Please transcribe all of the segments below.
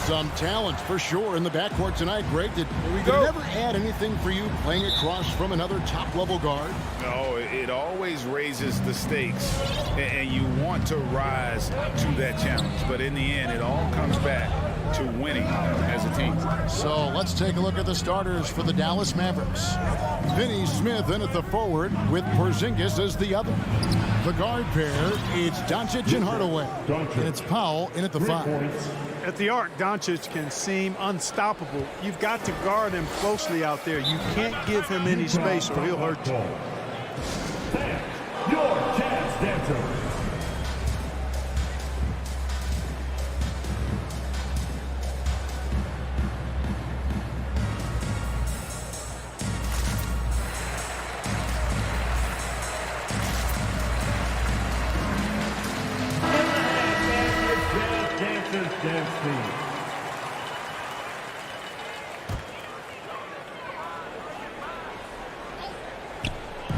Some talent for sure in the backcourt tonight. Greg, did it never add anything for you playing across from another top-level guard? No, it always raises the stakes, and you want to rise to that challenge. But in the end, it all comes back to winning as a team. So let's take a look at the starters for the Dallas Mavericks. Finney Smith in at the forward with Porzingis as the other. The guard pair, it's Doncic and Hardaway. And it's Powell in at the 5. At the arc, Doncic can seem unstoppable. You've got to guard him closely out there. You can't give him any space or he'll hurt you. Your chance dancer.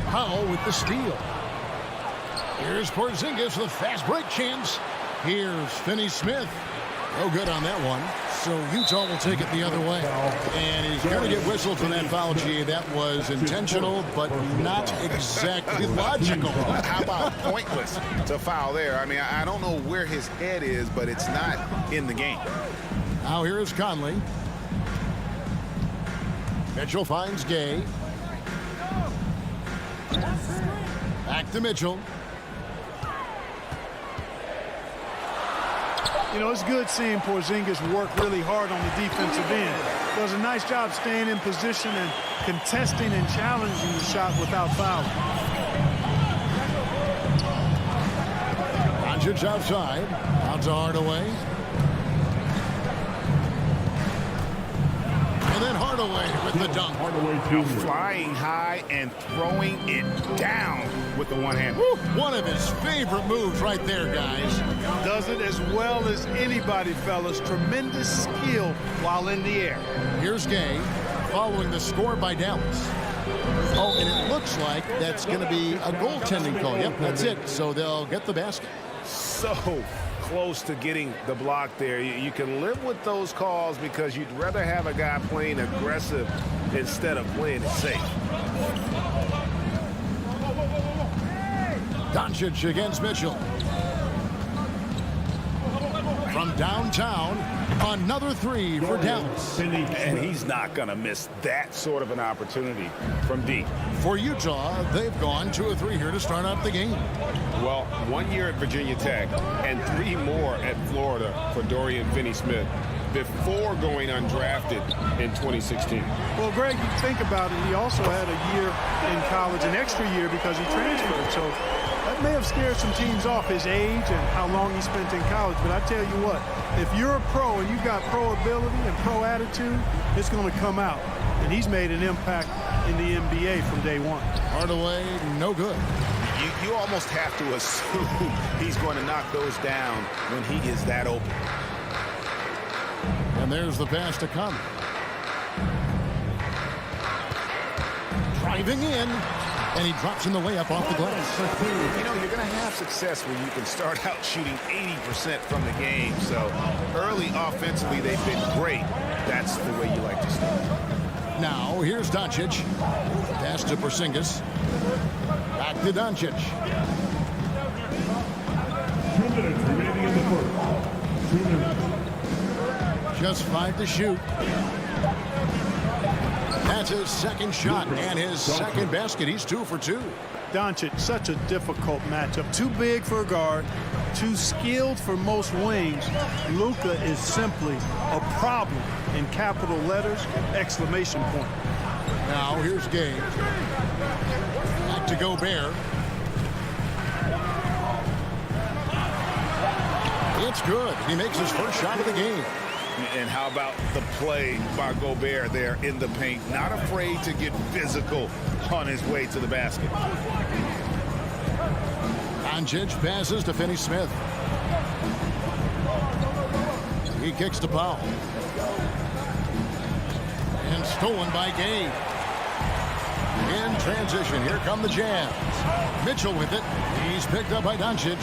Powell with the steal. Here's Porzingis with a fast break chance. Here's Finney Smith. No good on that one. So Utah will take it the other way. And he's going to get whistled for that foul, G. That was intentional, but not exactly logical. How about pointless to foul there? I mean, I don't know where his head is, but it's not in the game. Now here is Conley. Mitchell finds Gay. Back to Mitchell. You know, it's good seeing Porzingis work really hard on the defensive end. Does a nice job staying in position and contesting and challenging the shot without foul. Doncic outside. Out to Hardaway. And then Hardaway with the dunk. Flying high and throwing it down with the one hand. One of his favorite moves right there, guys. Does it as well as anybody, fellas. Tremendous skill while in the air. Here's Gay following the score by Dallas. Oh, and it looks like that's going to be a goaltending call. Yep, that's it. So they'll get the basket. So close to getting the block there. You can live with those calls because you'd rather have a guy playing aggressive instead of playing it safe. Doncic against Mitchell. From downtown, another three for Dallas. And he's not going to miss that sort of an opportunity from deep. For Utah, they've gone 2 of 3 here to start out the game. Well, 1 year at Virginia Tech and 3 more at Florida for Dorian Finney-Smith before going undrafted in 2016. Well, Greg, you think about it, he also had a year in college, an extra year because he transferred. So that may have scared some teams off, his age and how long he spent in college. But I tell you what, if you're a pro and you've got pro ability and pro attitude, it's going to come out. And he's made an impact in the NBA from day one. Hardaway, no good. You almost have to assume he's going to knock those down when he is that open. And there's the pass to come. Driving in, and he drops in the layup off the glass. You know, you're going to have success when you can start out shooting 80% from the game. So early offensively, they've been great. That's the way you like to start. Now, here's Doncic. Pass to Porzingis. Back to Doncic. 2 minutes remaining in the first. 2 minutes. Just 5 to shoot. That's his second shot and his second basket. He's 2 for 2. Doncic, such a difficult matchup. Too big for a guard, too skilled for most wings. Luka is simply a problem in capital letters, exclamation point. Now here's Gay. Back to Gobert. It's good. He makes his first shot of the game. And how about the play by Gobert there in the paint? Not afraid to get physical on his way to the basket. Doncic passes to Finney-Smith. He kicks to Powell. And stolen by Gay. In transition, here come the Jazz. Mitchell with it. He's picked up by Doncic.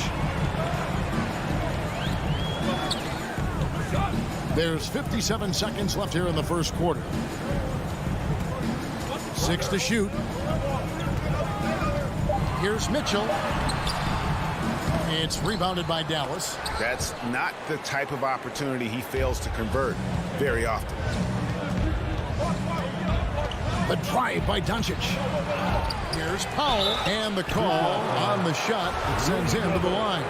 There's 57 seconds left here in the first quarter. 6 to shoot. Here's Mitchell. It's rebounded by Dallas. That's not the type of opportunity he fails to convert very often. The drive by Doncic. Here's Powell, and the call on the shot that sends him to the line.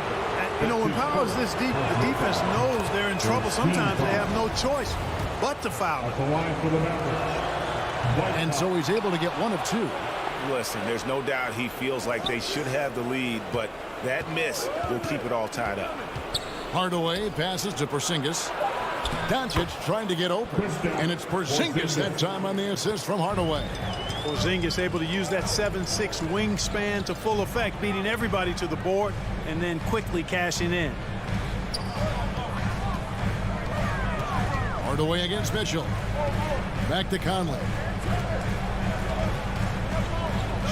You know, when Powell's this deep, the defense knows they're in trouble. Sometimes they have no choice but to foul. At the line for the Mavericks. And so he's able to get 1 of 2. Listen, there's no doubt he feels like they should have the lead, but that miss will keep it all tied up. Hardaway passes to Porzingis. Doncic trying to get open, and it's Porzingis that time on the assist from Hardaway. Porzingis able to use that 7'6" wingspan to full effect, beating everybody to the board and then quickly cashing in. Hardaway against Mitchell. Back to Conley.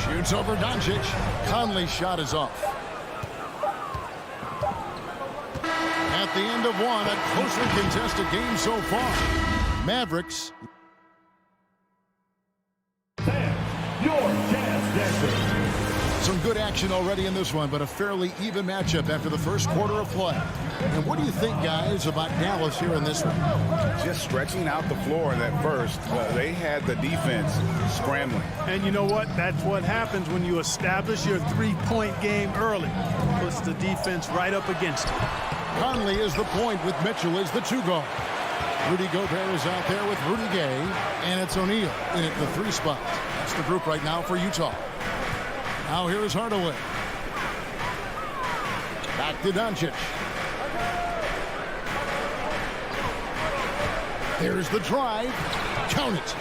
Shoots over Doncic. Conley's shot is off. At the end of one, a closely contested game so far. Mavericks. Your Jazz Dancer. Some good action already in this one, but a fairly even matchup after the first quarter of play. And what do you think, guys, about Dallas here in this one? Just stretching out the floor in that first. They had the defense scrambling. And you know what? That's what happens when you establish your three-point game early. Puts the defense right up against it. Conley is the point with Mitchell as the 2 guard. Rudy Gobert is out there with Rudy Gay, and it's O'Neal in at the 3 spot. That's the group right now for Utah. Now here is Hardaway. Back to Doncic. Here's the drive. Count it.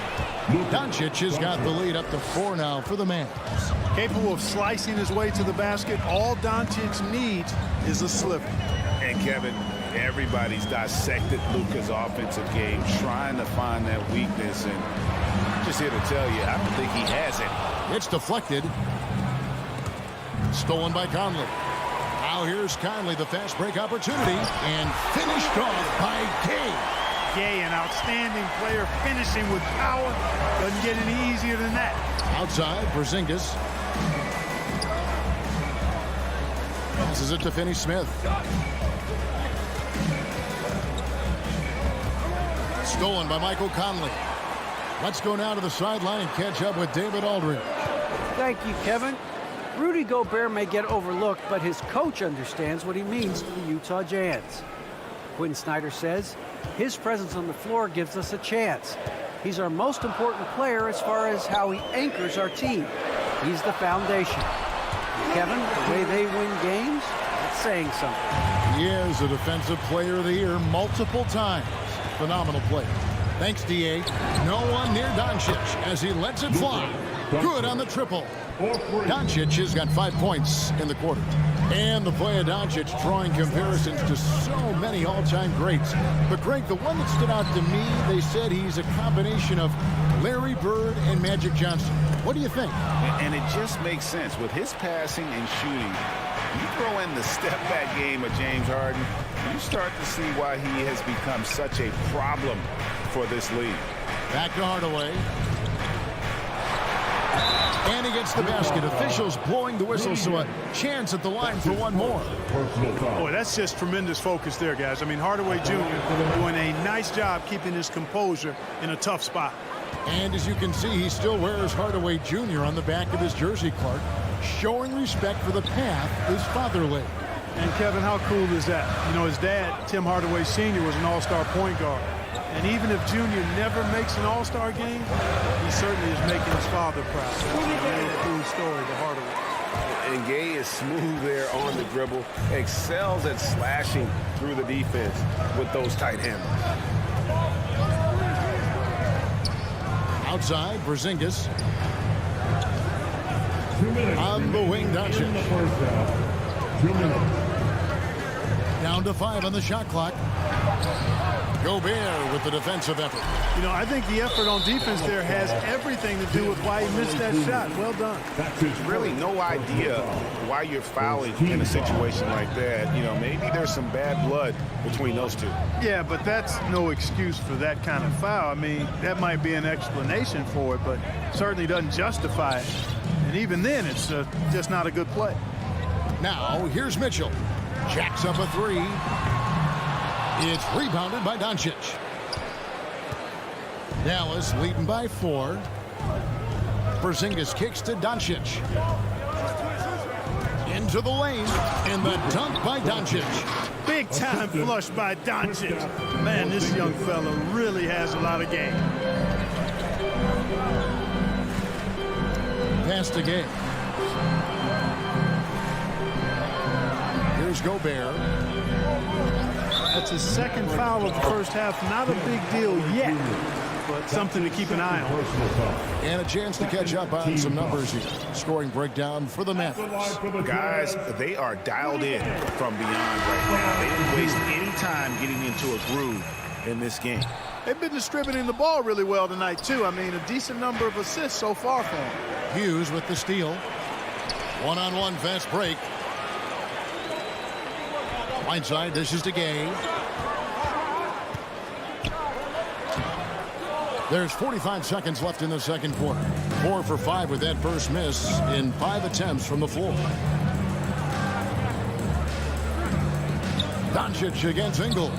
Doncic has got the lead up to 4 now for the Mavs. Capable of slicing his way to the basket. All Doncic needs is a slipper. And Kevin, everybody's dissected Luka's offensive game, trying to find that weakness, and I'm just here to tell you, I don't think he has it. It's deflected. Stolen by Conley. Now here's Conley, the fast break opportunity, and finished off by Gay. Gay, an outstanding player, finishing with power. Doesn't get any easier than that. Outside, Porzingis. Passes it to Finney Smith. Stolen by Michael Conley. Let's go now to the sideline and catch up with David Aldridge. Thank you, Kevin. Rudy Gobert may get overlooked, but his coach understands what he means to the Utah Jazz. Quinn Snyder says, his presence on the floor gives us a chance. He's our most important player as far as how he anchors our team. He's the foundation. Kevin, the way they win games, it's saying something. He is a defensive player of the year multiple times. Phenomenal player. Thanks, D.A. No one near Doncic as he lets it fly. Good on the triple. Doncic has got 5 points in the quarter. And the play of Doncic drawing comparisons to so many all-time greats. But, Greg, the one that stood out to me, they said he's a combination of Larry Bird and Magic Johnson. What do you think? And it just makes sense. With his passing and shooting, you throw in the step-back game of James Harden, you start to see why he has become such a problem for this league. Back to Hardaway. And he gets the basket. Officials blowing the whistle, so a chance at the line for one more. Boy, that's just tremendous focus there, guys. I mean, Hardaway Jr. doing a nice job keeping his composure in a tough spot. And as you can see, he still wears Hardaway Jr. on the back of his jersey, Clark, showing respect for the path his father laid. And, Kevin, how cool is that? You know, his dad, Tim Hardaway Sr., was an all-star point guard. And even if Junior never makes an all-star game, he certainly is making his father proud. That's a really cool story to Hardaway. And Gay is smooth there on the dribble, excels at slashing through the defense with those tight handles. Outside, Porzingis. 2 minutes. On the wing, Doncic. In the first half. 2 minutes. Down to 5 on the shot clock. Gobert with the defensive effort. You know, I think the effort on defense there has everything to do with why he missed that shot. Well done. Really no idea why you're fouling in a situation like that. You know, maybe there's some bad blood between those two. Yeah, but that's no excuse for that kind of foul. I mean, that might be an explanation for it, but certainly doesn't justify it. And even then, it's just not a good play. Now, here's Mitchell. Jacks up a three. It's rebounded by Doncic. Dallas leading by 4. Porzingis kicks to Doncic. Into the lane, and the dunk by Doncic. Big time flush by Doncic. Man, this young fella really has a lot of game. Pass to Gay. Here's Gobert. That's his second foul of the first half. Not a big deal yet, but something to keep an eye on. And a chance to catch up on some numbers here. Scoring breakdown for the Mavericks. Guys, they are dialed in from beyond right now. They didn't waste any time getting into a groove in this game. They've been distributing the ball really well tonight, too. I mean, a decent number of assists so far for them. Hughes with the steal. One-on-one fast break. Whiteside, this is to Gay. There's 45 seconds left in the second quarter. 4 for 5 with that first miss in 5 attempts from the floor. Doncic against Ingles.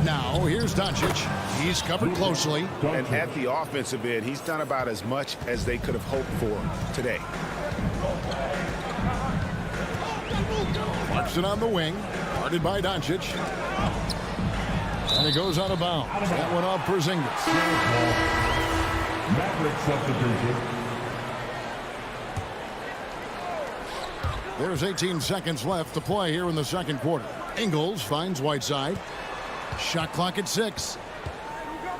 Now, here's Doncic. He's covered closely. And at the offensive end, he's done about as much as they could have hoped for today. Clarkson on the wing. Guarded by Doncic. And it goes out of bounds. That one off Porzingis. Maverick substitution. There's 18 seconds left to play here in the second quarter. Ingles finds Whiteside. Shot clock at 6.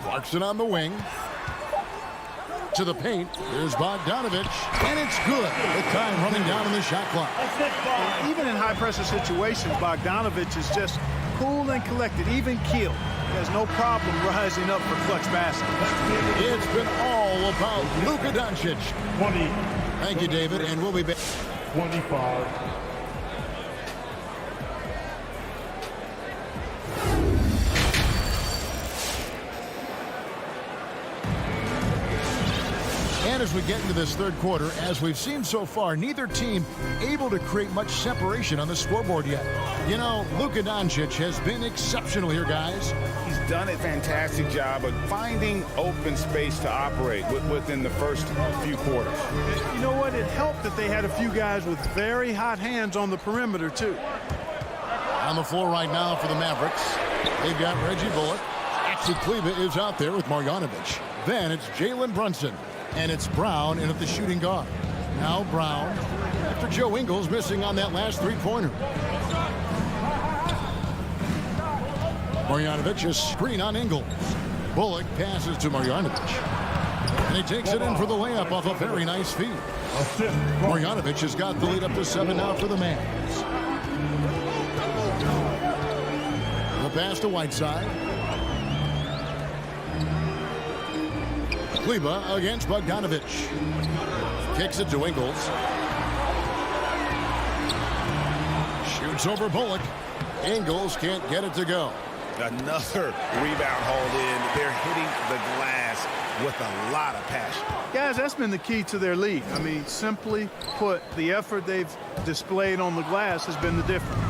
Clarkson on the wing. To the paint. Here's Bogdanovich. And it's good. With time running down in the shot clock. Even in high-pressure situations, Bogdanovich is just cool and collected, even keeled. He has no problem rising up for clutch baskets. It's been all about Luka Doncic. 20. Thank you, David, and we'll be back. 25. And as we get into this third quarter, as we've seen so far, neither team able to create much separation on the scoreboard yet. You know, Luka Doncic has been exceptional here, guys. He's done a fantastic job of finding open space to operate within the first few quarters. You know what? It helped that they had a few guys with very hot hands on the perimeter, too. On the floor right now for the Mavericks, they've got Reggie Bullock. Actually, Kleba is out there with Marjanovic. Then it's Jalen Brunson. And it's Brown in at the shooting guard. Now Brown, after Joe Ingles missing on that last three-pointer. Marjanovic, a screen on Ingles. Bullock passes to Marjanovic. And he takes it in for the layup off a very nice feed. Marjanovic has got the lead up to 7 now for the Mavs. The pass to Whiteside. Kleba against Bogdanovich. Kicks it to Ingles. Shoots over Bullock. Ingles can't get it to go. Another rebound hauled in. They're hitting the glass with a lot of passion. Guys, that's been the key to their lead. I mean, simply put, the effort they've displayed on the glass has been the difference.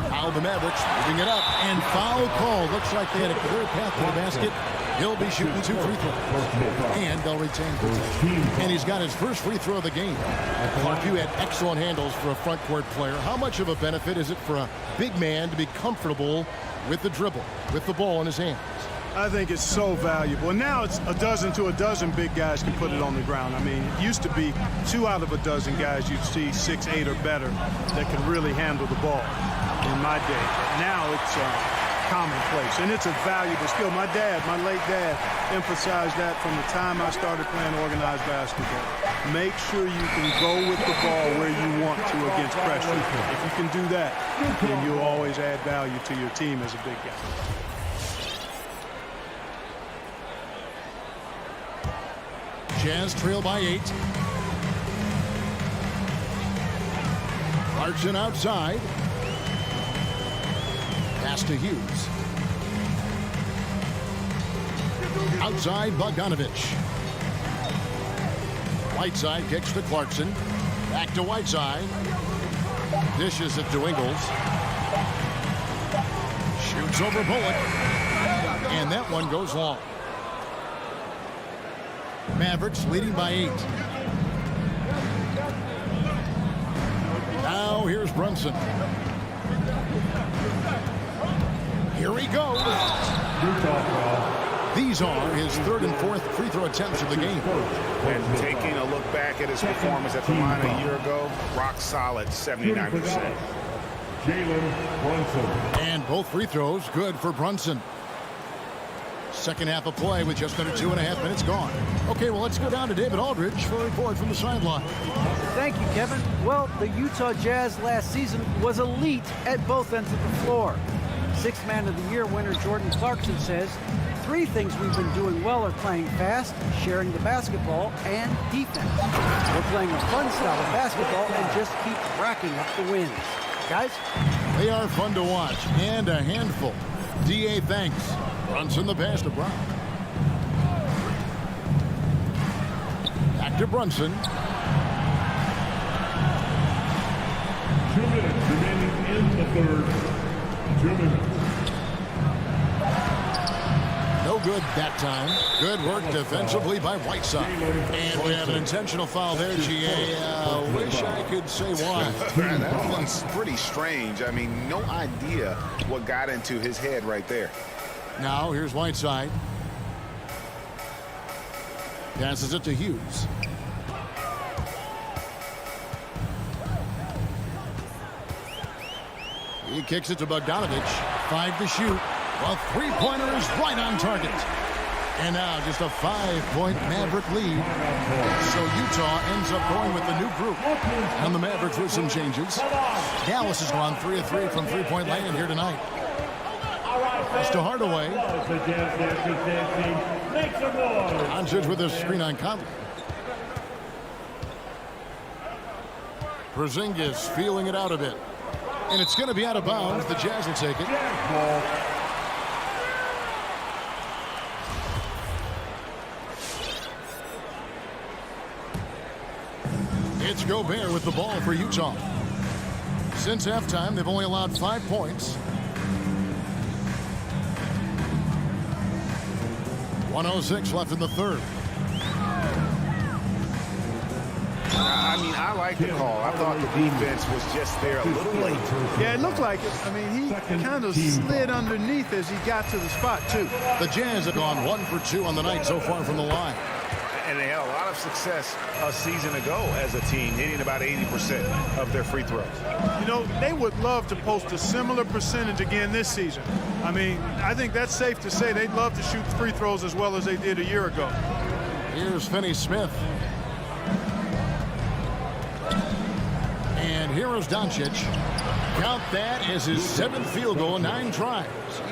Now the Mavericks moving it up, and foul call. Looks like they had a clear path to the basket. He'll be shooting 2 free throws, and they'll retain possession. And he's got his first free throw of the game. Clark, you had excellent handles for a front court player. How much of a benefit is it for a big man to be comfortable with the dribble, with the ball in his hands? I think it's so valuable. And now it's a dozen to a dozen big guys can put it on the ground. I mean, it used to be 2 out of a dozen guys you'd see 6'8" or better that can really handle the ball in my day. Now it's commonplace, and it's a valuable skill. My late dad, emphasized that from the time I started playing organized basketball. Make sure you can go with the ball where you want to against pressure. If you can do that, then you'll always add value to your team as a big guy. Jazz trail by 8. Clarkson outside. Pass to Hughes. Outside, Bogdanovich. Whiteside kicks to Clarkson. Back to Whiteside. Dishes it to Ingles. Shoots over Bullock. And that one goes long. Mavericks leading by 8. Now here's Brunson. Here he goes. These are his 3rd and 4th free throw attempts of the game. And taking a look back at his performance at the line a year ago, rock solid, 79%. Jalen Brunson. And both free throws good for Brunson. Second half of play with just under 2.5 minutes gone. Okay, well, let's go down to David Aldridge for a report from the sideline. Thank you, Kevin. Well, the Utah Jazz last season was elite at both ends of the floor. Sixth Man of the Year winner Jordan Clarkson says, 3 things we've been doing well are playing fast, sharing the basketball, and defense. We're playing a fun style of basketball and just keep racking up the wins. Guys? They are fun to watch and a handful. D.A. thanks. Brunson the pass to Brown. Back to Brunson. 2 minutes remaining in the third. 2 minutes. No good that time. Good work defensively by Whiteside. And we have an intentional foul there, G.A. Wish I could say why. That one's pretty strange. I mean, no idea what got into his head right there. Now here's Whiteside. Passes it to Hughes. He kicks it to Bogdanovich. 5 to shoot. A 3-pointer is right on target. And now just a 5-point Maverick lead. So Utah ends up going with the new group. And the Mavericks with some changes. Dallas has gone 3 of 3 from 3-point land here tonight. It's to Hardaway. Doncic with a screen on Conley. Porzingis feeling it out a bit. And it's going to be out of bounds. The Jazz will take it. It's Gobert with the ball for Utah. Since halftime, they've only allowed 5 points. 1:06 left in the third. I mean, I like the call. I thought the defense was just there a little late. Yeah, it looked like it. I mean, he kind of slid underneath as he got to the spot, too. The Jazz have gone 1 for 2 on the night so far from the line. And they had a lot of success a season ago as a team, hitting about 80% of their free throws. You know, they would love to post a similar percentage again this season. I mean, I think that's safe to say they'd love to shoot free throws as well as they did a year ago. Here's Finney Smith. And here is Doncic. Count that as his 7th field goal in 9 tries.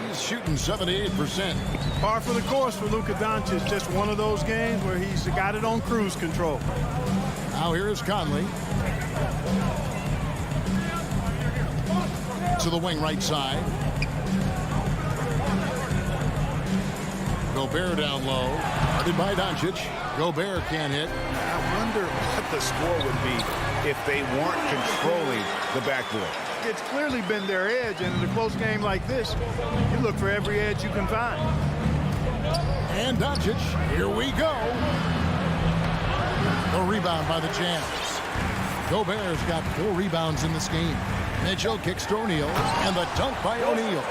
He's shooting 78%. Par for the course for Luka Doncic. Just one of those games where he's got it on cruise control. Now here is Conley. To the wing right side. Gobert down low. Guarded by Doncic. Gobert can't hit. I wonder what the score would be if they weren't controlling the backboard. It's clearly been their edge, and in a close game like this, you look for every edge you can find. And Doncic, here we go. The rebound by the Jazz. Gobert's got 4 rebounds in this game. Mitchell kicks to O'Neal, and the dunk by O'Neal.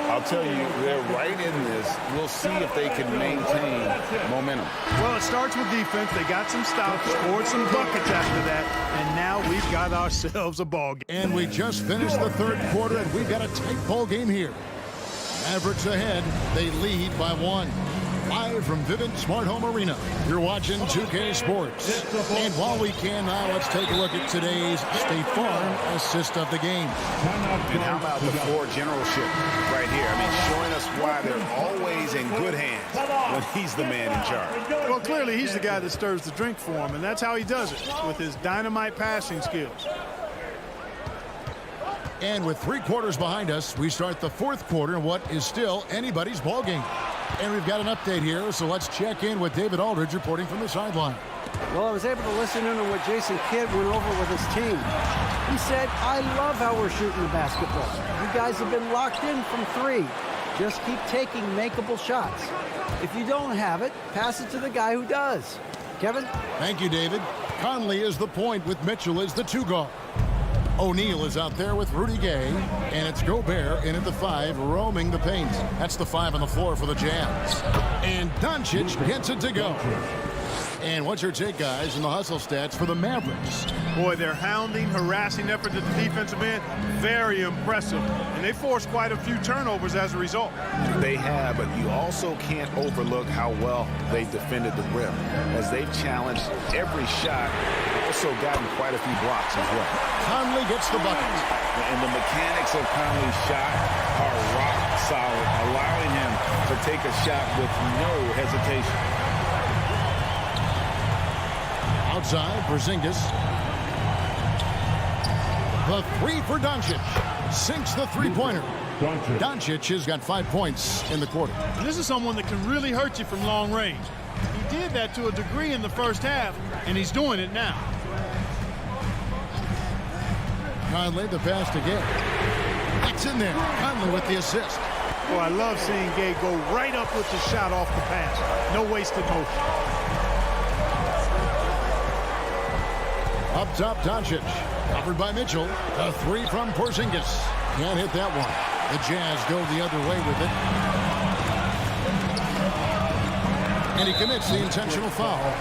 I'll tell you, they're right in this. We'll see if they can maintain momentum. Well, it starts with defense. They got some stops, scored some buckets after that, and now we've got ourselves a ball game. And we just finished the third quarter, and we've got a tight ball game here. Mavericks ahead. They lead by 1. Live from Vivint Smart Home Arena, you're watching 2K Sports. And while we can now, let's take a look at today's State Farm assist of the game. And how about the floor generalship right here? I mean, showing us why they're always in good hands when he's the man in charge. Well, clearly he's the guy that stirs the drink for him, and that's how he does it, with his dynamite passing skills. And with 3 quarters behind us, we start the 4th quarter in what is still anybody's ball game. And we've got an update here, so let's check in with David Aldridge reporting from the sideline. Well, I was able to listen in on what Jason Kidd went over with his team. He said, I love how we're shooting the basketball. You guys have been locked in from 3. Just keep taking makeable shots. If you don't have it, pass it to the guy who does. Kevin? Thank you, David. Conley is the point with Mitchell as the 2 guard. O'Neal is out there with Rudy Gay, and it's Gobert in at the 5, roaming the paint. That's the 5 on the floor for the Jazz. And Doncic gets it to go. And what's your take, guys, in the hustle stats for the Mavericks? Boy, their hounding, harassing effort at the defensive end, very impressive. And they forced quite a few turnovers as a result. They have, but you also can't overlook how well they defended the rim, as they've challenged every shot, also gotten quite a few blocks as well. Conley gets the bucket. And the mechanics of Conley's shot are rock solid, allowing him to take a shot with no hesitation. Outside, Porzingis. The 3 for Doncic. Sinks the 3-pointer. Doncic has got 5 points in the quarter. This is someone that can really hurt you from long range. He did that to a degree in the first half, and he's doing it now. Conley, the pass to Gay. That's in there. Conley with the assist. Well, I love seeing Gay go right up with the shot off the pass. No wasted motion. Up top, Doncic. Covered by Mitchell. A 3 from Porzingis. Can't hit that one. The Jazz go the other way with it. And he commits the intentional foul.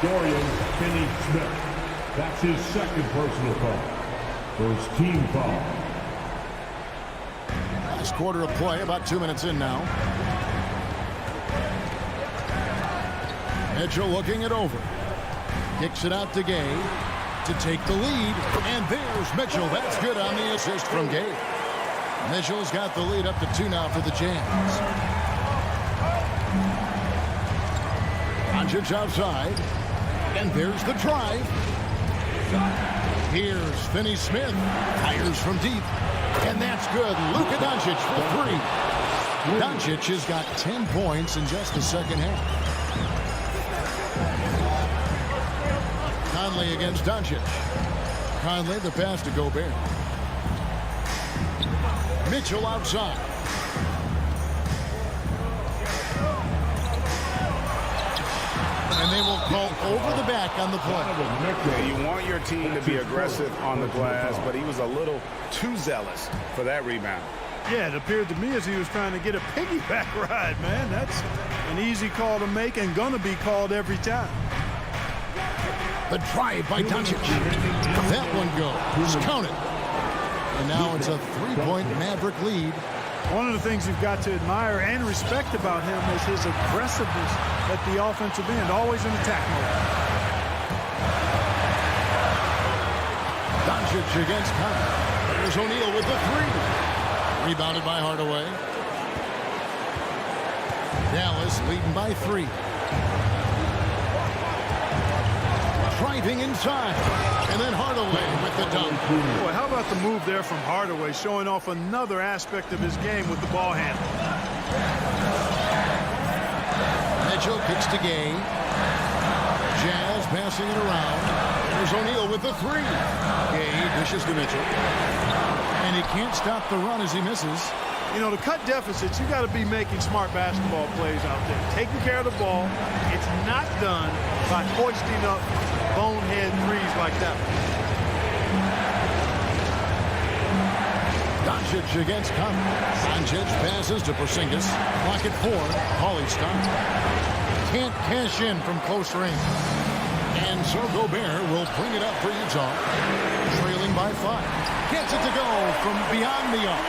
Dorian Finney-Smith. That's his 2nd personal foul. First team foul. Last quarter of play, about 2 minutes in now. Mitchell looking it over. Kicks it out to Gay to take the lead. And there's Mitchell. That's good on the assist from Gay. Mitchell's got the lead up to 2 now for the Jazz. Doncic outside. And there's the drive. Here's Finney-Smith. Fires from deep. And that's good. Luka Doncic for 3. Doncic has got 10 points in just the second half. Conley against Doncic. Conley, the pass to Gobert. Mitchell outside. And they will call over the back on the play. Yeah, you want your team to be aggressive on the glass, but he was a little too zealous for that rebound. Yeah, it appeared to me as he was trying to get a piggyback ride, man. That's an easy call to make and going to be called every time. The drive by Doncic. That one goes. Count it. And now it's a 3-point Maverick lead. One of the things you've got to admire and respect about him is his aggressiveness at the offensive end, always in attack mode. Doncic against Conley. There's O'Neal with the 3. Rebounded by Hardaway. Dallas leading by 3. Driving inside. And then Hardaway with the dunk. Boy, how about the move there from Hardaway, showing off another aspect of his game with the ball handle. Mitchell kicks to Gay. Jazz passing it around. There's O'Neal with the 3. Gay dishes to Mitchell. And he can't stop the run as he misses. You know, to cut deficits, you got to be making smart basketball plays out there. Taking care of the ball. It's not done by hoisting up bonehead threes like that. Doncic against Conley. Doncic passes to Porzingis. Clock at 4. Paulie stopped. Can't cash in from close range. And so Gobert will bring it up for Utah. Trailing by 5. Gets it to go from beyond the arc.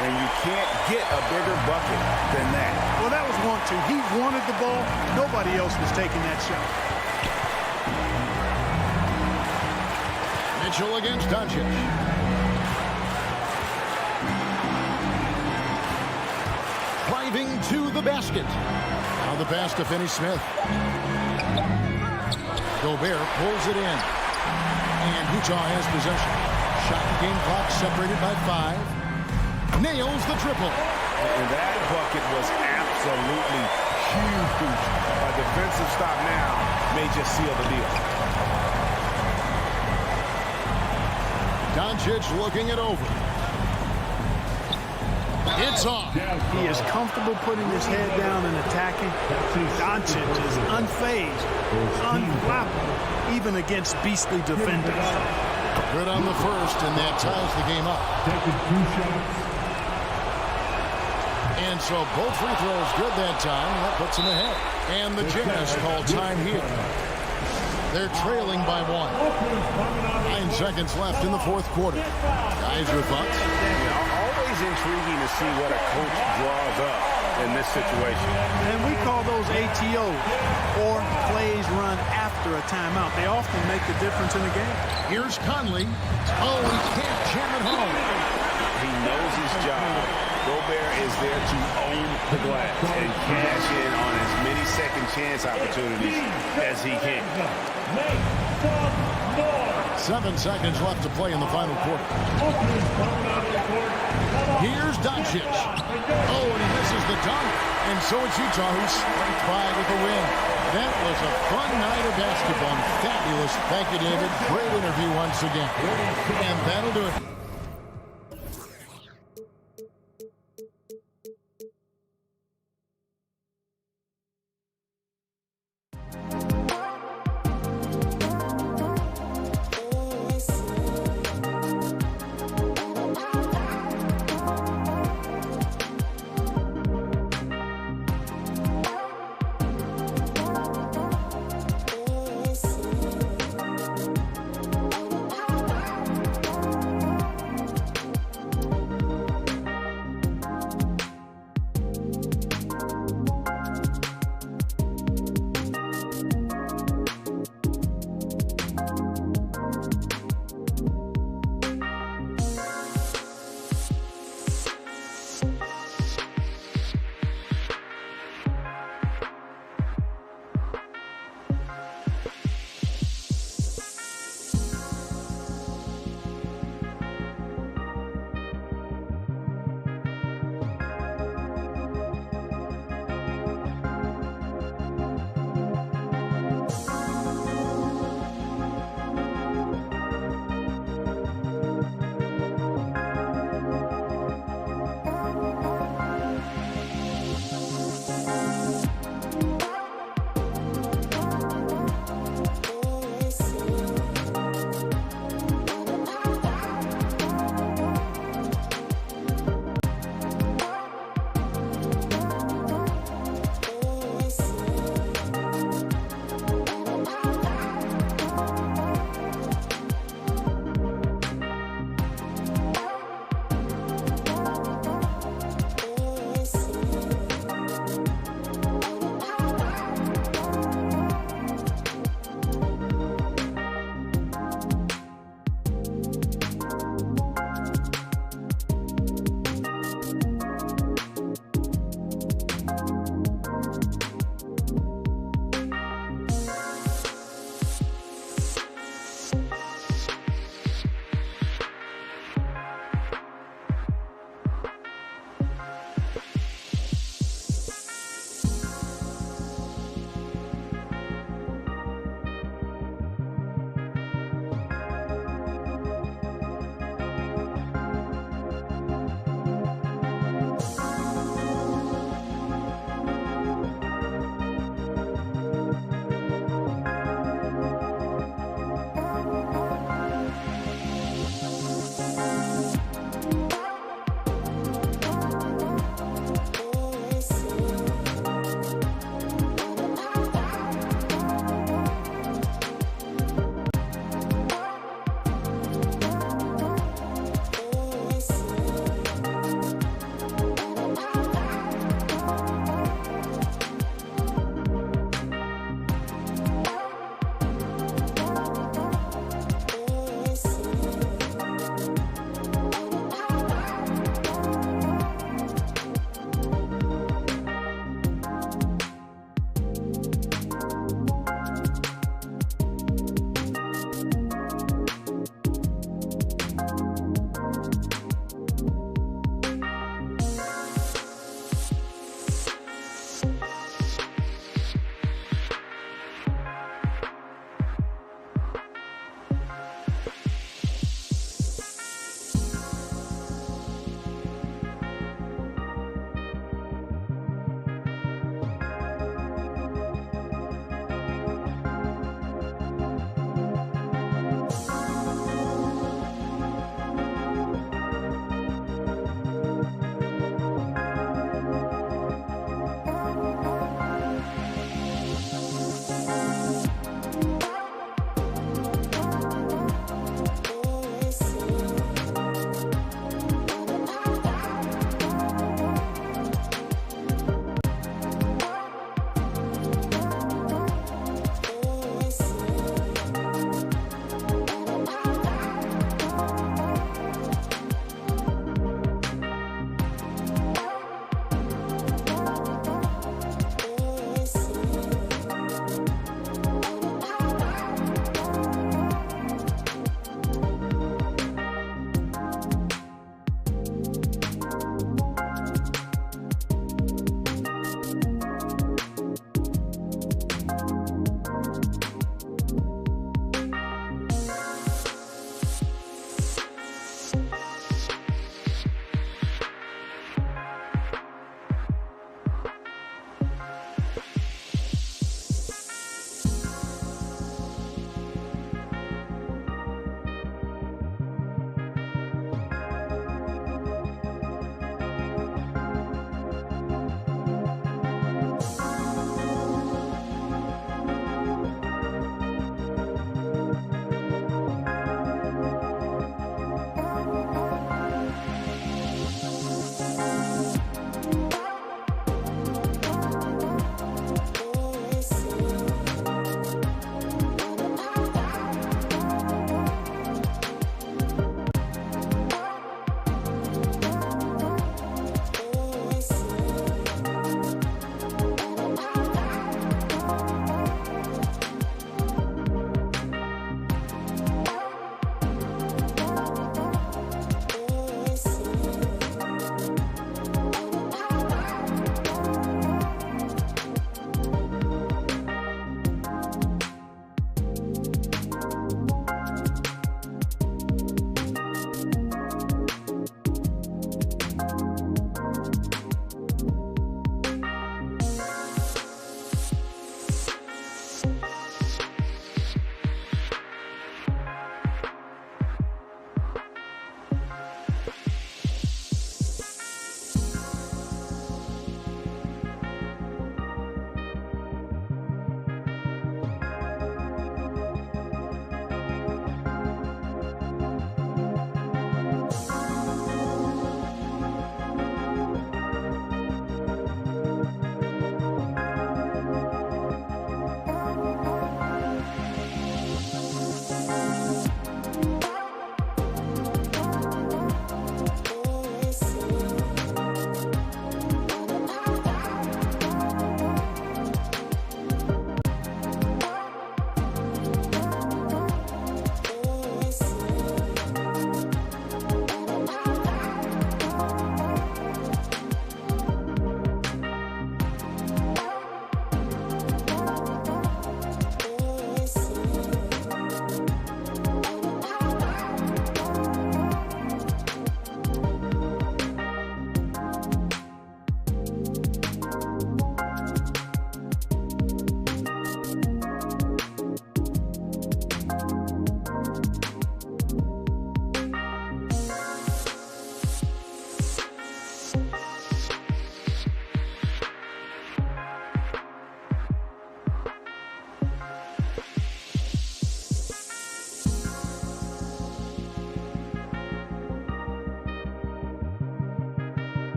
and you can't get a bigger bucket than that. Well, that was 1-2. He wanted the ball. Nobody else was taking that shot. Mitchell against Doncic. Driving to the basket. Now the pass to Finney-Smith. Gobert pulls it in. And Utah has possession. Shot and game clock separated by 5. Nails the triple. And that bucket was absolutely huge. A defensive stop now may just seal the deal. Doncic looking it over. It's off. He is comfortable putting his head down and attacking. Doncic is unfazed, unflappable, even against beastly defenders. Good on the first, and that ties the game up. Taking 2 shots. And so both free throws good that time, and that puts them ahead. And the Jazz call time here. They're trailing by 1. 9 seconds left in the fourth quarter. Guys, your thoughts? Always intriguing to see what a coach draws up in this situation. And we call those ATOs, or plays run after a timeout. They often make the difference in a game. Here's Conley. Oh, he can't jam it home. He knows his job. Gobert is there to own the glass and cash in on as many second chance opportunities as he can. 7 seconds left to play in the final quarter. Here's Doncic. Oh, and he misses the dunk. And so it's Utah who's scraped by with the win. That was a fun night of basketball. Fabulous. Thank you, David. Great interview once again. And that'll do it.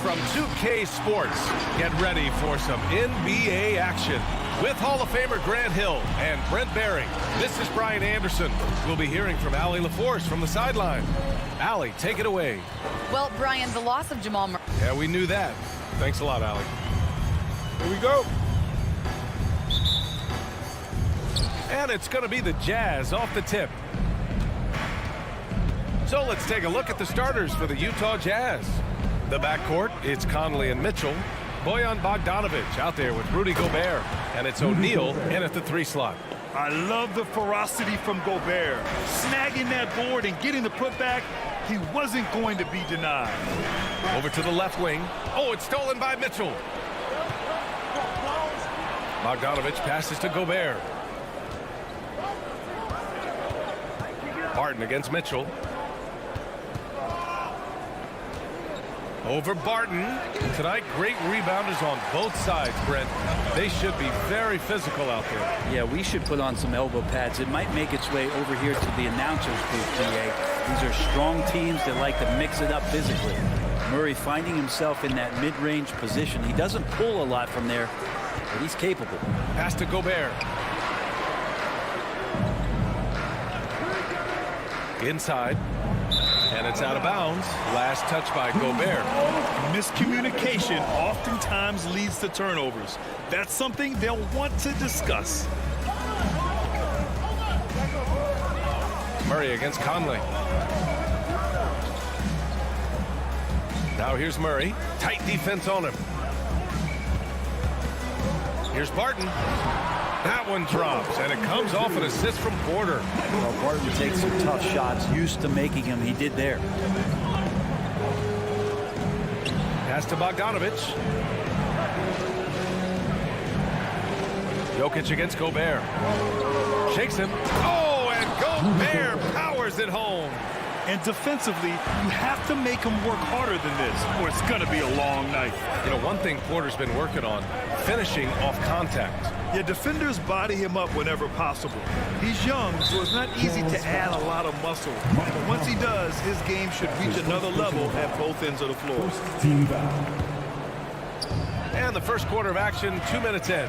from 2K Sports. Get ready for some NBA action with Hall of Famer Grant Hill and Brent Barry. This is Brian Anderson. We'll be hearing from Allie LaForce from the sideline. Allie, take it away. Well, Brian, the loss of Jamal Murray. Yeah, we knew that. Thanks a lot, Allie. Here we go. And it's going to be the Jazz off the tip. So let's take a look at the starters for the Utah Jazz. The backcourt, it's Conley and Mitchell. Bojan Bogdanovic out there with Rudy Gobert. And it's O'Neal in at the 3 slot. I love the ferocity from Gobert. Snagging that board and getting the putback, he wasn't going to be denied. Over to the left wing. Oh, it's stolen by Mitchell. Bogdanovic passes to Gobert. Barton against Mitchell. Over Barton. Tonight, great rebounders on both sides, Brent. They should be very physical out there. Yeah, we should put on some elbow pads. It might make its way over here to the announcers booth, DA. These are strong teams that like to mix it up physically. Murray finding himself in that mid-range position. He doesn't pull a lot from there, but he's capable. Pass to Gobert. Inside. And it's out of bounds. Last touch by Gobert. Miscommunication oftentimes leads to turnovers. That's something they'll want to discuss. Murray against Conley. Now here's Murray. Tight defense on him. Here's Barton. That one drops, and it comes off an assist from Porter. Well, Barton takes some tough shots, used to making them. He did there. Pass to Bogdanovic. Jokic against Gobert. Shakes him. Oh, and Gobert powers it home. And defensively, you have to make him work harder than this, or it's going to be a long night. You know, one thing Porter's been working on, finishing off contact. Yeah, defenders body him up whenever possible. He's young, so it's not easy to add a lot of muscle. But once he does, his game should reach another level at both ends of the floor. And the first quarter of action, 2 minutes in.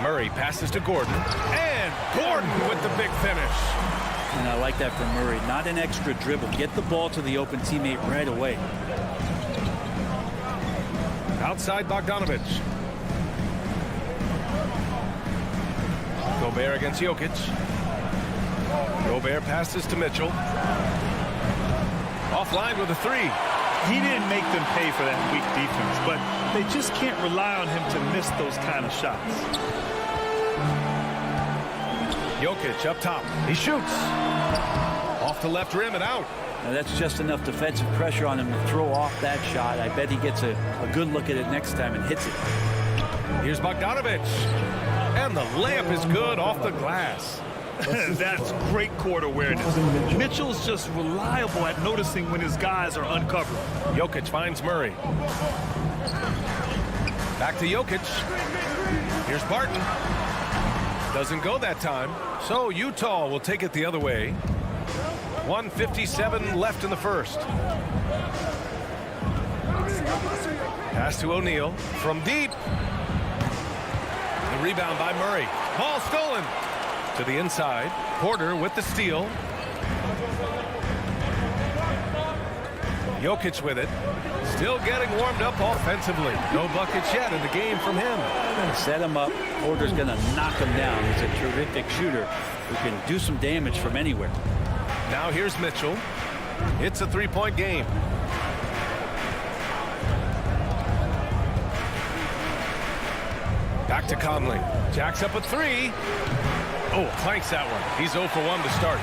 Murray passes to Gordon. And Gordon with the big finish. And I like that from Murray. Not an extra dribble. Get the ball to the open teammate right away. Outside Bogdanovic. Gobert against Jokic. Gobert passes to Mitchell. Offline with a 3. He didn't make them pay for that weak defense, but they just can't rely on him to miss those kind of shots. Jokic up top. He shoots. Off the left rim and out. Now that's just enough defensive pressure on him to throw off that shot. I bet he gets a good look at it next time and hits it. Here's Bogdanovic. And the layup is good off the glass. That's great court awareness. Mitchell's just reliable at noticing when his guys are uncovered. Jokic finds Murray. Back to Jokic. Here's Barton. Doesn't go that time. So Utah will take it the other way. 1:57 left in the first. Pass to O'Neal from deep. The rebound by Murray. Ball stolen. To the inside. Porter with the steal. Jokic with it. Still getting warmed up offensively. No buckets yet in the game from him. Set him up. Porter's going to knock him down. He's a terrific shooter who can do some damage from anywhere. Now here's Mitchell. It's a 3-point game. Back to Conley. Jacks up a 3. Oh, clanks that one. He's 0 for 1 to start.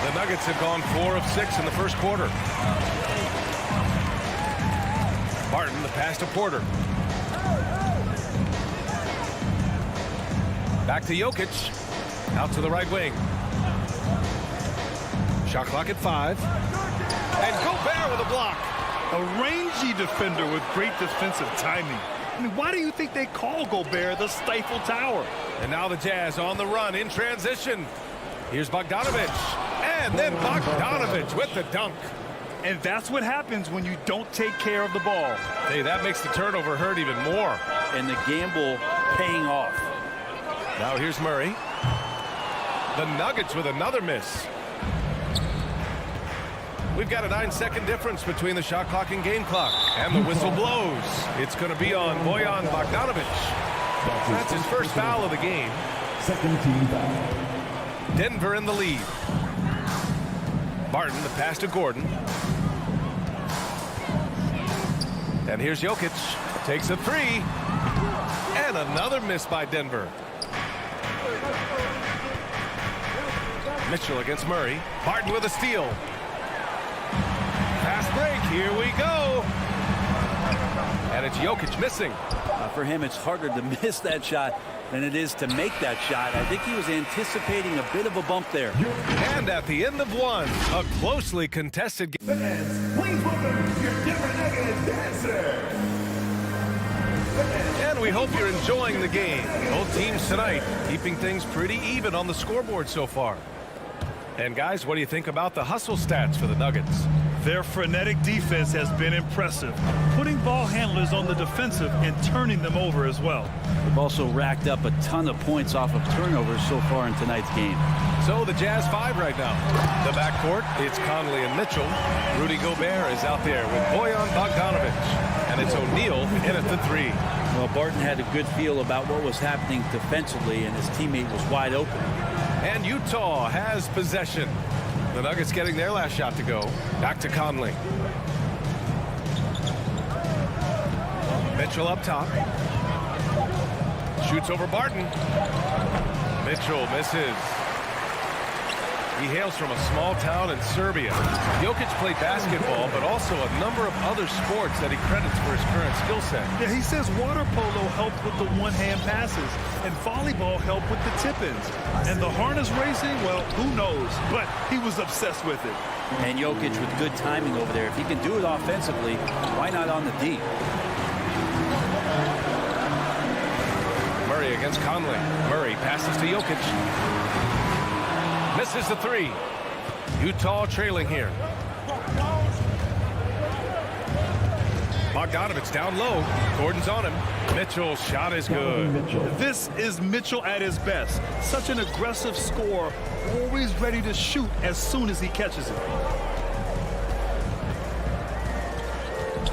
The Nuggets have gone 4 of 6 in the first quarter. Barton, the pass to Porter. Back to Jokic. Out to the right wing. Shot clock at 5. And Gobert with a block. A rangy defender with great defensive timing. I mean, why do you think they call Gobert the Stifle Tower? And now the Jazz on the run in transition. Here's Bogdanovic. And then Bogdanovic with the dunk. And that's what happens when you don't take care of the ball. Hey, that makes the turnover hurt even more. And the gamble paying off. Now here's Murray. The Nuggets with another miss. We've got a 9-second difference between the shot clock and game clock. And the whistle blows. It's going to be on Bojan Bogdanovic. That's his first foul of the game. Second team foul. Denver in the lead. Barton, the pass to Gordon. And here's Jokic. Takes a three. And another miss by Denver. Mitchell against Murray. Barton with a steal. Fast break. Here we go. And it's Jokic missing. For him, it's harder to miss that shot than it is to make that shot. I think he was anticipating a bit of a bump there. And at the end of one, a closely contested game. Fans, please welcome your Denver Nuggets dancer. And we hope you're enjoying the game. Both teams tonight keeping things pretty even on the scoreboard so far. And guys, what do you think about the hustle stats for the Nuggets? Their frenetic defense has been impressive, putting ball handlers on the defensive and turning them over as well. They've also racked up a ton of points off of turnovers so far in tonight's game. So the Jazz 5 right now. The backcourt, it's Conley and Mitchell. Rudy Gobert is out there with Bojan Bogdanovic. And it's O'Neal in at the three. Well, Barton had a good feel about what was happening defensively, and his teammate was wide open. And Utah has possession. The Nuggets getting their last shot to go. Back to Conley. Mitchell up top. Shoots over Barton. Mitchell misses. He hails from a small town in Serbia. Jokic played basketball, but also a number of other sports that he credits for his current skill set. Yeah, he says water polo helped with the one-hand passes, and volleyball helped with the tip-ins. And the harness racing, well, who knows? But he was obsessed with it. And Jokic with good timing over there. If he can do it offensively, why not on the D? Murray against Conley. Murray passes to Jokic. Misses the three. Utah trailing here. Bogdanovic down low. Gordon's on him. Mitchell's shot is good. This is Mitchell at his best. Such an aggressive scorer, always ready to shoot as soon as he catches it.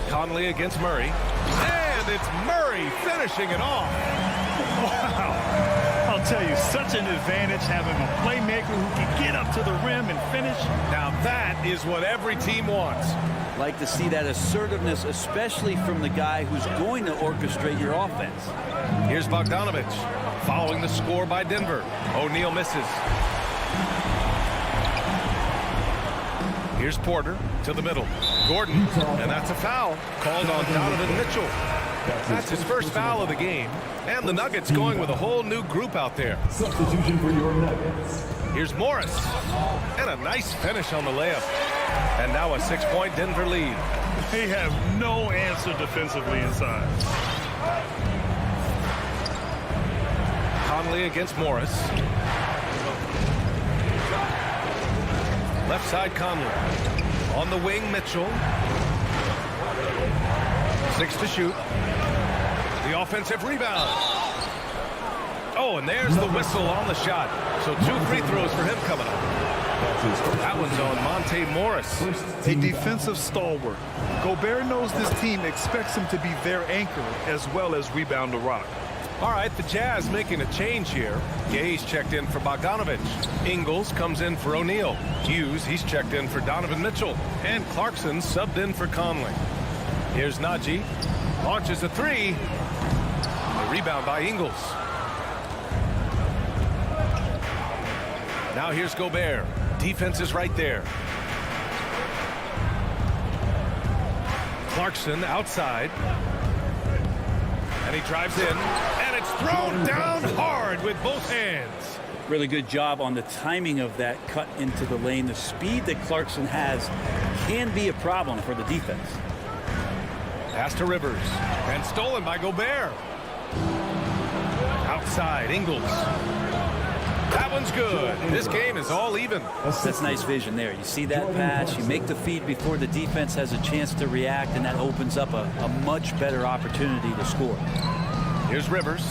Conley against Murray. And it's Murray finishing it off. Wow. I'll tell you, such an advantage having a playmaker who can get up to the rim and finish. Now that is what every team wants. Like to see that assertiveness, especially from the guy who's going to orchestrate your offense. Here's Bogdanovic following the score by Denver. O'Neal misses. Here's Porter to the middle. Gordon, and that's a foul called on Donovan Mitchell. That's his first foul of the game. And the Nuggets going with a whole new group out there. Substitution for your Nuggets. Here's Morris. And a nice finish on the layup. And now a 6-point Denver lead. They have no answer defensively inside. Conley against Morris. Left side Conley. On the wing, Mitchell. 6 to shoot. The offensive rebound. Oh, and there's the whistle on the shot. So 2 free throws for him coming up. That one's on Monte Morris. A defensive stalwart. Gobert knows this team expects him to be their anchor as well as rebound the rock. All right, the Jazz making a change here. Gage checked in for Bogdanovic. Ingles comes in for O'Neal. Hughes, he's checked in for Donovan Mitchell. And Clarkson subbed in for Conley. Here's Najee. Launches a three. A rebound by Ingles. Now here's Gobert. Defense is right there. Clarkson outside. And he drives in. And it's thrown down hard with both hands. Really good job on the timing of that cut into the lane. The speed that Clarkson has can be a problem for the defense. Pass to Rivers. And stolen by Gobert. Outside, Ingles. That one's good. This game is all even. That's nice vision there. You see that pass, you make the feed before the defense has a chance to react, and that opens up a much better opportunity to score. Here's Rivers.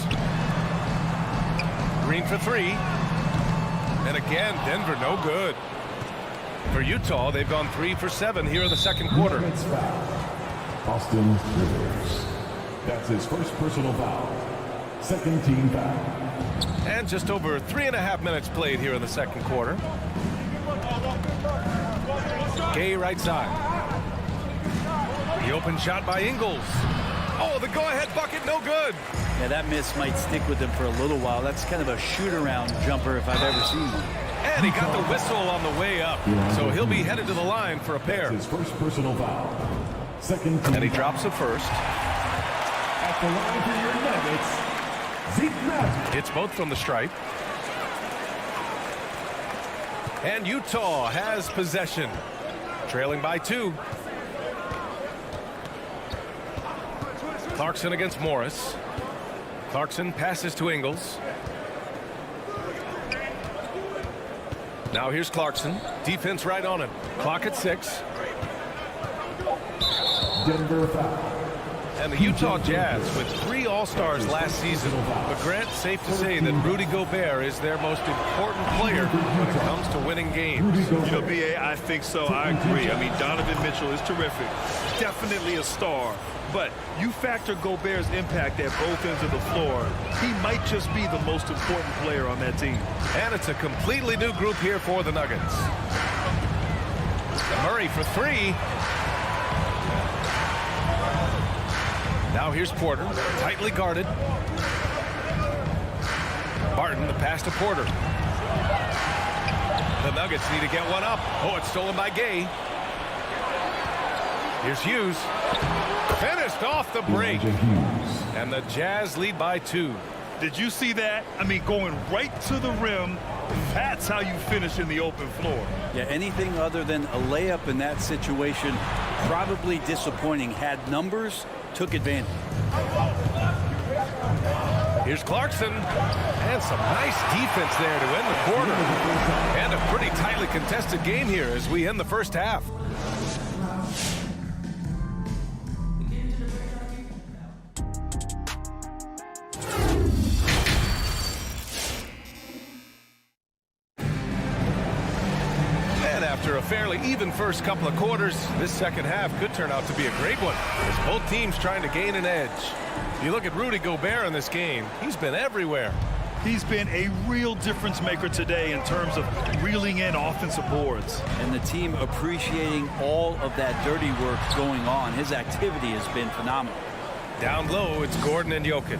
Green for three. And again, Denver no good. For Utah, they've gone 3 for 7 here in the second quarter. Austin Rivers. That's his first personal foul. Second team foul. And just over 3.5 minutes played here in the second quarter. Gay right side. The open shot by Ingles. Oh, the go-ahead bucket, no good. Yeah, that miss might stick with him for a little while. That's kind of a shoot-around jumper if I've ever seen one. And he got the whistle on the way up. So he'll be headed to the line for a pair. That's his first personal foul. Second team. And he drops it first. At the line for your Nuggets, Zeke Magic. It's both from the stripe. And Utah has possession. Trailing by 2. Clarkson against Morris. Clarkson passes to Ingles. Now here's Clarkson. Defense right on him. Clock at 6. Denver foul. And the Utah Jazz with 3 All-Stars last season. But Grant, safe to say that Rudy Gobert is their most important player when it comes to winning games. You know, B.A., I think so. I agree. I mean, Donovan Mitchell is terrific. Definitely a star. But you factor Gobert's impact at both ends of the floor, he might just be the most important player on that team. And it's a completely new group here for the Nuggets. Murray for 3. Now here's Porter, tightly guarded. Barton, the pass to Porter. The Nuggets need to get one up. Oh, it's stolen by Gay. Here's Hughes. Finished off the break. And the Jazz lead by 2. Did you see that? I mean, going right to the rim. That's how you finish in the open floor. Yeah, anything other than a layup in that situation, probably disappointing. Had numbers, took advantage. Here's Clarkson. And some nice defense there to end the quarter. And a pretty tightly contested game here as we end the first half. After a fairly even first couple of quarters, this second half could turn out to be a great one, as both teams trying to gain an edge. You look at Rudy Gobert in this game, he's been everywhere. He's been a real difference maker today in terms of reeling in offensive boards. And the team appreciating all of that dirty work going on. His activity has been phenomenal. Down low, it's Gordon and Jokic.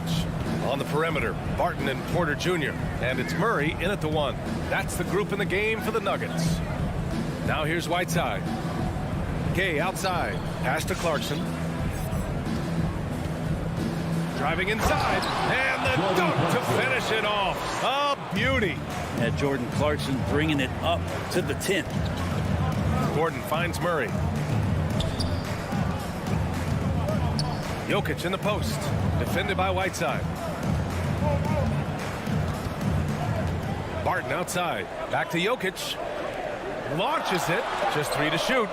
On the perimeter, Barton and Porter Jr. And it's Murray in at the 1. That's the group in the game for the Nuggets. Now here's Whiteside. Gay outside. Pass to Clarkson. Driving inside. And the dunk to finish it off. A beauty. And Jordan Clarkson bringing it up to the 10th. Gordon finds Murray. Jokic in the post. Defended by Whiteside. Barton outside. Back to Jokic. Launches it. Just 3 to shoot.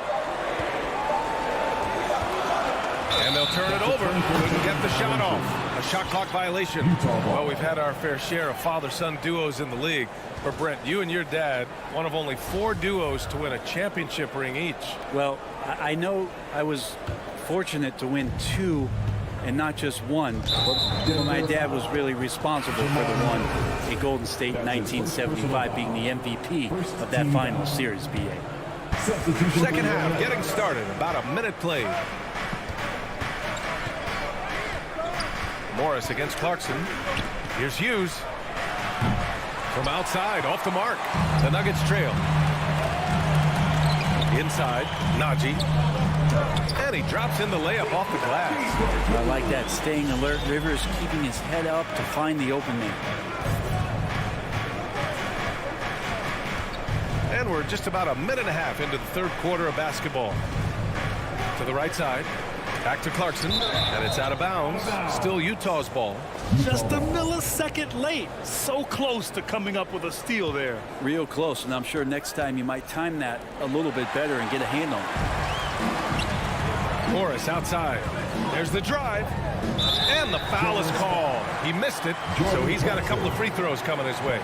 And they'll turn it over. Couldn't get the shot off. A shot clock violation. Well, we've had our fair share of father-son duos in the league. But Brent, you and your dad, one of only 4 duos to win a championship ring each. Well, I know I was fortunate to win 2 and not just 1. But my dad was really responsible for the one in Golden State in 1975, being the MVP of that final series, BA. Second half getting started. About a minute played. Morris against Clarkson. Here's Hughes. From outside, off the mark. The Nuggets trail. Inside, Najee. And he drops in the layup off the glass. I like that, staying alert. Rivers keeping his head up to find the open man. And we're just about a minute and a half into the third quarter of basketball. To the right side, Back to Clarkson, and it's out of bounds. Still Utah's ball. Just a millisecond late. So close to coming up with a steal there. Real close, and I'm sure next time you might time that a little bit better and get a hand on it. Morris outside. There's the drive. And the foul is called. He missed it, so he's got a couple of free throws coming his way.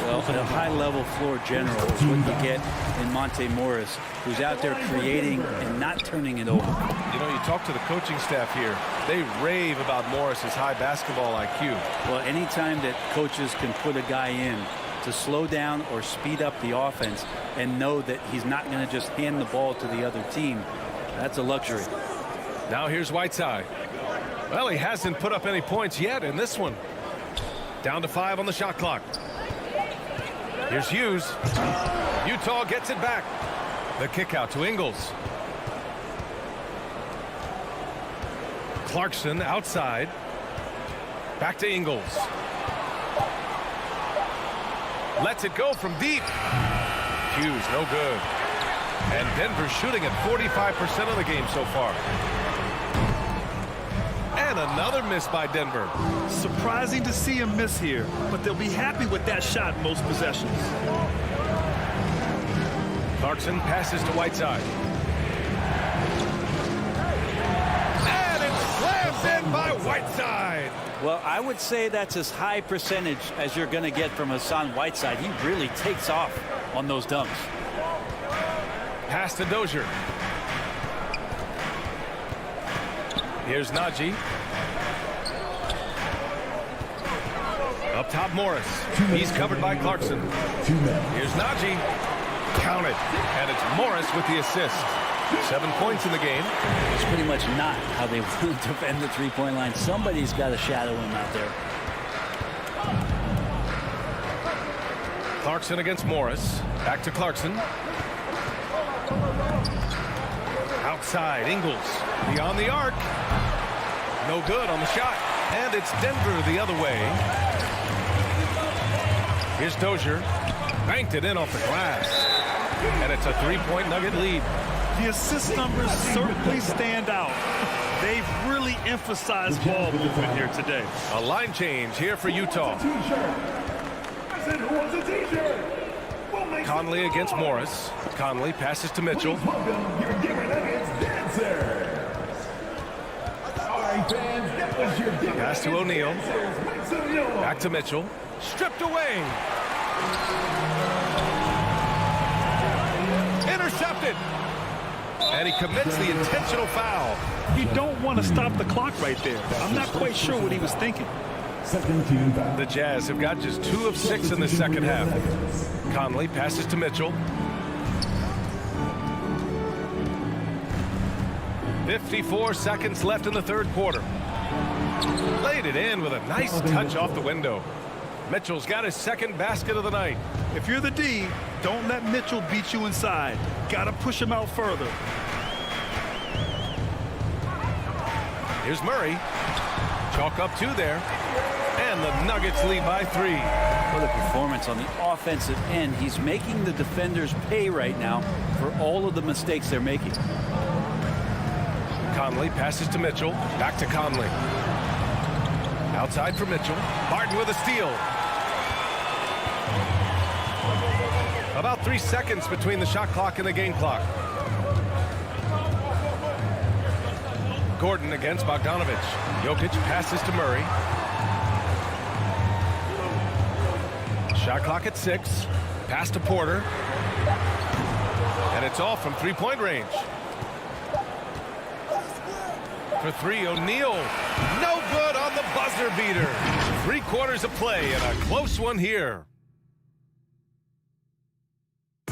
Well, a high-level floor general is what you get in Monte Morris, who's out there creating and not turning it over. You know, you talk to the coaching staff here, they rave about Morris's high basketball IQ. Well, anytime that coaches can put a guy in to slow down or speed up the offense and know that he's not going to just hand the ball to the other team, that's a luxury. Now here's Whiteside. Well, he hasn't put up any points yet in this one. Down to 5 on the shot clock. Here's Hughes. Utah gets it back. The kick out to Ingles. Clarkson outside. Back to Ingles. Lets it go from deep. Hughes, no good. And Denver shooting at 45% of the game so far. And another miss by Denver. Surprising to see him miss here, but they'll be happy with that shot most possessions. Clarkson passes to Whiteside. And it slams in by Whiteside. Well, I would say that's as high percentage as you're going to get from Hassan Whiteside. He really takes off on those dunks. Pass to Dozier. Here's Najee. Up top, Morris. He's covered by Clarkson. Here's Najee. Count it. And it's Morris with the assist. 7 points in the game. It's pretty much not how they want to defend the three-point line. Somebody's got to shadow him out there. Clarkson against Morris. Back to Clarkson. Outside, Ingles. Beyond the arc. No good on the shot. And it's Denver the other way. Here's Dozier. Banked it in off the glass. And it's a three-point Nugget lead. The assist numbers certainly stand out. They've really emphasized ball movement here today. A line change here for Utah. Conley against Morris. Conley passes to Mitchell. Pass to O'Neal. Back to Mitchell. Stripped away. Intercepted. And he commits the intentional foul. You don't want to stop the clock right there. I'm not quite sure what he was thinking. The Jazz have got just 2 of 6 in the second half. Conley passes to Mitchell. 54 seconds left in the third quarter. Laid it in with a nice touch off the window. Mitchell's got his second basket of the night. If you're the D, don't let Mitchell beat you inside. Got to push him out further. Here's Murray. Chalk up 2 there. And the Nuggets lead by 3. What a performance on the offensive end. He's making the defenders pay right now for all of the mistakes they're making. Conley passes to Mitchell. Back to Conley. Outside for Mitchell. Barton with a steal. About 3 seconds between the shot clock and the game clock. Gordon against Bogdanovich. Jokic passes to Murray. Shot clock at 6. Pass to Porter. And it's off from three-point range. For 3, O'Neal. No good on the buzzer beater. 3 quarters of play and a close one here.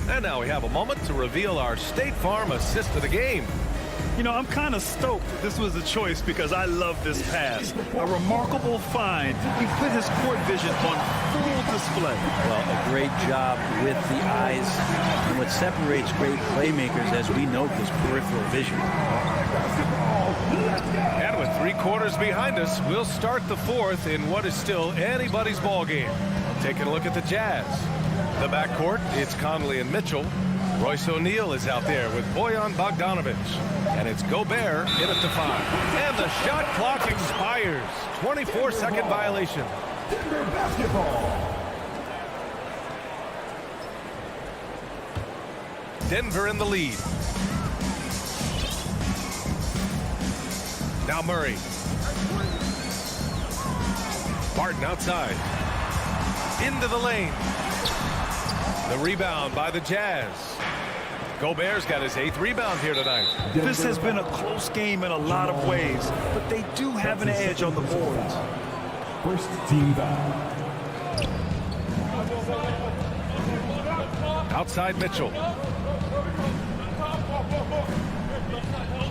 And now we have a moment to reveal our State Farm assist of the game. You know, I'm kind of stoked that this was a choice because I love this pass. A remarkable find. He put his court vision on full display. Well, a great job with the eyes. And what separates great playmakers, as we know, is peripheral vision. And with 3 quarters behind us, we'll start the fourth in what is still anybody's ball game. Taking a look at the Jazz. The backcourt, it's Conley and Mitchell. Royce O'Neal is out there with Bojan Bogdanovic. And it's Gobert in at the 5. And the shot clock expires. 24-second violation. Denver basketball. Denver in the lead. Now Murray. Barton outside. Into the lane. The rebound by the Jazz. Gobert's got his 8th rebound here tonight. This has been a close game in a lot of ways, but they do have an edge on the boards. First team foul. Outside Mitchell.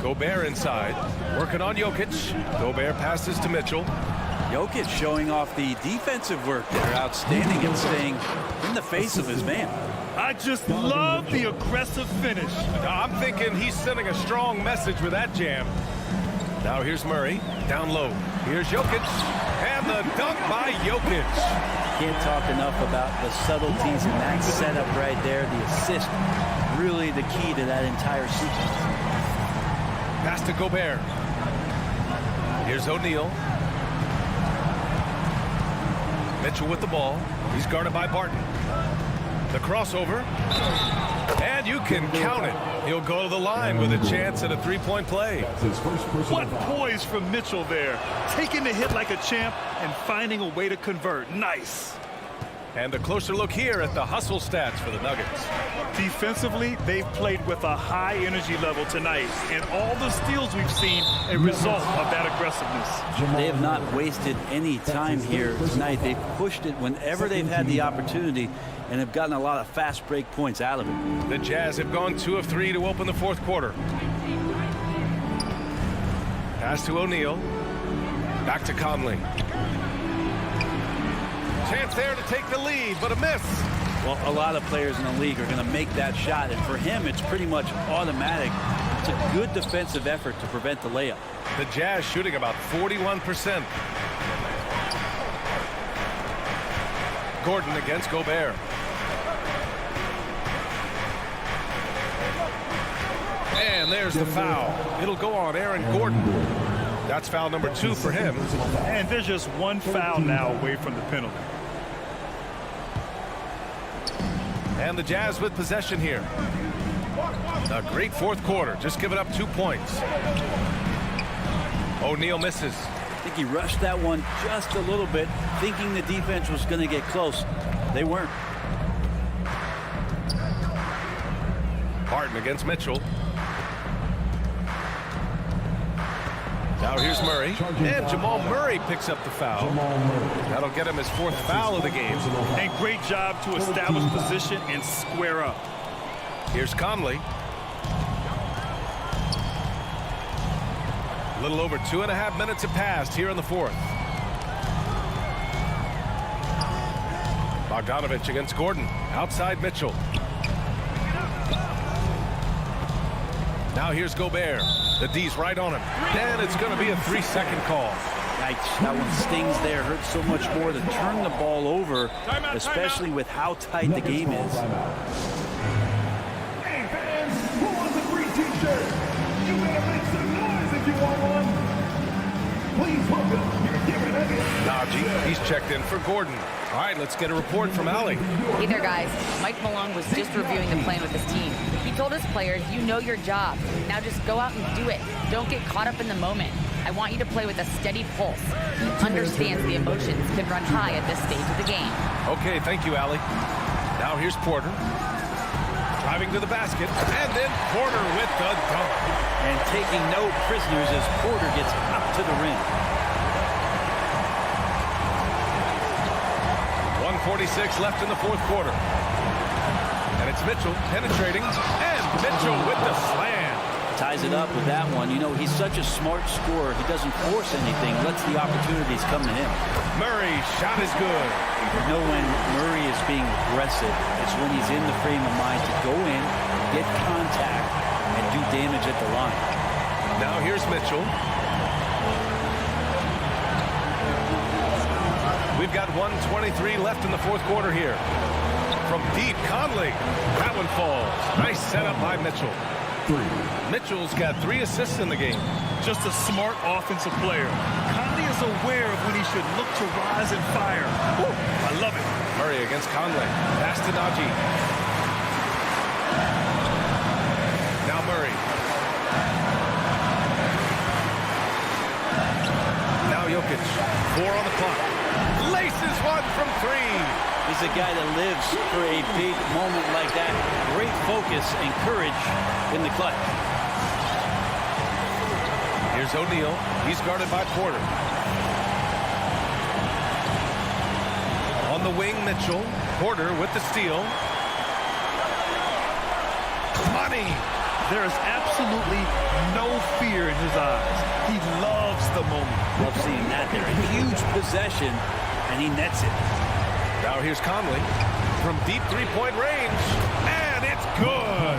Gobert inside. Working on Jokic. Gobert passes to Mitchell. Jokic showing off the defensive work there. Outstanding and staying in the face of his man. I just love the aggressive finish. I'm thinking he's sending a strong message with that jam. Now here's Murray. Down low. Here's Jokic. And the dunk by Jokic. Can't talk enough about the subtleties in that setup right there. The assist, really the key to that entire sequence. Pass to Gobert. Here's O'Neal. Mitchell with the ball. He's guarded by Barton. The crossover. And you can count it. He'll go to the line with a chance at a three-point play. What poise from Mitchell there. Taking the hit like a champ and finding a way to convert. Nice. And a closer look here at the hustle stats for the Nuggets. Defensively, they've played with a high energy level tonight. And all the steals we've seen, a result of that aggressiveness. They have not wasted any time here tonight. They've pushed it whenever they've had the opportunity and have gotten a lot of fast break points out of it. The Jazz have gone 2 of 3 to open the 4th quarter. Pass to O'Neal. Back to Conley. Chance there to take the lead, but a miss. Well, a lot of players in the league are going to make that shot, and for him, it's pretty much automatic. It's a good defensive effort to prevent the layup. The Jazz shooting about 41%. Gordon against Gobert. And there's the foul. It'll go on Aaron Gordon. That's foul number 2 for him. And there's just one foul now away from the penalty. And the Jazz with possession here. A great 4th quarter, just giving up 2 points. O'Neal misses. I think he rushed that one just a little bit, thinking the defense was going to get close. They weren't. Barton against Mitchell. Now here's Murray. And Jamal Murray picks up the foul. That'll get him his 4th foul of the game. And great job to establish position and square up. Here's Conley. A little over 2.5 minutes have passed here in the 4th. Bogdanovic against Gordon. Outside Mitchell. Now here's Gobert. The D's right on him. And it's going to be a 3-second call. That one stings there. Hurts so much more to turn the ball over, especially with how tight the game is. Hey fans, who wants a free t-shirt? You better make some noise if you want one. Please welcome your Denver Nuggets. Najee, he's checked in for Gordon. All right, let's get a report from Allie. Hey there, guys. Mike Malone was just reviewing the plan with his team. He told his players, you know your job. Now just go out and do it. Don't get caught up in the moment. I want you to play with a steady pulse. He understands the emotions can run high at this stage of the game. Okay, thank you, Allie. Now here's Porter. Driving to the basket, and then Porter with the dunk. And taking no prisoners as Porter gets up to the rim. 1:46 left in the 4th quarter. And it's Mitchell penetrating, and Mitchell with the slam. Ties it up with that one. You know, he's such a smart scorer. He doesn't force anything, lets the opportunities come to him. Murray, shot is good. You know when Murray is being aggressive, it's when he's in the frame of mind to go in, get contact, and do damage at the line. Now here's Mitchell. We've got 1:23 left in the 4th quarter here. From deep, Conley. That one falls. Nice set up by Mitchell. Mitchell's got 3 assists in the game. Just a smart offensive player. Conley is aware of when he should look to rise and fire. Woo, I love it. Murray against Conley. Pass to Najee. Now Murray. Now Jokic. 4 on the clock. Laces one from 3. He's a guy that lives for a big moment like that. Great focus and courage in the clutch. Here's O'Neal. He's guarded by Porter. On the wing, Mitchell. Porter with the steal. Money. There is absolutely no fear in his eyes. He loves the moment. Love seeing that there. A huge possession, and he nets it. Now here's Conley from deep three-point range, and it's good.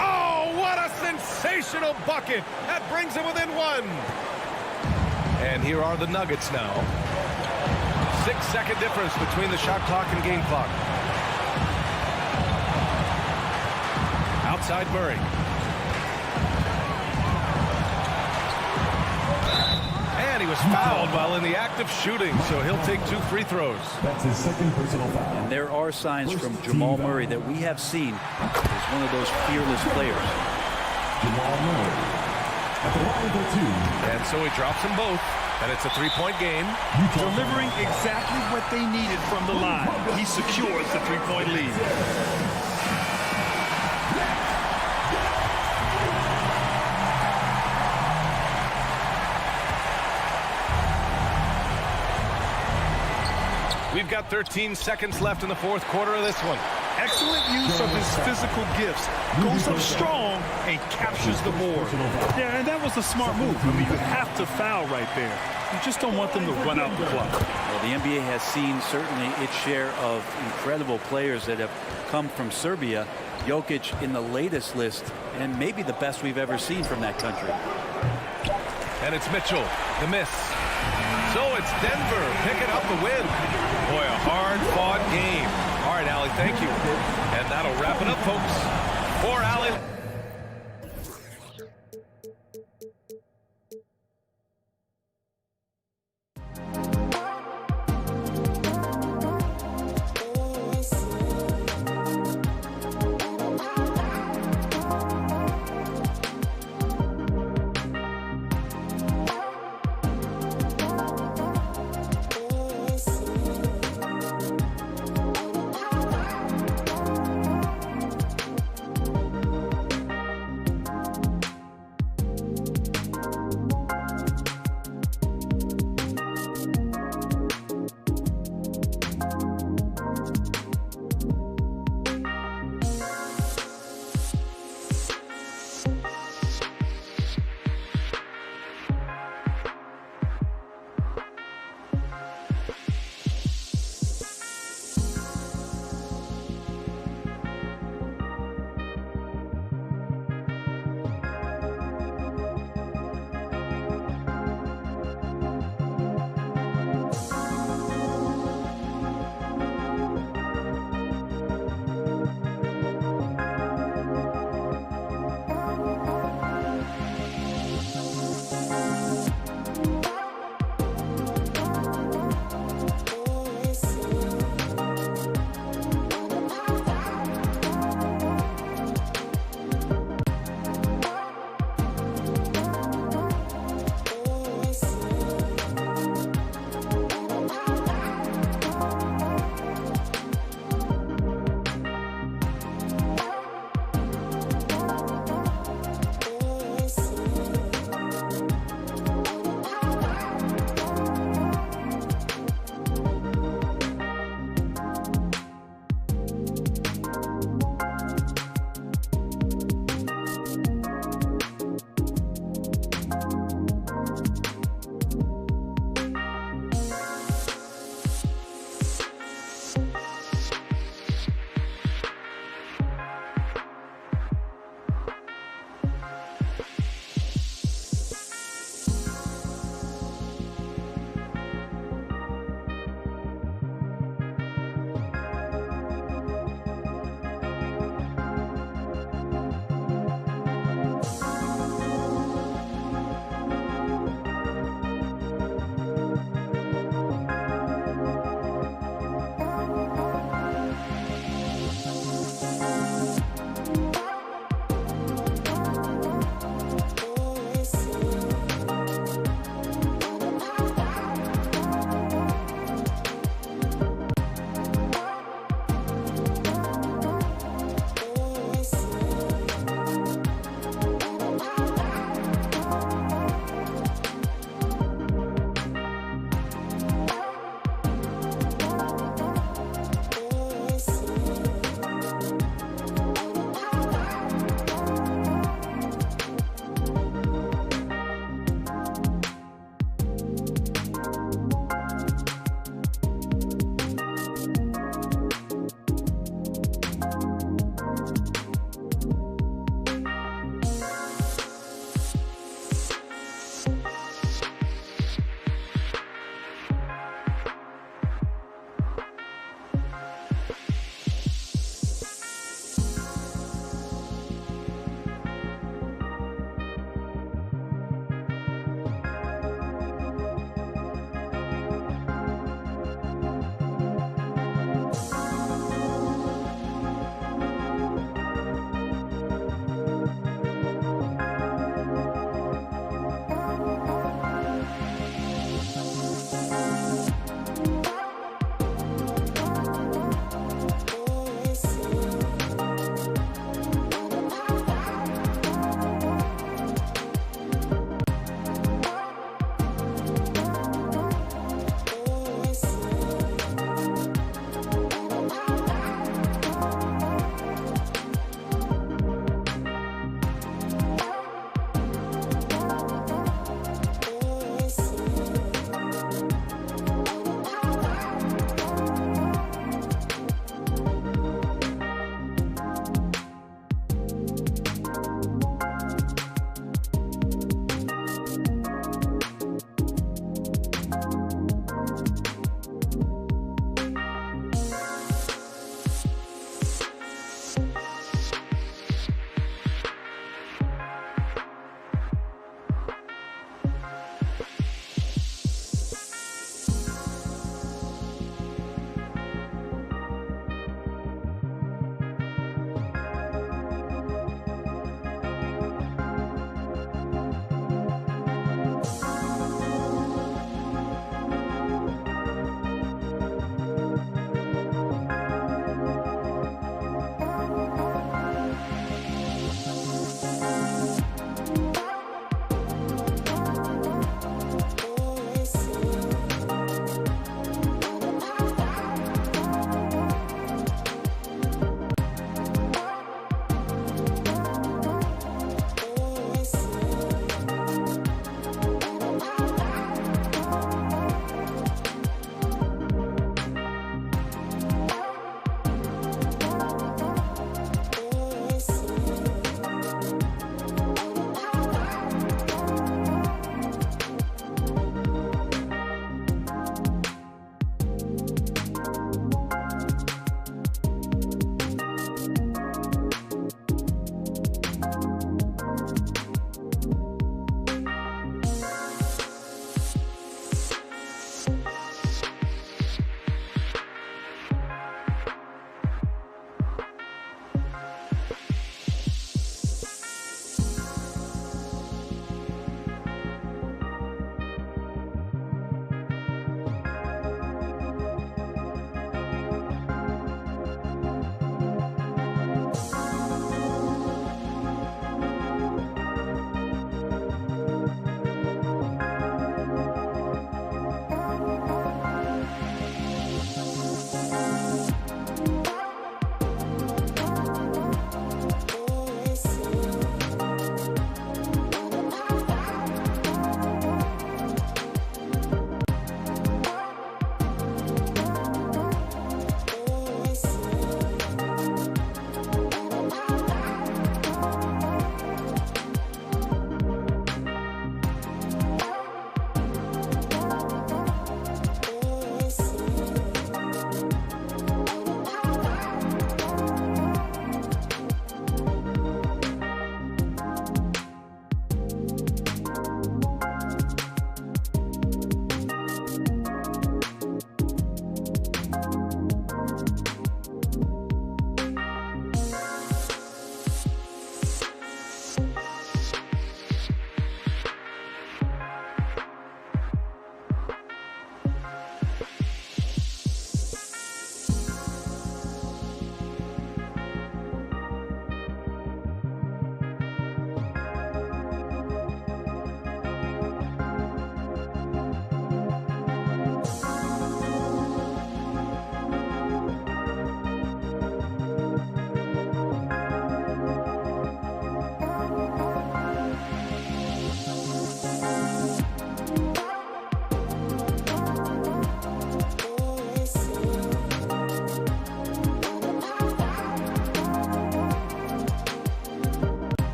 Oh, what a sensational bucket. That brings him within 1. And here are the Nuggets now. 6-second difference between the shot clock and game clock. Outside Murray. And he was fouled while in the act of shooting, so he'll take 2 free throws. That's his second personal foul. And there are signs from Jamal Murray that we have seen as one of those fearless players. Jamal Murray at the line for 2. And so he drops them both, and it's a 3-point game. Delivering exactly what they needed from the line. He secures the 3-point lead. We've got 13 seconds left in the 4th quarter of this one. Excellent use of his physical gifts. Goes up strong and captures the board. Yeah, and that was a smart move. I mean, you have to foul right there. You just don't want them to run out the clock. Well, the NBA has seen certainly its share of incredible players that have come from Serbia. Jokic in the latest list, and maybe the best we've ever seen from that country. And it's Mitchell, the miss. So it's Denver picking up the win. Boy, a hard-fought game. All right, Allie, thank you. And that'll wrap it up, folks. For Allie.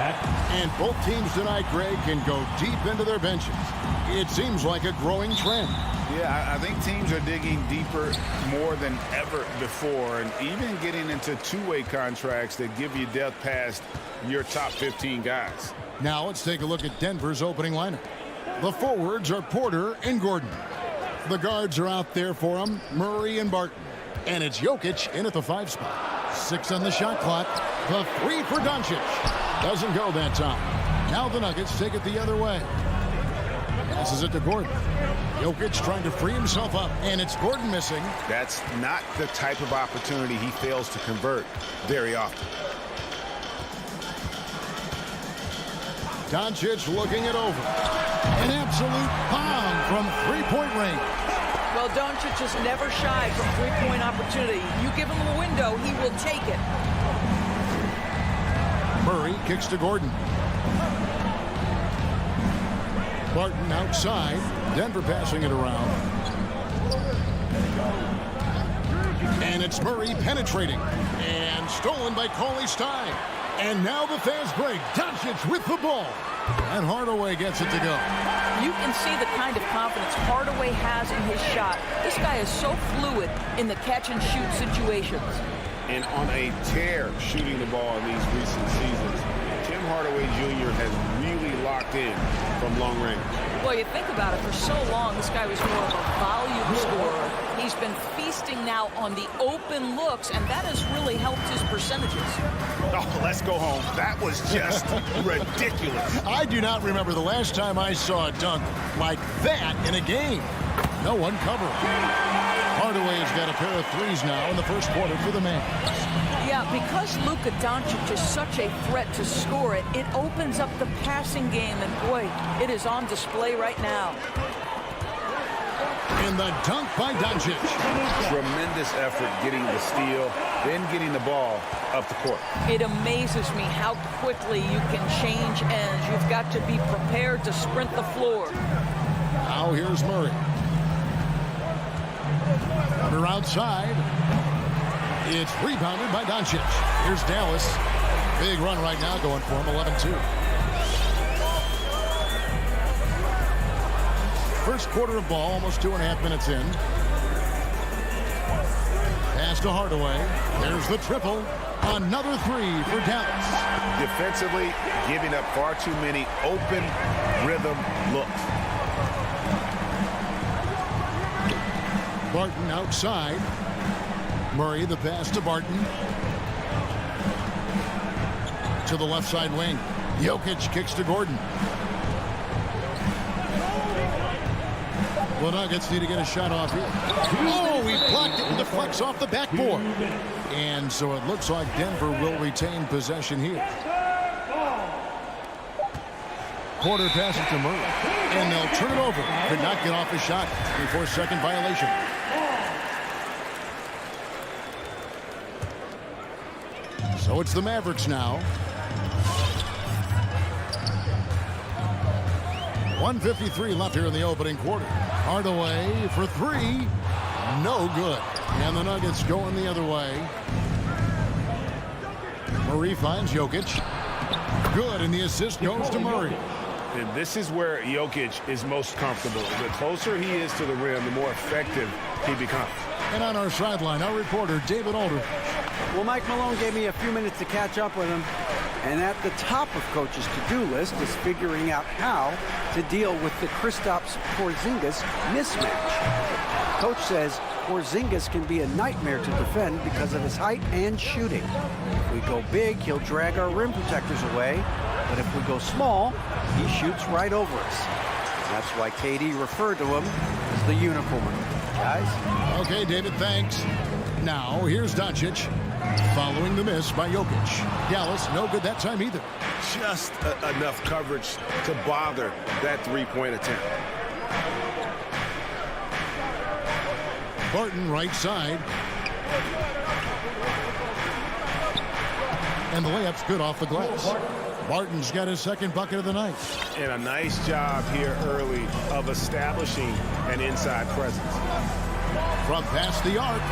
And both teams tonight, Greg, can go deep into their benches. It seems like a growing trend. Yeah, I think teams are digging deeper more than ever before, and even getting into two-way contracts that give you depth past your top 15 guys. Now let's take a look at Denver's opening lineup. The forwards are Porter and Gordon. The guards are out there for them, Murray and Barton. And it's Jokic in at the 5 spot. 6 on the shot clock. The 3 for Doncic. Doesn't go that time. Now the Nuggets take it the other way. Passes it to Gordon. Jokic trying to free himself up, and it's Gordon missing. That's not the type of opportunity he fails to convert very often. Doncic looking it over. An absolute bomb from three-point range. Well, Doncic is never shy from three-point opportunity. You give him a window, he will take it. Murray kicks to Gordon. Barton outside. Denver passing it around. And it's Murray penetrating. And stolen by Cauley-Stein. And now the fast break. Doncic with the ball. And Hardaway gets it to go. You can see the kind of confidence Hardaway has in his shot. This guy is so fluid in the catch-and-shoot situations. And on a tear shooting the ball in these recent seasons, Tim Hardaway Jr. has really locked in from long range. Well, you think about it, for so long, this guy was more of a volume scorer. He's been feasting now on the open looks, and that has really helped his percentages. Oh, let's go home. That was just ridiculous. I do not remember the last time I saw a dunk like that in a game. No one covering. Hardaway has got a pair of threes now in the first quarter for the man. Yeah, because Luka Doncic is such a threat to score it, it opens up the passing game, and boy, it is on display right now. And the dunk by Doncic. Tremendous effort getting the steal, then getting the ball up the court. It amazes me how quickly you can change ends. You've got to be prepared to sprint the floor. Now here's Murray. Under outside. It's rebounded by Doncic. Here's Dallas. Big run right now going for him, 11-2. First quarter of ball, almost 2.5 minutes in. Pass to Hardaway. There's the triple. Another 3 for Dallas. Defensively, giving up far too many open rhythm looks. Barton outside. Murray, the pass to Barton. To the left side wing. Jokic kicks to Gordon. The Nuggets need to get a shot off here. Oh, he blocked it and deflects off the backboard. And so it looks like Denver will retain possession here. Porter passes to Murray. And they'll turn it over. Could not get off the shot before second violation. So it's the Mavericks now. 1:53 left here in the opening quarter. Hardaway for 3. No good. And the Nuggets going the other way. Murray finds Jokic. Good, and the assist goes to Murray. And this is where Jokic is most comfortable. The closer he is to the rim, the more effective he becomes. And on our sideline, our reporter, David Aldridge. Well, Mike Malone gave me a few minutes to catch up with him. And at the top of Coach's to-do list is figuring out how to deal with the Kristaps Porzingis mismatch. Coach says Porzingis can be a nightmare to defend because of his height and shooting. If we go big, he'll drag our rim protectors away. But if we go small, he shoots right over us. That's why KD referred to him as the unicorn. Guys? Okay, David, thanks. Now, here's Doncic following the miss by Jokic. Dallas, no good that time either. Just enough coverage to bother that three-point attempt. Barton right side. And the layup's good off the glass. Barton's got his second bucket of the night. And a nice job here early of establishing an inside presence. From past the arc.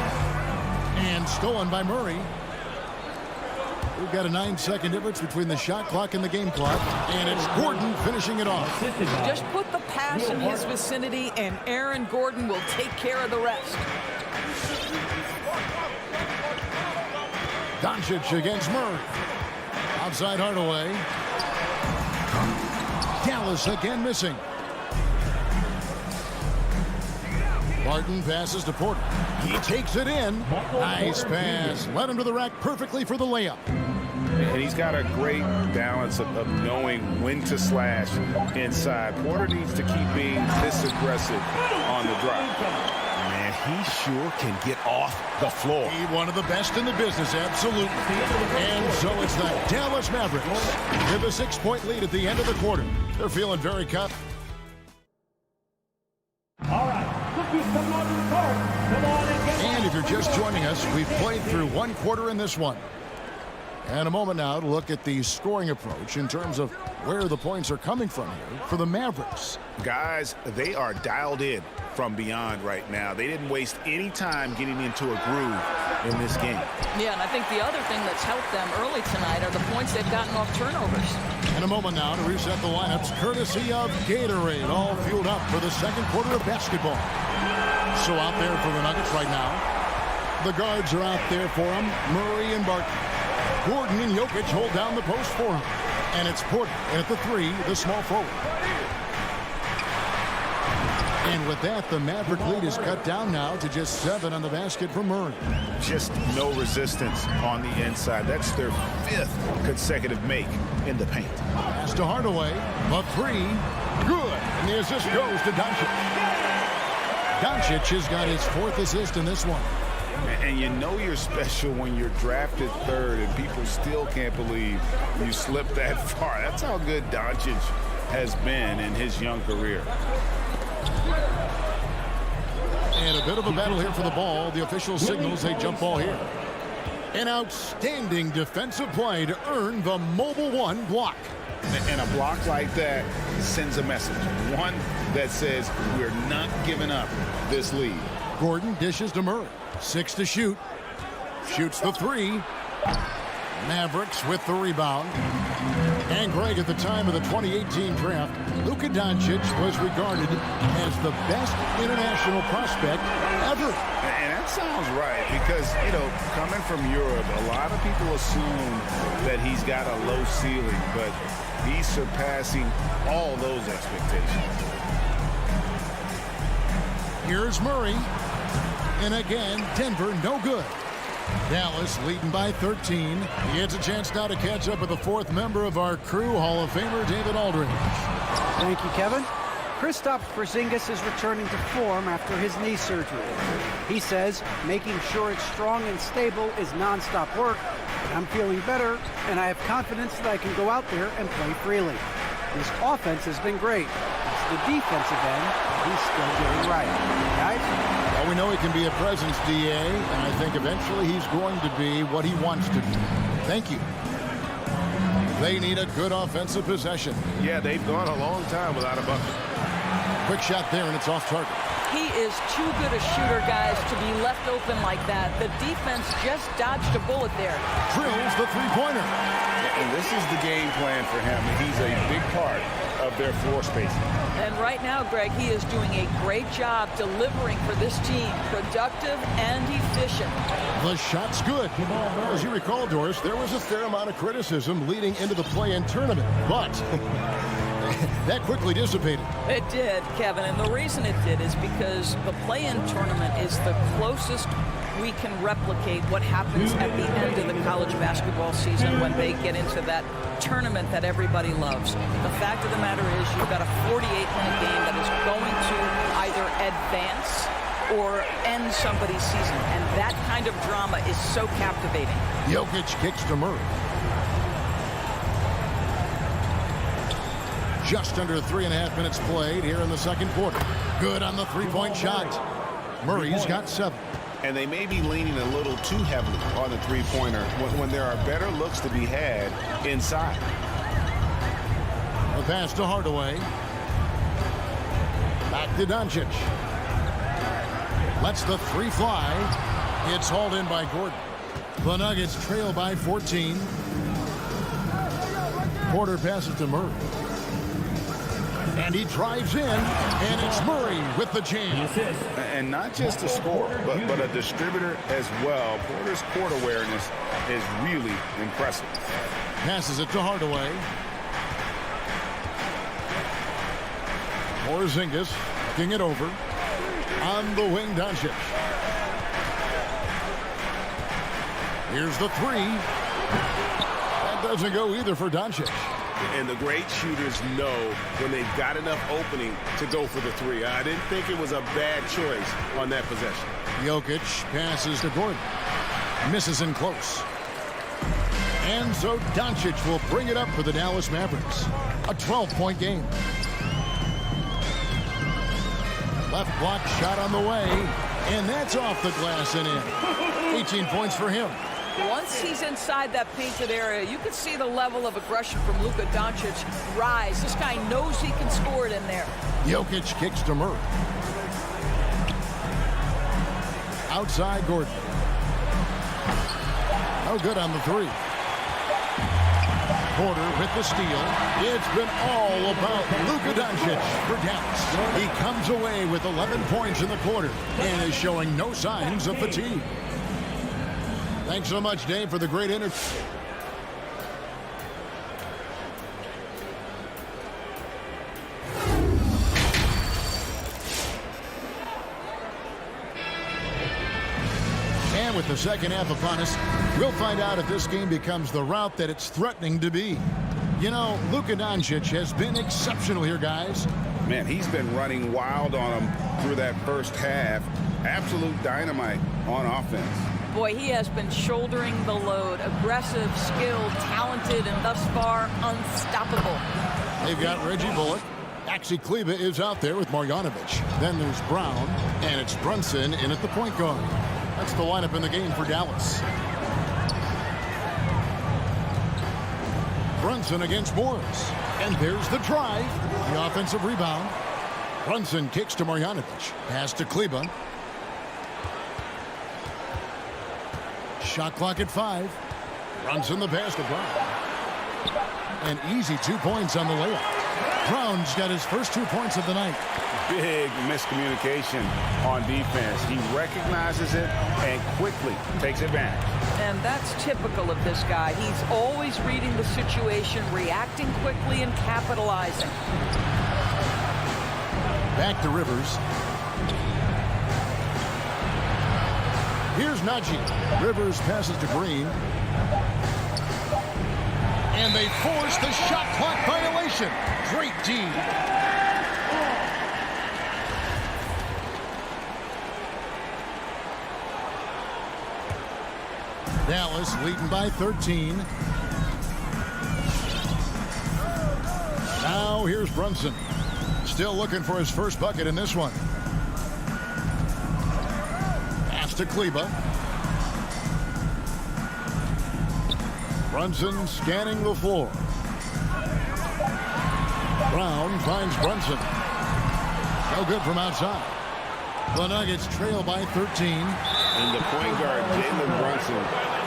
And stolen by Murray. We've got a 9-second difference between the shot clock and the game clock, and it's Gordon finishing it off. Just put the pass in his vicinity, and Aaron Gordon will take care of the rest. Doncic against Murray. Outside Hardaway. Dallas again missing. Martin passes to Porter. He takes it in. Nice pass. Led him to the rack perfectly for the layup. And he's got a great balance of knowing when to slash inside. Porter needs to keep being this aggressive on the drop. Man, he sure can get off the floor. He's one of the best in the business, absolutely. And so it's the Dallas Mavericks with a 6-point lead at the end of the quarter. They're feeling very confident. And if you're just joining us, we've played through one quarter in this one. And a moment now to look at the scoring approach in terms of where the points are coming from here for the Mavericks. Guys, they are dialed in from beyond right now. They didn't waste any time getting into a groove in this game. Yeah, and I think the other thing that's helped them early tonight are the points they've gotten off turnovers. In a moment now to reset the lineups, courtesy of Gatorade, all fueled up for the second quarter of basketball. So out there for the Nuggets right now. The guards are out there for them, Murray and Barton. Gordon and Jokic hold down the post for him. And it's Porter at the 3, the small forward. And with that, the Maverick lead is cut down now to just 7 on the basket for Murray. Just no resistance on the inside. That's their 5th consecutive make in the paint. Pass to Hardaway. The 3. Good. And the assist goes to Doncic. Doncic has got his 4th assist in this one. And you know you're special when you're drafted 3rd and people still can't believe you slipped that far. That's how good Doncic has been in his young career. And a bit of a battle here for the ball. The official signals a jump ball here. An outstanding defensive play to earn the Mobile One block. And a block like that sends a message. One that says we're not giving up this lead. Gordon dishes to Murray. 6 to shoot. Shoots the 3. Mavericks with the rebound. And Greg, at the time of the 2018 draft, Luka Doncic was regarded as the best international prospect ever. And that sounds right because, you know, coming from Europe, a lot of people assume that he's got a low ceiling, but he's surpassing all those expectations. Here's Murray. And again, Denver no good. Dallas leading by 13. He gets a chance now to catch up with the 4th member of our crew, Hall of Famer David Aldridge. Thank you, Kevin. Kristaps Porzingis is returning to form after his knee surgery. He says making sure it's strong and stable is nonstop work. I'm feeling better, and I have confidence that I can go out there and play freely. His offense has been great. It's the defensive end he's still getting right. Guys? Well, we know he can be a presence, DA, and I think eventually he's going to be what he wants to be. Thank you. They need a good offensive possession. Yeah, they've gone a long time without a bucket. Quick shot there, and it's off target. He is too good a shooter, guys, to be left open like that. The defense just dodged a bullet there. Drills the three-pointer. And this is the game plan for him. He's a big part of their floor spacing. And right now, Greg, he is doing a great job delivering for this team. Productive and efficient. The shot's good. As you recall, Doris, there was a fair amount of criticism leading into the play-in tournament, but that quickly dissipated. It did, Kevin, and the reason it did is because the play-in tournament is the closest we can replicate what happens at the end of the college basketball season when they get into that tournament that everybody loves. The fact of the matter is you've got a 48-minute game that is going to either advance or end somebody's season, and that kind of drama is so captivating. Jokic kicks to Murray. Just under 3.5 minutes played here in the second quarter. Good on the three-point shot. Murray's got 7. And they may be leaning a little too heavily on the three-pointer when there are better looks to be had inside. A pass to Hardaway. Back to Doncic. Lets the 3 fly. It's hauled in by Gordon. The Nuggets trail by 14. Porter passes to Murray. And he drives in, and it's Murray with the jam. And not just a scorer, but a distributor as well. Porter's court awareness is really impressive. Passes it to Hardaway. Porzingis looking it over. On the wing, Doncic. Here's the three. That doesn't go either for Doncic. And the great shooters know when they've got enough opening to go for the three. I didn't think it was a bad choice on that possession. Jokic passes to Gordon. Misses in close. And so Doncic will bring it up for the Dallas Mavericks. A 12-point game. Left block shot on the way. And that's off the glass and in. 18 points for him. Once he's inside that painted area, you can see the level of aggression from Luka Doncic rise. This guy knows he can score it in there. Jokic kicks to Murray. Outside Gordon. No good on the three. Porter with the steal. It's been all about Luka Doncic for Dallas. He comes away with 11 points in the quarter and is showing no signs of fatigue. Thanks so much, Dave, for the great interview. And with the second half upon us, we'll find out if this game becomes the route that it's threatening to be. You know, Luka Doncic has been exceptional here, guys. Man, he's been running wild on him through that first half. Absolute dynamite on offense. Boy, he has been shouldering the load. Aggressive, skilled, talented, and thus far, unstoppable. They've got Reggie Bullock. Maxi Kleber is out there with Marjanovic. Then there's Brown, and it's Brunson in at the point guard. That's the lineup in the game for Dallas. Brunson against Morris. And there's the drive. The offensive rebound. Brunson kicks to Marjanovic. Pass to Kleber. Shot clock at 5. Brunson the pass to Brown. An easy 2 points on the layup. Brown's got his first 2 points of the night. Big miscommunication on defense. He recognizes it and quickly takes advantage. And that's typical of this guy. He's always reading the situation, reacting quickly, and capitalizing. Back to Rivers. Here's Najee. Rivers passes to Green. And they force the shot clock violation. Great D. Dallas leading by 13. Now here's Brunson. Still looking for his first bucket in this one. Pass to Kleber. Brunson scanning the floor. Brown finds Brunson. No good from outside. The Nuggets trail by 13. And the point guard, Jalen Brunson,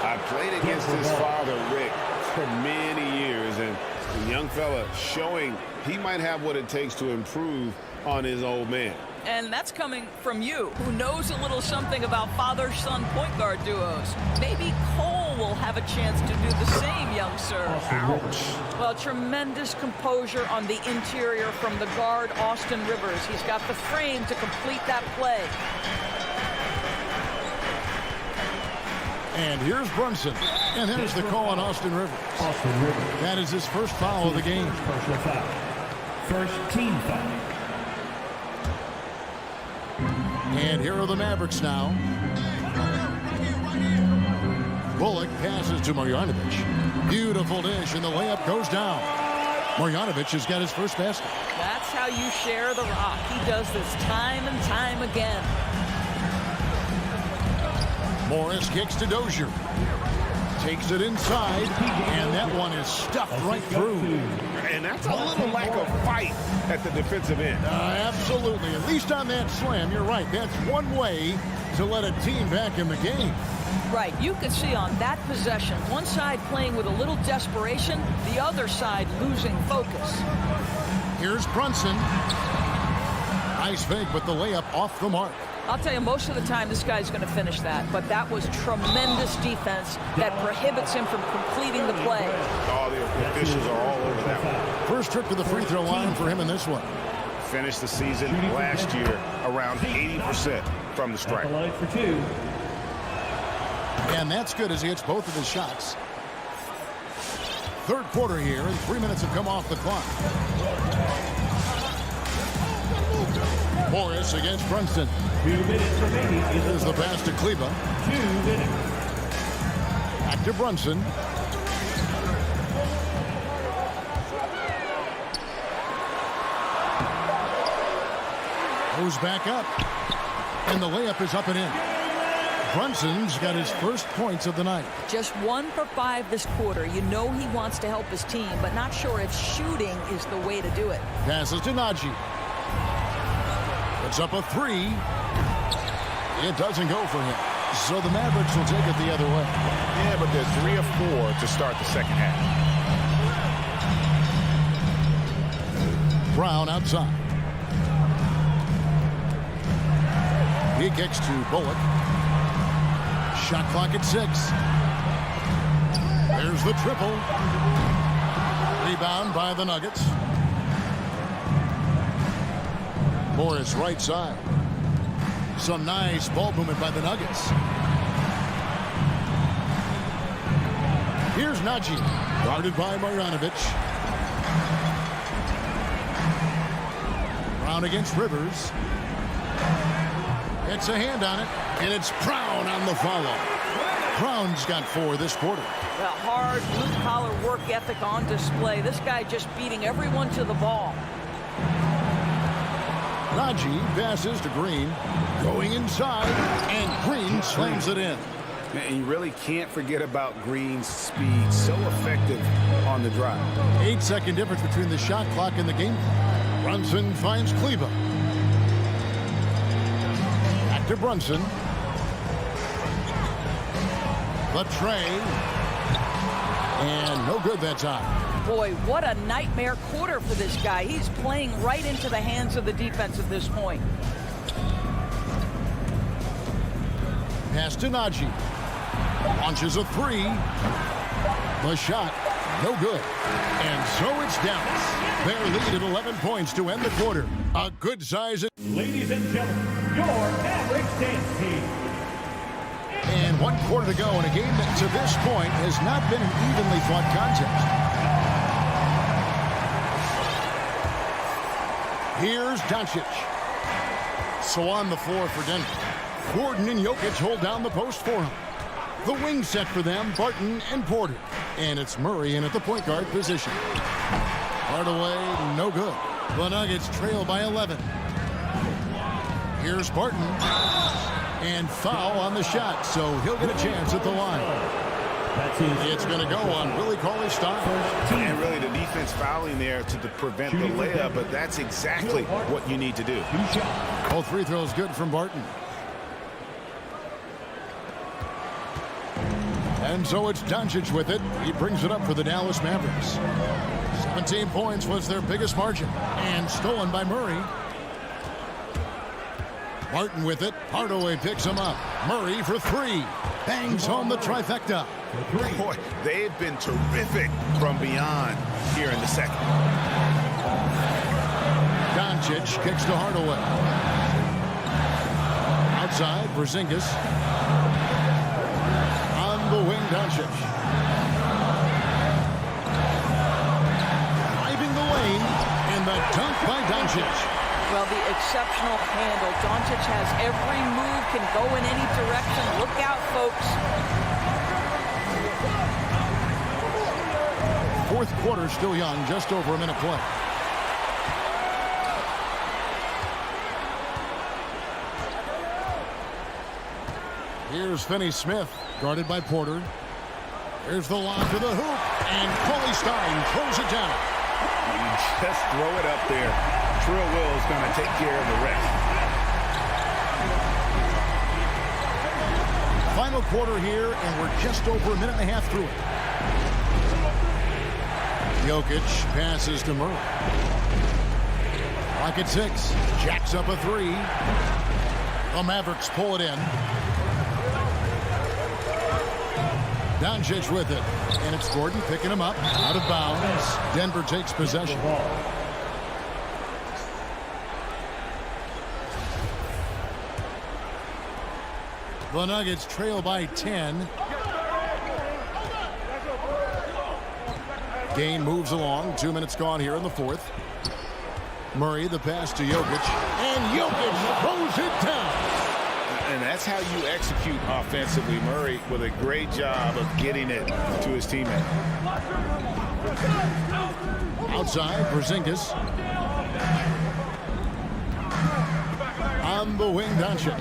I played against his father, Rick, for many years. And the young fella showing he might have what it takes to improve on his old man. And that's coming from you, who knows a little something about father-son point guard duos. Maybe Cole will have a chance to do the same, young sir. Ouch. Well, tremendous composure on the interior from the guard, Austin Rivers. He's got the frame to complete that play. And here's Brunson. And there's the call on Austin Rivers. That is his first foul of the game. Personal foul. First team foul. And here are the Mavericks now. Bullock passes to Marjanovic. Beautiful dish, and the layup goes down. Marjanovic has got his first basket. That's how you share the rock. He does this time and time again. Morris kicks to Dozier. Takes it inside, and that one is stuffed right through. And that's a little lack of fight at the defensive end. Absolutely. At least on that slam, you're right. That's one way to let a team back in the game. Right. You could see on that possession, one side playing with a little desperation, the other side losing focus. Here's Brunson. Nice fake, but the layup off the mark. I'll tell you, most of the time this guy's going to finish that, but that was tremendous defense that prohibits him from completing the play. All the officials are all over that one. First trip to the free throw line for him in this one. Finished the season last year around 80% from the stripe. And that's good as he hits both of his shots. Third quarter here, and 3 minutes have come off the clock. Morris against Brunson. 2 minutes remaining. Here's the pass to Kleba. 2 minutes. Back to Brunson. Goes back up. And the layup is up and in. Brunson's got his first points of the night. Just 1 for 5 this quarter. You know he wants to help his team, but not sure if shooting is the way to do it. Passes to Najee. Puts up a 3. It doesn't go for him. So the Mavericks will take it the other way. Yeah, but they're 3 of 4 to start the second half. Brown outside. He kicks to Bullock. Shot clock at 6. There's the triple. Rebound by the Nuggets. Morris right side. Some nice ball movement by the Nuggets. Here's Najee. Guarded by Marjanovic. Brown against Rivers. It's a hand on it, and it's Brown on the follow. Brown's got 4 this quarter. The hard, blue-collar work ethic on display. This guy just beating everyone to the ball. Najee passes to Green, going inside, and Green slams it in. And you really can't forget about Green's speed. So effective on the drive. 8-second difference between the shot clock and the game clock. Brunson finds Kleba. Back to Brunson. The tray. And no good that time. Boy, what a nightmare quarter for this guy. He's playing right into the hands of the defense at this point. Pass to Najee. Launches a 3. The shot, no good. And so it's Dallas. Their lead at 11 points to end the quarter. A good size. Ladies and gentlemen, your Mavericks dance team. And 1 quarter to go in a game that to this point has not been an evenly fought contest. Here's Doncic. So on the floor for Denver. Gordon and Jokic hold down the post for him. The wing set for them, Barton and Porter. And it's Murray in at the point guard position. Hardaway, no good. The Nuggets trail by 11. Here's Barton. And foul on the shot, so he'll get a chance at the line. It's going to go on Willie Cauley-Stein. And really the defense fouling there to prevent the layup, but that's exactly what you need to do. Both free throws good from Barton. And so it's Doncic with it. He brings it up for the Dallas Mavericks. 17 points was their biggest margin. And stolen by Murray. Barton with it. Hardaway picks him up. Murray for 3. Bangs home the trifecta. Boy, they've been terrific from beyond here in the second. Doncic kicks to Hardaway. Outside, Porzingis. On the wing, Doncic. Driving the lane, and the dunk by Doncic. Well, the exceptional handle. Doncic has every move, can go in any direction. Look out, folks. Fourth quarter still young, just over a minute play. Here's Finney-Smith, guarded by Porter. Here's the lob to the hoop, and Cauley-Stein throws it down. You just throw it up there. Trill Will is going to take care of the rest. Final quarter here, and we're just over a minute and a half through it. Jokic passes to Murray. Clock at 6. Jacks up a 3. The Mavericks pull it in. Doncic with it. And it's Gordon picking him up. Out of bounds. Denver takes possession. The Nuggets trail by 10. Game moves along. 2 minutes gone here in the fourth. Murray, the pass to Jokic. And Jokic throws it down. And that's how you execute offensively. Murray with a great job of getting it to his teammate. Outside, Porzingis. On the wing, Doncic.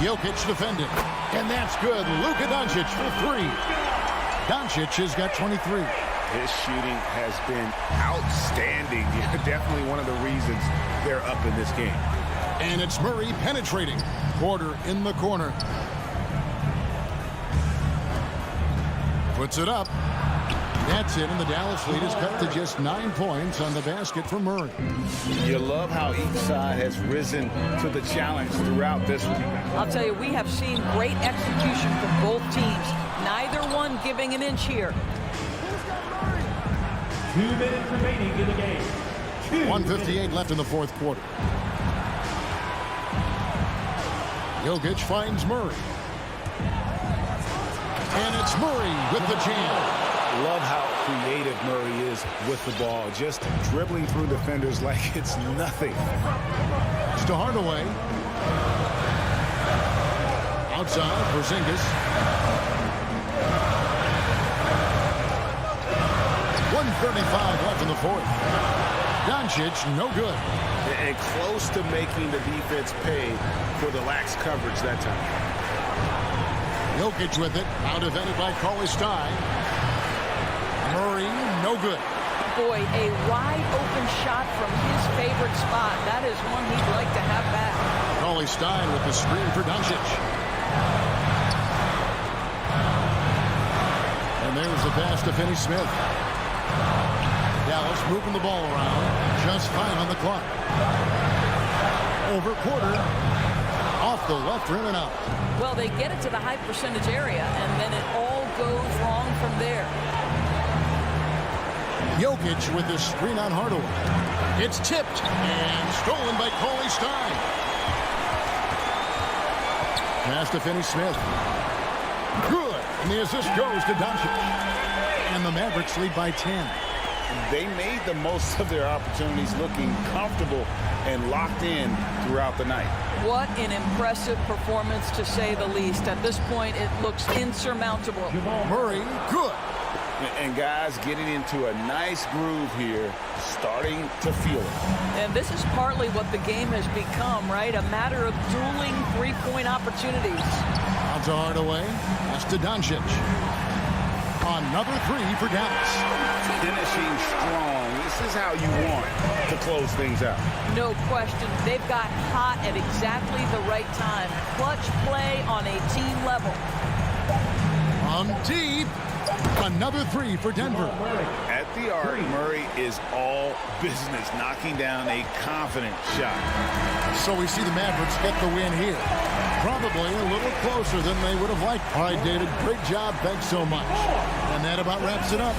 Jokic defending. And that's good. Luka Doncic for 3. Doncic has got 23. His shooting has been outstanding. Definitely one of the reasons they're up in this game. And it's Murray penetrating. Porter in the corner. Puts it up. That's it, and the Dallas lead is cut to just 9 points on the basket for Murray. You love how each side has risen to the challenge throughout this one. I'll tell you, we have seen great execution from both teams. Neither one giving an inch here. 2 minutes remaining in the game. 1:58 left in the fourth quarter. Jokic finds Murray. And it's Murray with the jam. Love how creative Murray is with the ball. Just dribbling through defenders like it's nothing. It's to Hardaway. Outside, Porzingis. 1:35 left in the fourth. Doncic, no good. And close to making the defense pay for the lax coverage that time. Jokic with it. Now defended by Cauley-Stein. Murray, no good. Boy, a wide-open shot from his favorite spot. That is one he'd like to have back. Cauley-Stein with the screen for Doncic. And there's the pass to Finney-Smith. Dallas moving the ball around. Just 5 on the clock. Over Porter. Off the left rim and out. Well, they get it to the high percentage area, and then it all goes wrong from there. Jokic with the screen on Hardaway. It's tipped and stolen by Cauley-Stein. Pass to Finney-Smith. Good. And the assist goes to Doncic. And the Mavericks lead by 10. They made the most of their opportunities, looking comfortable and locked in throughout the night. What an impressive performance, to say the least. At this point, it looks insurmountable. Murray, good. And guys getting into a nice groove here, starting to feel it. And this is partly what the game has become, right? A matter of dueling three-point opportunities. Out to Hardaway. That's to Doncic. Another 3 for Dallas. Finishing strong. This is how you want to close things out. No question. They've got hot at exactly the right time. Clutch play on a team level. From deep. Another 3 for Denver. At the arc, Murray is all business, knocking down a confident shot. So we see the Mavericks get the win here. Probably a little closer than they would have liked. All right, David, great job. Thanks so much. And that about wraps it up.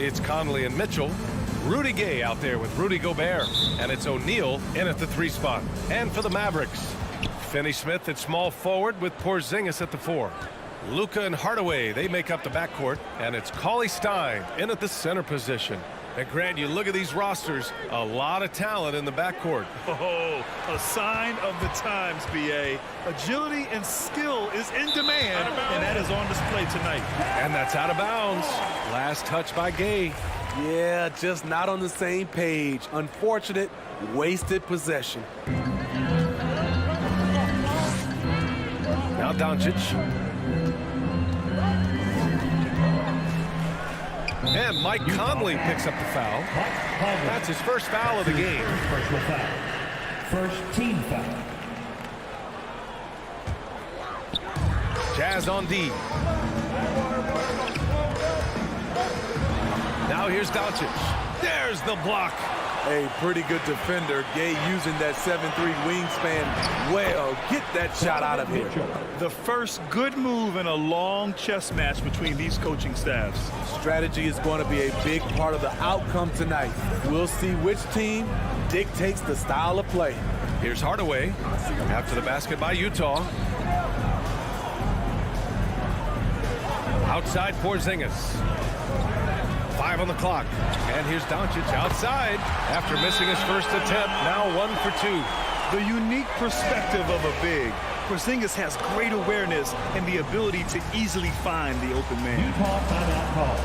It's Conley and Mitchell. Rudy Gay out there with Rudy Gobert. And it's O'Neal in at the 3 spot. And for the Mavericks, Finney Smith at small forward with Porzingis at the 4. Luka and Hardaway, they make up the backcourt. And it's Cauley Stein in at the center position. And Grant, you look at these rosters, a lot of talent in the backcourt. Oh, a sign of the times, B.A. Agility and skill is in demand, and that is on display tonight. And that's out of bounds. Last touch by Gay. Yeah, just not on the same page. Unfortunate, wasted possession. Now Doncic. And Mike Conley picks up the foul. That's his first foul of the game. First team foul. Jazz on D. Now here's Doncic. There's the block. A pretty good defender. Gay using that 7'3" wingspan well. Get that shot out of here. The first good move in a long chess match between these coaching staffs. Strategy is going to be a big part of the outcome tonight. We'll see which team dictates the style of play. Here's Hardaway after the basket by Utah. Outside Porzingis. 5 on the clock. And here's Doncic outside after missing his first attempt. Now 1 for 2. The unique perspective of a big. Porzingis has great awareness and the ability to easily find the open man. Utah timeout call.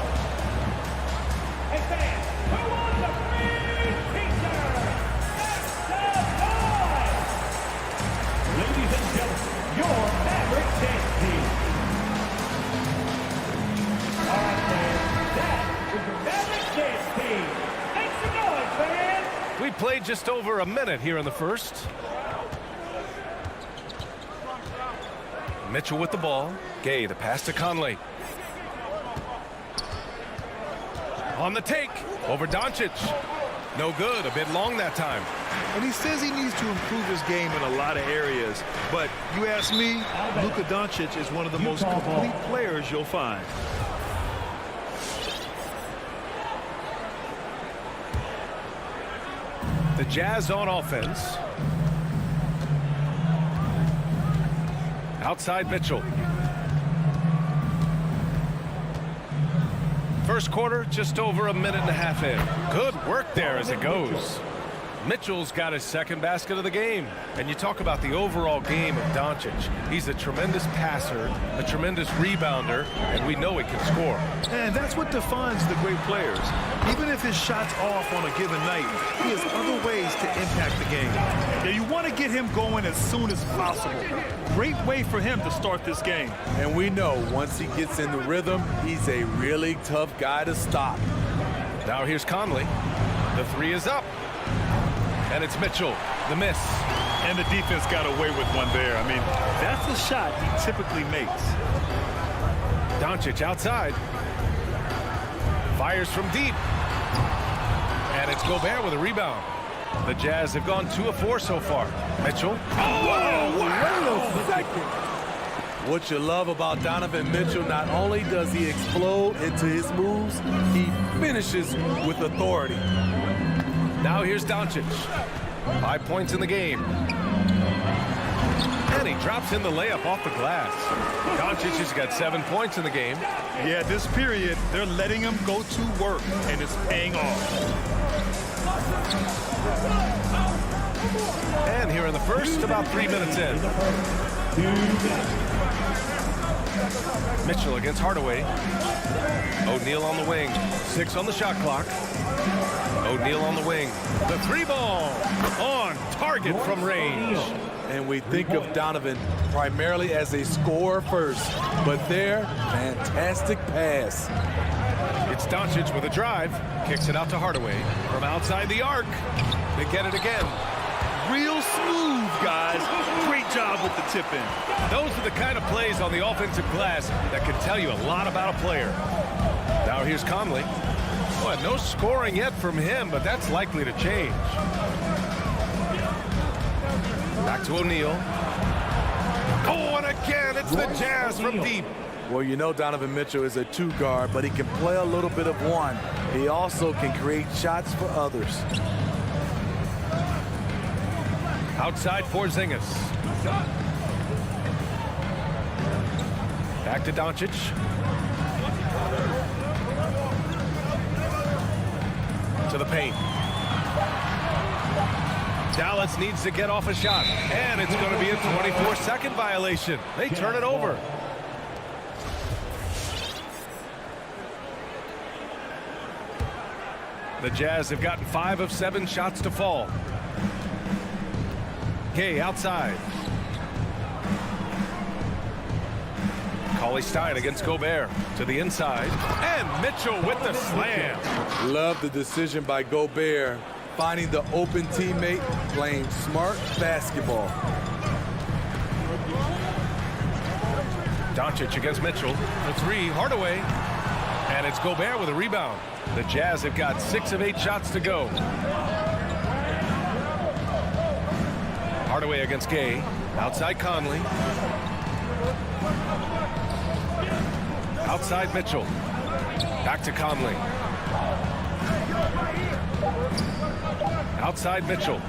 Hey fans, who wants the free t-shirt? Ladies and gentlemen, your Maverick Dance Team. All right, fans, that is your Maverick Dance Team. Make some noise, fans. We played just over a minute here in the first. Mitchell with the ball. Gay, the pass to Conley. On the take, over Doncic. No good, a bit long that time. And he says he needs to improve his game in a lot of areas. But you ask me, Luka Doncic is one of the most complete players you'll find. The Jazz on offense. Outside Mitchell. First quarter, just over a minute and a half in. Good work there as it goes. Mitchell's got his second basket of the game. And you talk about the overall game of Doncic. He's a tremendous passer, a tremendous rebounder, and we know he can score. And that's what defines the great players. Even if his shot's off on a given night, he has other ways to impact the game. Yeah, you want to get him going as soon as possible. Great way for him to start this game. And we know once he gets in the rhythm, he's a really tough guy to stop. Now here's Conley. The 3 is up. And it's Mitchell, the miss. And the defense got away with one there. I mean, that's the shot he typically makes. Doncic outside. Fires from deep. And it's Gobert with a rebound. The Jazz have gone 2 of 4 so far. Mitchell. Oh, wow. Wait a second. What you love about Donovan Mitchell, not only does he explode into his moves, he finishes with authority. Now here's Doncic. 5 points in the game. And he drops in the layup off the glass. Doncic has got 7 points in the game. Yeah, this period, they're letting him go to work, and it's paying off. And here in the first, about 3 minutes in. Mitchell against Hardaway. O'Neal on the wing. 6 on the shot clock. O'Neal on the wing. The 3-ball on target from range. And we think of Donovan primarily as a scorer first, but there, fantastic pass. It's Doncic with a drive. Kicks it out to Hardaway from outside the arc. They get it again. Real smooth, guys. Great job with the tip-in. Those are the kind of plays on the offensive glass that can tell you a lot about a player. Now here's Conley. Well, no scoring yet from him, but that's likely to change. Back to O'Neal. Oh, and again, it's the Jazz from deep. Well, you know Donovan Mitchell is a two guard, but he can play a little bit of one. He also can create shots for others. Outside Porzingis. Back to Doncic. To the paint. Dallas needs to get off a shot, and it's going to be a 24-second violation. They turn it over. The Jazz have gotten 5 of 7 shots to fall. Gay outside. Cauley-Stein against Gobert to the inside, and Mitchell with the slam. Love the decision by Gobert, finding the open teammate, playing smart basketball. Doncic against Mitchell. The three, Hardaway. And it's Gobert with a rebound. The Jazz have got 6 of 8 shots to go. Hardaway against Gay. Outside Conley. Outside Mitchell. Back to Conley. Outside Mitchell.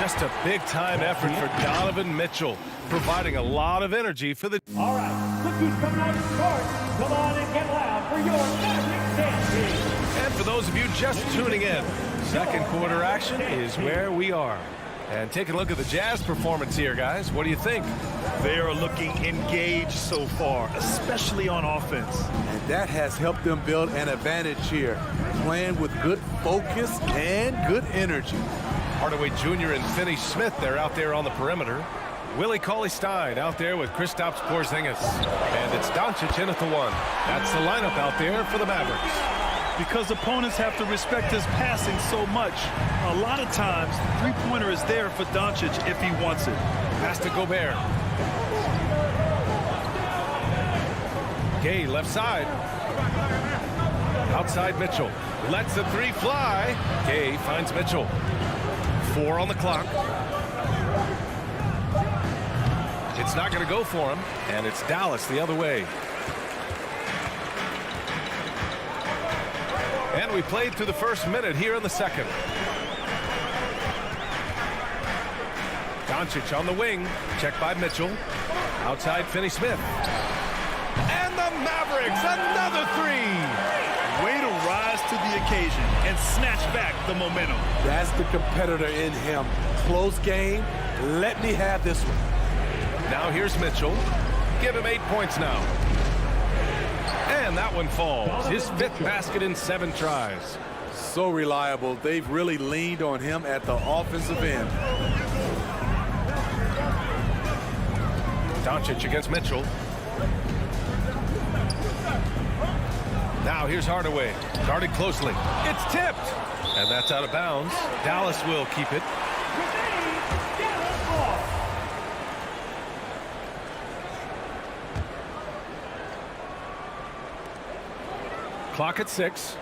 Just a big-time effort for Donovan Mitchell, providing a lot of energy for the... All right, look who's coming out of the court. Come on and get loud for your Maverick Dance Team. And for those of you just tuning in, second quarter action is where we are. And take a look at the Jazz performance here, guys. What do you think? They are looking engaged so far, especially on offense. And that has helped them build an advantage here, playing with good focus and good energy. Hardaway Jr. and Finney Smith, they're out there on the perimeter. Willie Cauley-Stein out there with Kristaps Porzingis. And it's Doncic in at the 1. That's the lineup out there for the Mavericks. Because opponents have to respect his passing so much. A lot of times, the three-pointer is there for Doncic if he wants it. Pass to Gobert. Gay left side. Outside Mitchell. Lets the three fly. Gay finds Mitchell. 4 on the clock. It's not going to go for him, and it's Dallas the other way. And we played through the first minute here in the second. Doncic on the wing. Checked by Mitchell. Outside Finney Smith. And the Mavericks, another 3. Way to rise to the occasion and snatch back the momentum. That's the competitor in him. Close game. Let me have this one. Now here's Mitchell. Give him 8 points now. And that one falls. His 5th basket in 7 tries. So reliable. They've really leaned on him at the offensive end. Doncic against Mitchell. Now here's Hardaway. Guarded closely. It's tipped. And that's out of bounds. Dallas will keep it. Clock at 6.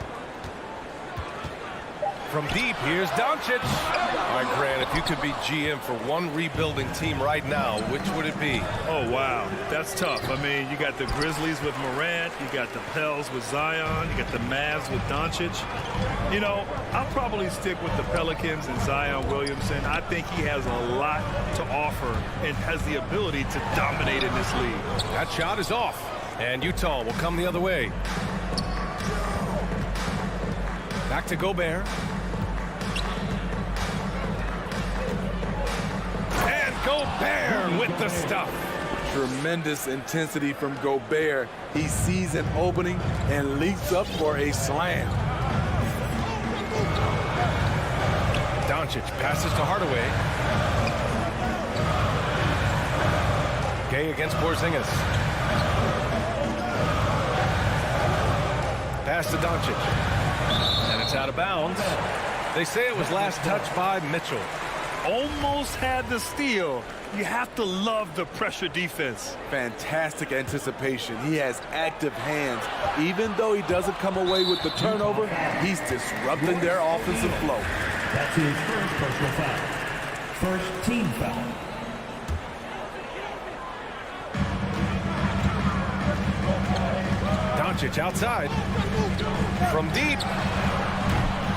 From deep, here's Doncic. All right, Grant, if you could be GM for one rebuilding team right now, which would it be? Oh, wow. That's tough. I mean, you got the Grizzlies with Morant. You got the Pels with Zion. You got the Mavs with Doncic. You know, I'll probably stick with the Pelicans and Zion Williamson. I think he has a lot to offer and has the ability to dominate in this league. That shot is off, and Utah will come the other way. Back to Gobert. And Gobert with the stuff. Tremendous intensity from Gobert. He sees an opening and leaps up for a slam. Doncic passes to Hardaway. Gay against Porzingis. Pass to Doncic. And it's out of bounds. They say it was last touched by Mitchell. Almost had the steal. You have to love the pressure defense. Fantastic anticipation. He has active hands. Even though he doesn't come away with the turnover, he's disrupting their offensive flow. That's his first personal foul. First team foul. Doncic outside. From deep.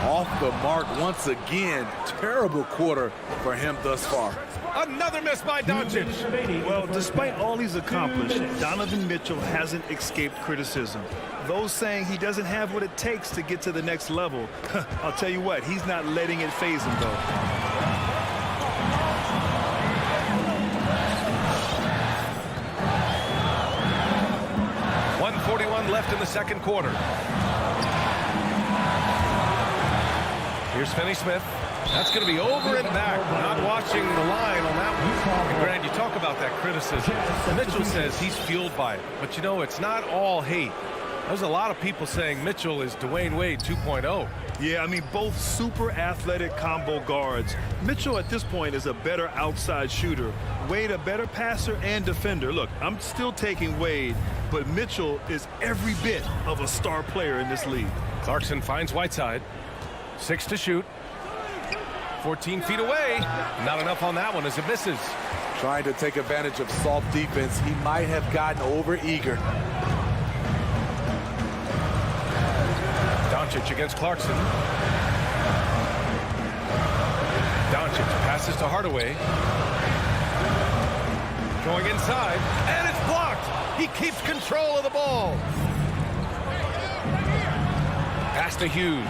Off the mark once again. Terrible quarter for him thus far. Another miss by Doncic. Well, despite all he's accomplished, Donovan Mitchell hasn't escaped criticism. Those saying he doesn't have what it takes to get to the next level, I'll tell you what, he's not letting it faze him, though. .141 left in the second quarter. Here's Finney-Smith. That's going to be over and back. Not watching the line on that one. And Grant, you talk about that criticism. Mitchell says he's fueled by it. But, you know, it's not all hate. There's a lot of people saying Mitchell is Dwayne Wade 2.0. Yeah, I mean, both super athletic combo guards. Mitchell at this point is a better outside shooter. Wade a better passer and defender. Look, I'm still taking Wade, but Mitchell is every bit of a star player in this league. Clarkson finds Whiteside. 6 to shoot. 14 feet away. Not enough on that one as it misses. Trying to take advantage of soft defense. He might have gotten over eager. Doncic against Clarkson. Doncic passes to Hardaway. Going inside, and it's blocked. He keeps control of the ball. Pass to Hughes.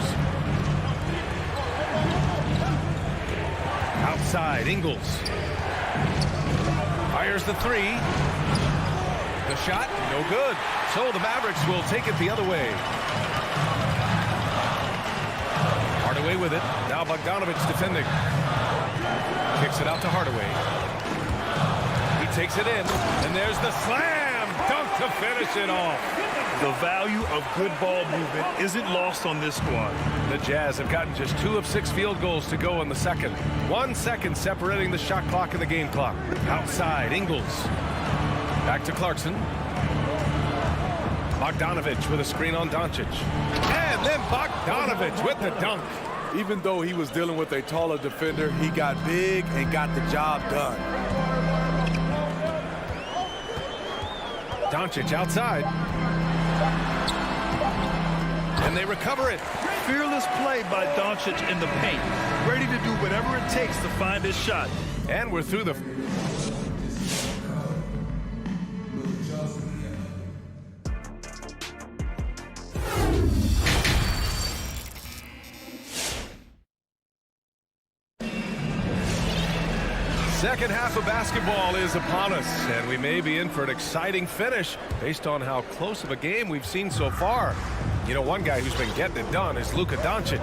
Outside, Ingles. Fires the three. The shot, no good. So the Mavericks will take it the other way. Hardaway with it. Now Bogdanovich defending. Kicks it out to Hardaway. He takes it in, and there's the slam dunk to finish it off. The value of good ball movement isn't lost on this squad. The Jazz have gotten just 2 of 6 field goals to go in the second. 1 second separating the shot clock and the game clock. Outside, Ingles. Back to Clarkson. Bogdanovich with a screen on Doncic. And then Bogdanovich with the dunk. Even though he was dealing with a taller defender, he got big and got the job done. Doncic outside. And they recover it. Fearless play by Doncic in the paint. Ready to do whatever it takes to find his shot. And we're through the... Second half of basketball is upon us, and we may be in for an exciting finish based on how close of a game we've seen so far. You know, one guy who's been getting it done is Luka Doncic.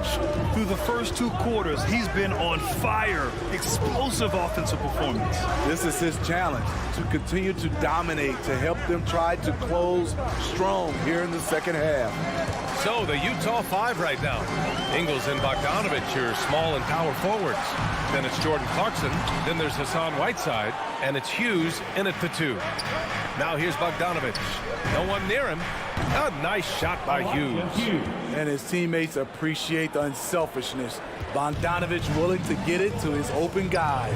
Through the first 2 quarters, he's been on fire. Explosive offensive performance. This is his challenge, to continue to dominate, to help them try to close strong here in the second half. So the Utah 5 right now. Ingles and Bogdanovich, your small and power forwards. Then it's Jordan Clarkson. Then there's Hassan Whiteside. And it's Hughes in at the 2. Now here's Bogdanovich. No one near him. A nice shot by Hughes. And his teammates appreciate the unselfishness. Bogdanovich willing to get it to his open guys.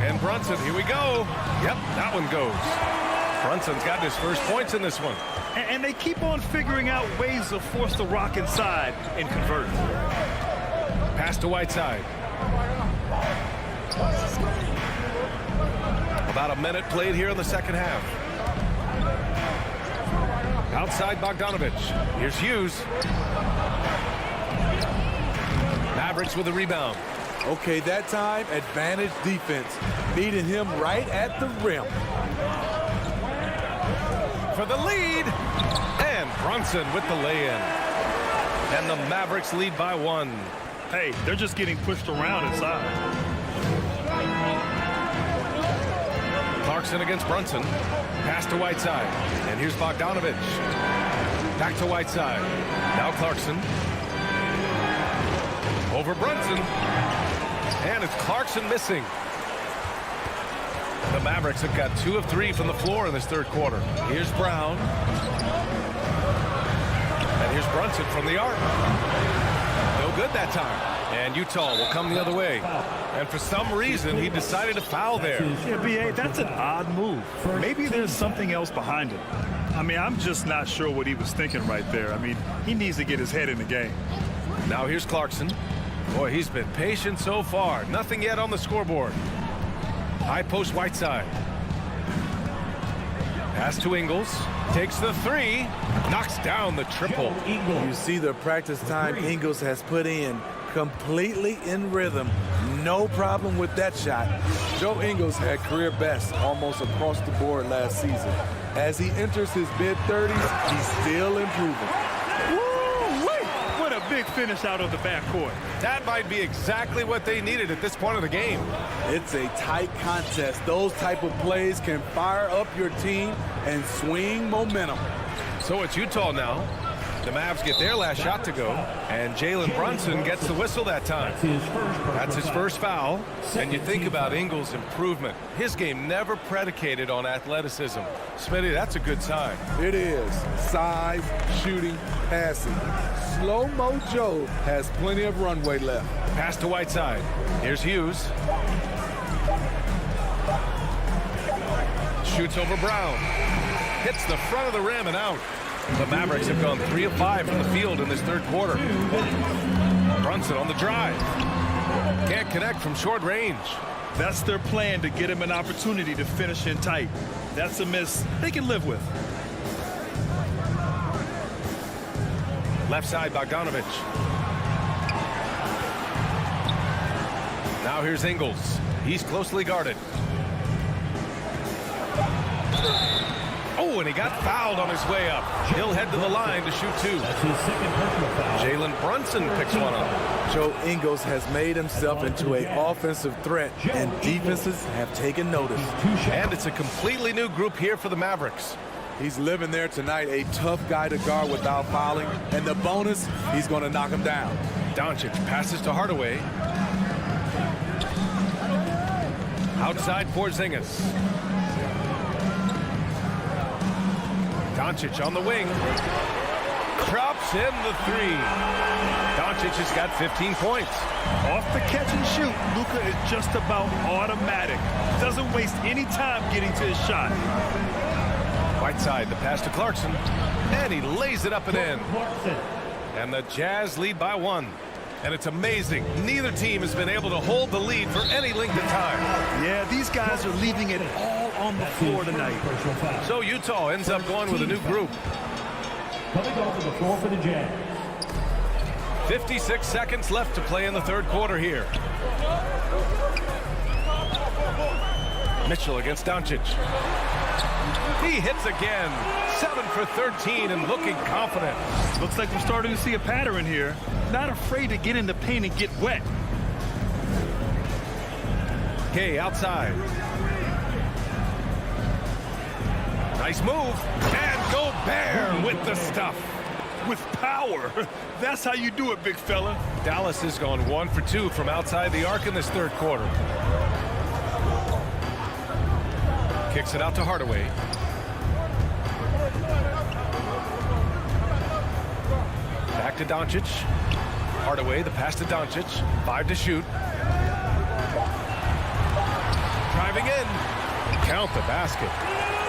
And Brunson, here we go. Yep, that one goes. Brunson's got his first points in this one. And they keep on figuring out ways to force the rock inside and convert. Pass to Whiteside. About a minute played here in the second half. Outside Bogdanovich. Here's Hughes. Mavericks with a rebound. Okay, that time, advantage defense. Meeting him right at the rim. For the lead. And Brunson with the lay-in. And the Mavericks lead by 1. Hey, they're just getting pushed around inside. Clarkson against Brunson. Pass to Whiteside. And here's Bogdanovich. Back to Whiteside. Now Clarkson. Over Brunson. And it's Clarkson missing. The Mavericks have got 2 of 3 from the floor in this third quarter. Here's Brown. And here's Brunson from the arc. No good. good that time. And Utah will come the other way. And for some reason, he decided to foul there. Yeah, B.A., that's an odd move. Maybe there's something else behind it. I mean, I'm just not sure what he was thinking right there. I mean, he needs to get his head in the game. Now here's Clarkson. Boy, he's been patient so far. Nothing yet on the scoreboard. High post Whiteside. Pass to Ingles. Takes the three. Knocks down the triple. You see the practice time Ingles has put in. Completely in rhythm. No problem with that shot. Joe Ingles had career best almost across the board last season. As he enters his mid-30s, he's still improving. Woo-wee! What a big finish out of the backcourt. That might be exactly what they needed at this point of the game. It's a tight contest. Those type of plays can fire up your team and swing momentum. So it's Utah now. The Mavs get their last shot to go, and Jalen Brunson gets the whistle that time. That's his first foul, and you think about Ingles' improvement. His game never predicated on athleticism. Smitty, that's a good sign. It is. Size, shooting, passing. Slow-mo Joe has plenty of runway left. Pass to Whiteside. Here's Hughes. Shoots over Brown. Hits the front of the rim and out. The Mavericks have gone 3 of 5 from the field in this third quarter. Brunson on the drive. Can't connect from short range. That's their plan, to get him an opportunity to finish in tight. That's a miss they can live with. Left side, Bogdanovich. Now here's Ingles. He's closely guarded. Oh, and he got fouled on his way up. He'll head to the line to shoot two. Jalen Brunson picks one up. Joe Ingles has made himself into an offensive threat, and defenses have taken notice. And it's a completely new group here for the Mavericks. He's living there tonight, a tough guy to guard without fouling. And the bonus, he's going to knock him down. Doncic passes to Hardaway. Outside Porzingis. Doncic on the wing. Drops in the three. Doncic has got 15 points. Off the catch and shoot, Luka is just about automatic. Doesn't waste any time getting to his shot. Whiteside, the pass to Clarkson. And he lays it up and in. And the Jazz lead by 1. And it's amazing. Neither team has been able to hold the lead for any length of time. Yeah, these guys are leaving it all on the floor tonight. So Utah ends up going with a new group. Coming onto the floor for the Jazz. 56 seconds left to play in the third quarter here. Mitchell against Doncic. He hits again. 7 for 13 and looking confident. Looks like we're starting to see a pattern here. Not afraid to get in the paint and get wet. Kay outside. Nice move. And Gobert with the stuff. With power. That's how you do it, big fella. Dallas has gone 1 for 2 from outside the arc in this third quarter. Kicks it out to Hardaway. Back to Doncic. Hardaway, the pass to Doncic. 5 to shoot. Driving in. Count the basket.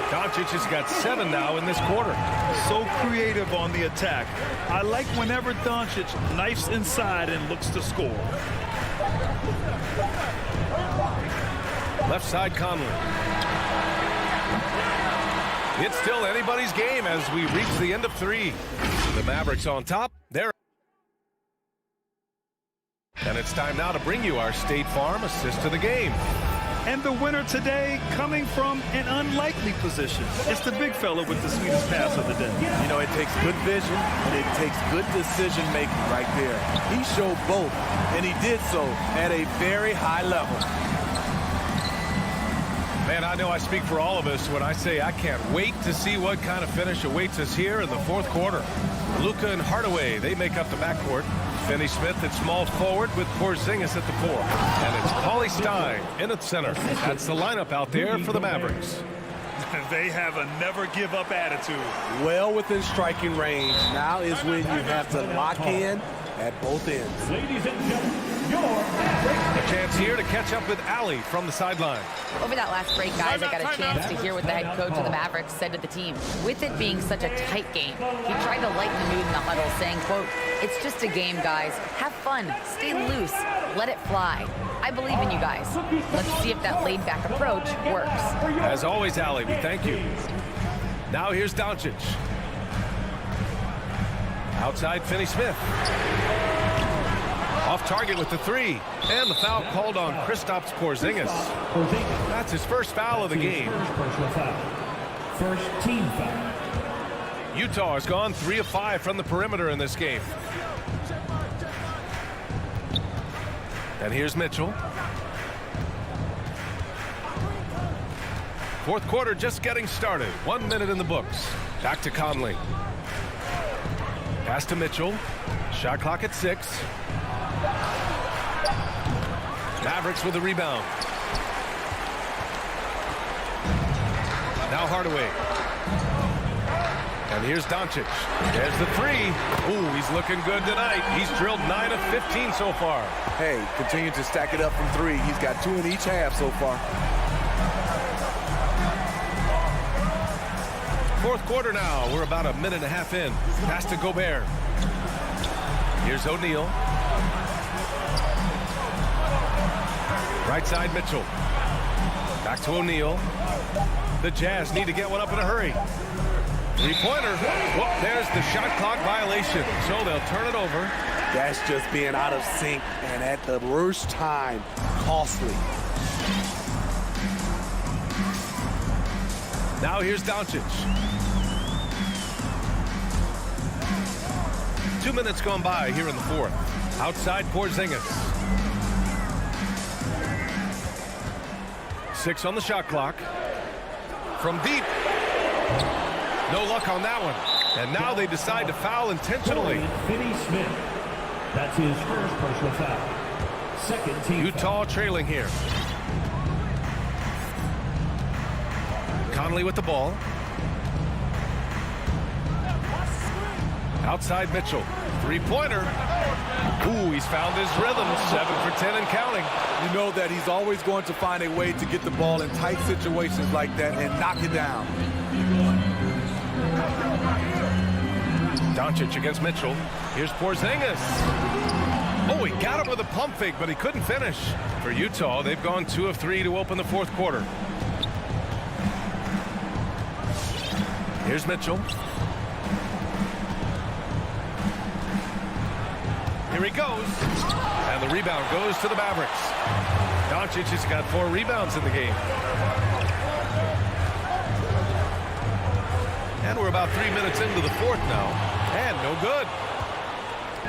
Doncic has got 7 now in this quarter. So creative on the attack. I like whenever Doncic knifes inside and looks to score. Left side, Conley. It's still anybody's game as we reach the end of 3. The Mavericks on top. They're and it's time now to bring you our State Farm assist to the game. And the winner today coming from an unlikely position. It's the big fella with the sweetest pass of the day. You know, it takes good vision and it takes good decision making right there. He showed both, and he did so at a very high level. Man, I know I speak for all of us when I say I can't wait to see what kind of finish awaits us here in the fourth quarter. Luka and Hardaway, they make up the backcourt. Finney Smith at small forward with Porzingis at the 4. And it's Cauley Stein in at center. That's the lineup out there for the Mavericks. They have a never-give-up attitude. Well within striking range. Now is when you have to lock in at both ends. Ladies and gentlemen, your Mavericks. A chance here to catch up with Allie from the sideline. Over that last break, guys, I got a chance to hear what the head coach of the Mavericks said to the team. With it being such a tight game, he tried to lighten the mood in the huddle, saying, quote, "It's just a game, guys. Have fun. Stay loose. Let it fly. I believe in you guys. Let's see if that laid-back approach works." As always, Allie, we thank you. Now here's Doncic. Outside, Finney-Smith. Off target with the three. And the foul called on Kristaps Porzingis. That's his first foul of the game. First team foul. Utah has gone 3 of 5 from the perimeter in this game. And here's Mitchell. Fourth quarter just getting started. 1 minute in the books. Back to Conley. Pass to Mitchell. Shot clock at 6. Mavericks with the rebound. Now Hardaway. And here's Doncic. There's the three. Ooh, he's looking good tonight. He's drilled 9 of 15 so far. Hey, continue to stack it up from 3. He's got 2 in each half so far. Fourth quarter now. We're about a minute and a half in. Pass to Gobert. Here's O'Neal. Right side, Mitchell. Back to O'Neal. The Jazz need to get one up in a hurry. Three-pointer. Whoop, there's the shot clock violation. So they'll turn it over. That's just being out of sync and at the worst time. Costly. Now here's Doncic. 2 minutes gone by here in the fourth. Outside Porzingis. 6 on the shot clock. From deep. No luck on that one. And now they decide to foul intentionally. Finney-Smith. That's his first personal foul. Second team Utah foul. trailing here. Conley with the ball. Outside Mitchell. Three-pointer. Ooh, he's found his rhythm. 7 for 10 and counting. You know that he's always going to find a way to get the ball in tight situations like that and knock it down. Doncic against Mitchell. Here's Porzingis. Oh, he got it with a pump fake, but he couldn't finish. For Utah, they've gone 2 of 3 to open the fourth quarter. Here's Mitchell. Here he goes. And the rebound goes to the Mavericks. Doncic has got 4 rebounds in the game. And we're about 3 minutes into the fourth now. And no good.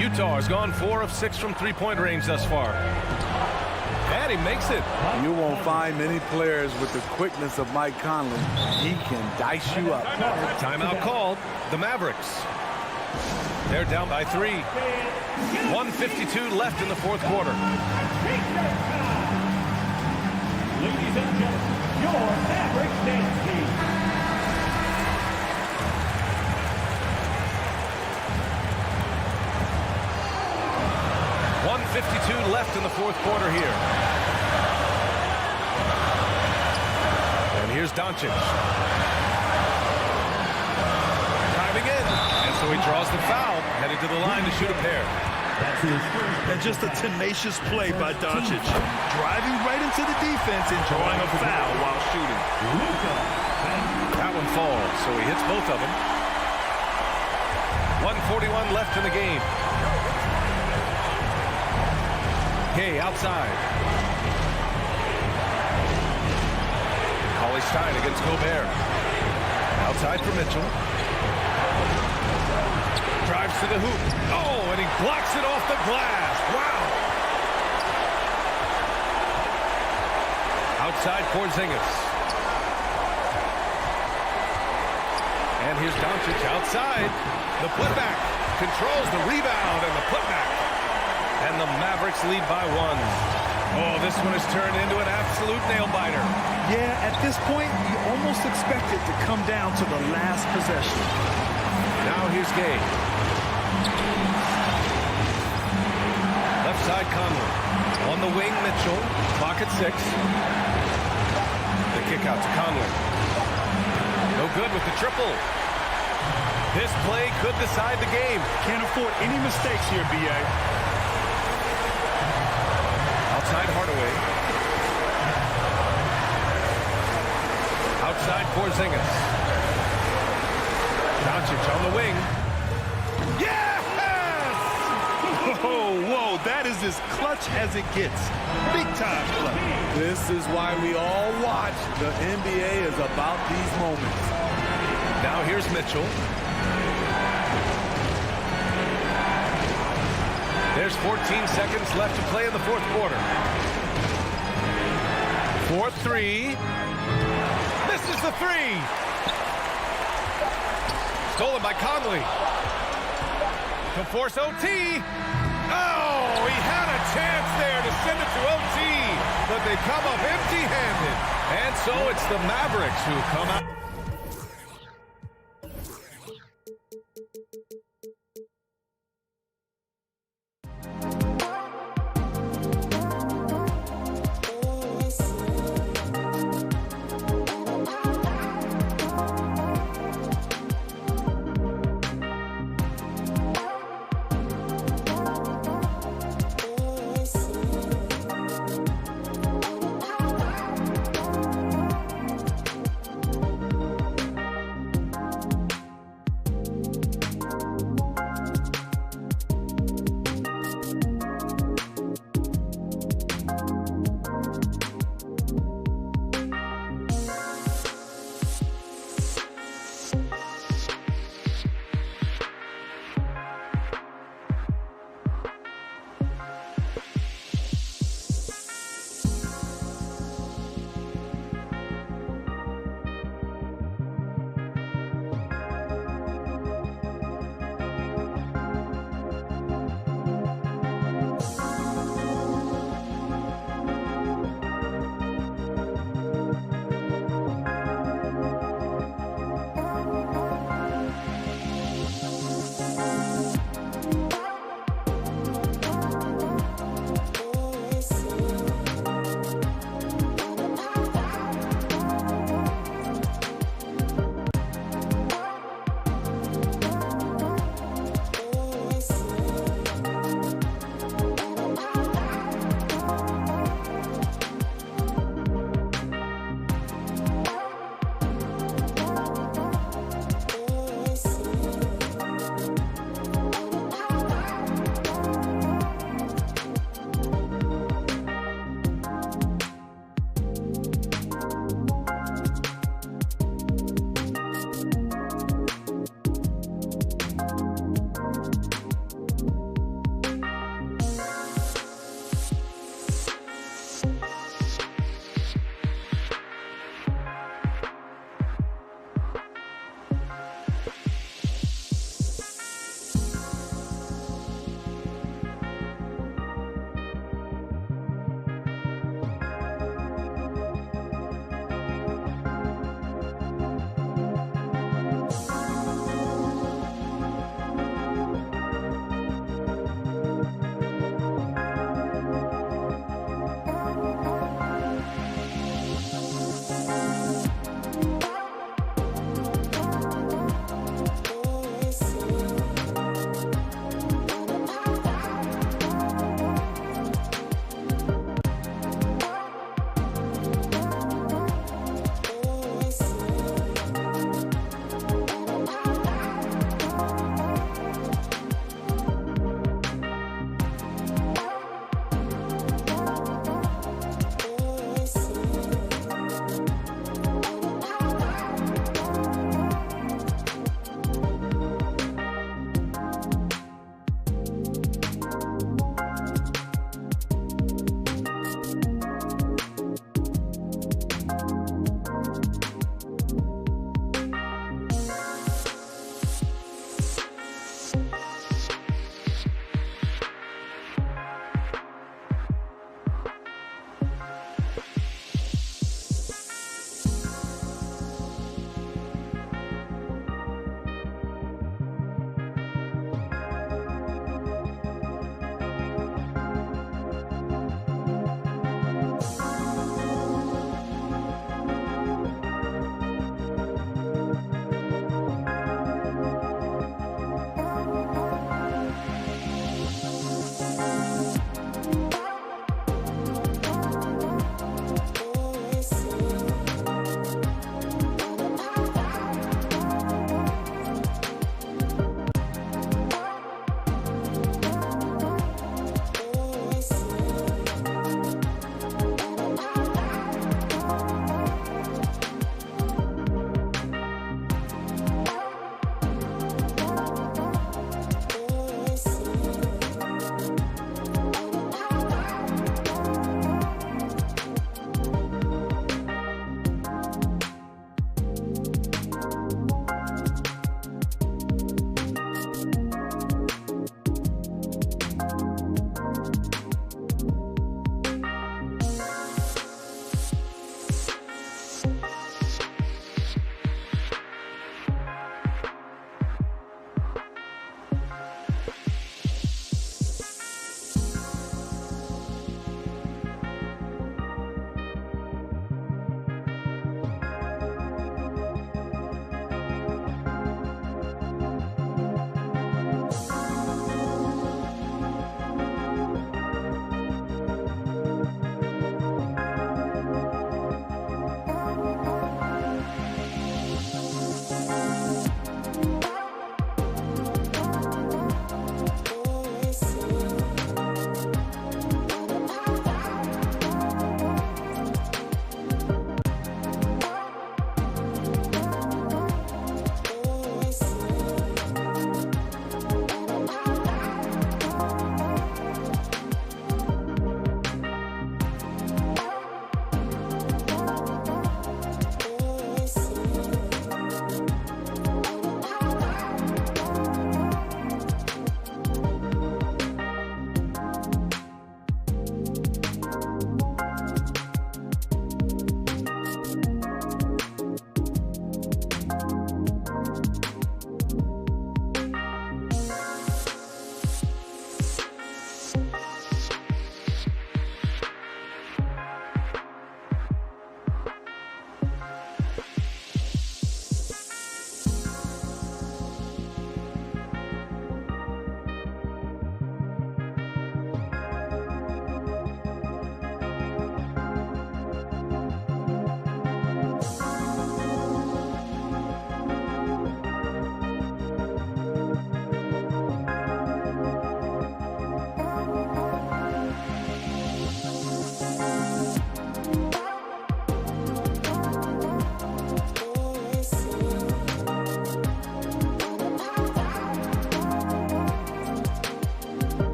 Utah has gone 4 of 6 from three-point range thus far. And he makes it. You won't find many players with the quickness of Mike Conley. He can dice you up. Timeout called. The Mavericks. They're down by 3. 1:52 left in the fourth quarter. Ladies and gentlemen, your Mavericks dance team. .52 left in the fourth quarter here. And here's Doncic. Driving in. And so he draws the foul. Headed to the line to shoot a pair. And just a tenacious play by Doncic. Driving right into the defense and drawing a foul while shooting. That one falls, so he hits both of them. 1:41 left in the game. Gay outside. Cauley-Stein against Gobert. Outside for Mitchell. Drives to the hoop. Oh, and he blocks it off the glass. Wow. Outside Porzingis. And here's Doncic outside. The putback. Controls the rebound and the putback. And the Mavericks lead by 1. Oh, this one has turned into an absolute nail-biter. Yeah, at this point, you almost expect it to come down to the last possession. Now here's Gay. side, Conley. On the wing, Mitchell. Clock at 6. The kick out to Conley. No good with the triple. This play could decide the game. Can't afford any mistakes here, B.A. Outside Hardaway. Outside Porzingis. Doncic on the wing. Yes! Whoa, that is as clutch as it gets. Big time clutch. This is why we all watch. The NBA is about these moments. Now here's Mitchell. There's 14 seconds left to play in the fourth quarter. 4-3. Misses the 3. Stolen by Conley. To force OT. Oh, he had a chance there to send it to OT, but they come up empty-handed. And so it's the Mavericks who come out.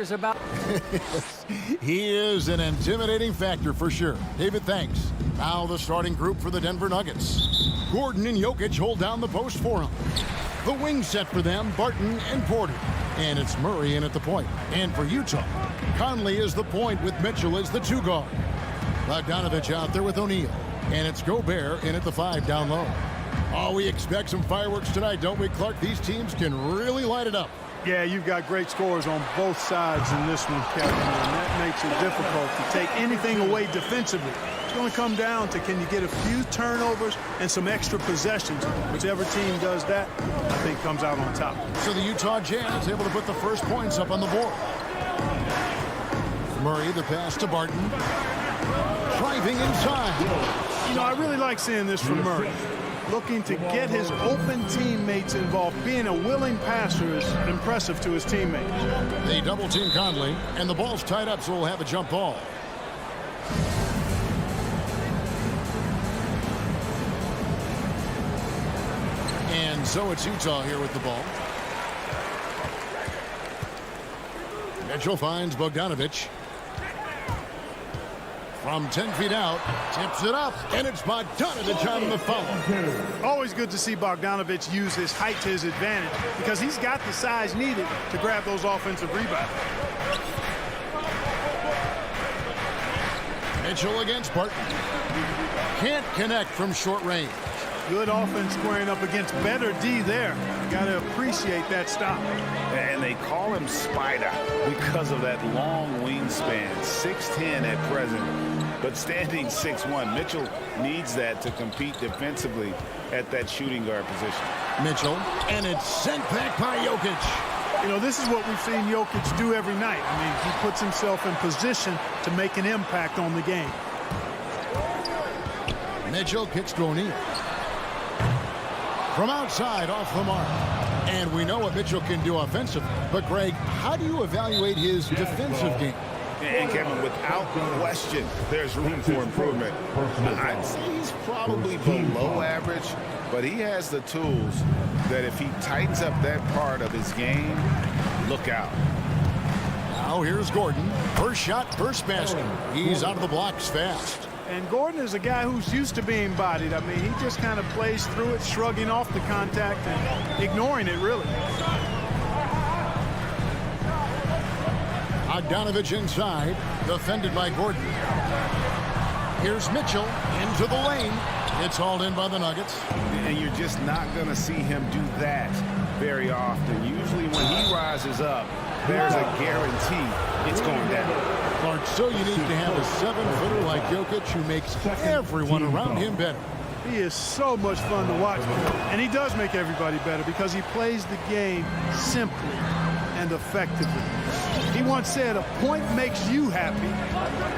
wonders about. He is an intimidating factor for sure. David, thanks. Now the starting group for the Denver Nuggets. Gordon and Jokic hold down the post for him. The wing set for them, Barton and Porter. And it's Murray in at the point. And for Utah, Conley is the point with Mitchell as the 2 guard. Bogdanovich out there with O'Neal. And it's Gobert in at the 5 down low. Oh, we expect some fireworks tonight, don't we, Clark? These teams can really light it up. Yeah, you've got great scores on both sides in this one, Kevin, and that makes it difficult to take anything away defensively. It's going to come down to can you get a few turnovers and some extra possessions. Whichever team does that, I think comes out on top. So the Utah Jazz able to put the first points up on the board. Murray, the pass to Barton. Driving inside. You know, I really like seeing this from Murray. Looking to get his open teammates involved. Being a willing passer is impressive to his teammates. They double-team Conley, and the ball's tied up, so we'll have a jump ball. And so it's Utah here with the ball. Mitchell finds Bogdanovich. From 10 feet out, tips it up, and it's Bogdanovich on the foul. Always good to see Bogdanovich use his height to his advantage because he's got the size needed to grab those offensive rebounds. Mitchell against Barton. Can't connect from short range. Good offense squaring up against better D there. Got to appreciate that stop. And they call him Spider because of that long wingspan, 6'10" at present, but standing 6'1". Mitchell needs that to compete defensively at that shooting guard position. Mitchell, and it's sent back by Jokic. You know, this is what we've seen Jokic do every night. I mean, he puts himself in position to make an impact on the game. Mitchell kicks to O'Neal. From outside, off the mark. And we know what Mitchell can do offensively. But, Greg, how do you evaluate his defensive game? And, Kevin, without question, there's room for improvement. I'd say he's probably below average, but he has the tools that if he tightens up that part of his game, look out. Now here's Gordon. First shot, first basket. He's out of the blocks fast. And Gordon is a guy who's used to being bodied. I mean, he just kind of plays through it, shrugging off the contact and ignoring it, really. Bogdanovich inside, defended by Gordon. Here's Mitchell into the lane. It's hauled in by the Nuggets. And you're just not going to see him do that very often. Usually when he rises up, there's a guarantee it's going down. Clark, so unique to have a 7-footer like Jokic who makes everyone around him better. He is so much fun to watch. And he does make everybody better because he plays the game simply and effectively. He once said, a point makes you happy,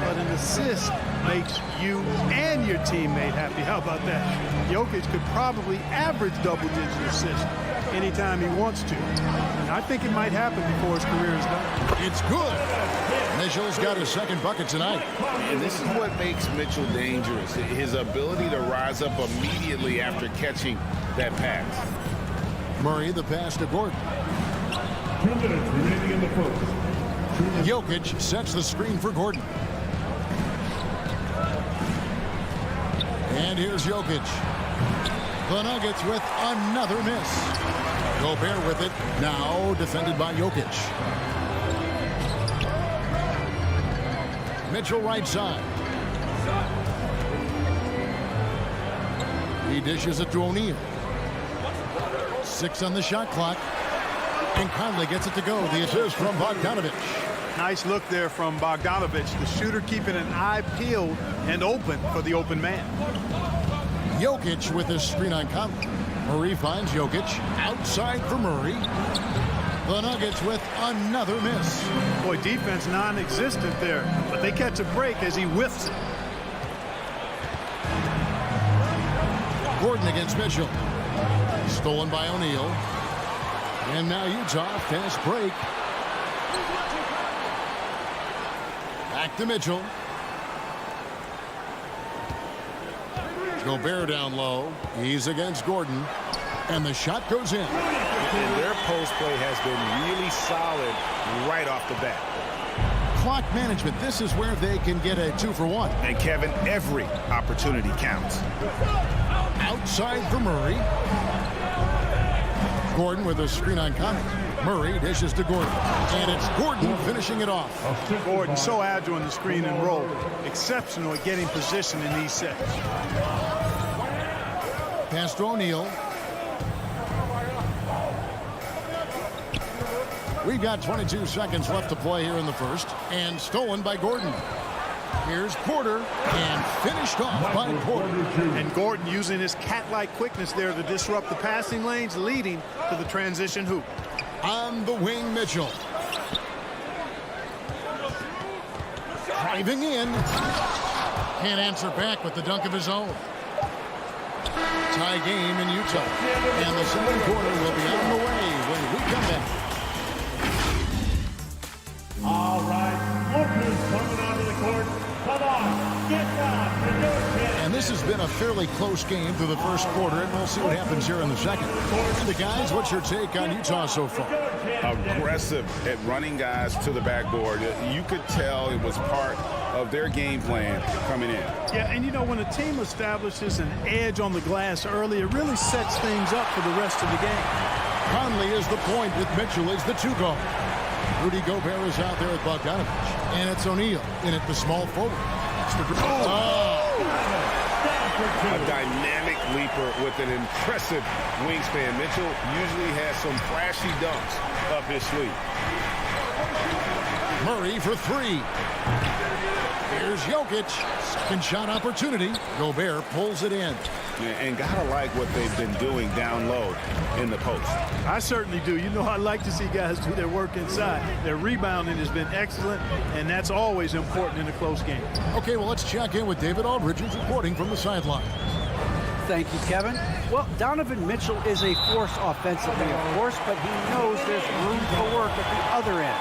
but an assist makes you and your teammate happy. How about that? Jokic could probably average double-digit assists anytime he wants to. And I think it might happen before his career is done. It's good. Mitchell's got his second bucket tonight. And this is what makes Mitchell dangerous, his ability to rise up immediately after catching that pass. Murray, the pass to Gordon. 2 minutes remaining in the first. Jokic sets the screen for Gordon. And here's Jokic. The Nuggets with another miss. Gobert with it, now defended by Jokic. Mitchell right side. He dishes it to O'Neal. 6 on the shot clock. And Conley gets it to go. The assist from Bogdanovich. Nice look there from Bogdanovich. The shooter keeping an eye peeled and open for the open man. Jokic with his screen on Conley. Murray finds Jokic. Outside for Murray. The Nuggets with another miss. Boy, defense non-existent there, but they catch a break as he whiffs it. Gordon against Mitchell. Stolen by O'Neal. And now Utah, fast break. Back to Mitchell. Gobert down low. He's against Gordon. And the shot goes in. and their post play has been really solid right off the bat. Clock management, this is where they can get a 2-for-1. And Kevin, every opportunity counts. Outside for Murray. Gordon with a screen on Conley. Murray dishes to Gordon. And it's Gordon finishing it off. Gordon so agile in the screen and roll. Exceptional at getting position in these sets. Pass to O'Neal. We've got 22 seconds left to play here in the first. And stolen by Gordon. Here's Porter. And finished off by Porter. And Gordon using his cat-like quickness there to disrupt the passing lanes, leading to the transition hoop. On the wing, Mitchell. Driving in. Can't answer back with the dunk of his own. Tie game in Utah. And the second quarter will be on the way when we come back. All right, lookers coming onto the court. Come on, get down. And this has been a fairly close game through the first quarter, and we'll see what happens here in the second. And the guys, what's your take on Utah so far? Aggressive at running guys to the backboard. You could tell it was part of their game plan coming in. Yeah, and you know, when a team establishes an edge on the glass early, it really sets things up for the rest of the game. Conley is the point with Mitchell as the 2-guard. Rudy Gobert is out there at Bogdanovich. And it's O'Neal in at the small forward. A dynamic leaper with an impressive wingspan. Mitchell usually has some flashy dunks up his sleeve. Murray for 3. Here's Jokic. Second shot opportunity. Gobert pulls it in. And gotta like what they've been doing down low in the post. I certainly do. You know, I like to see guys do their work inside. Their rebounding has been excellent, and that's always important in a close game. Okay, well, let's check in with David Aldridge, who's reporting from the sideline. Thank you, Kevin. Well, Donovan Mitchell is a force offensively, of course, but he knows there's room for work at the other end.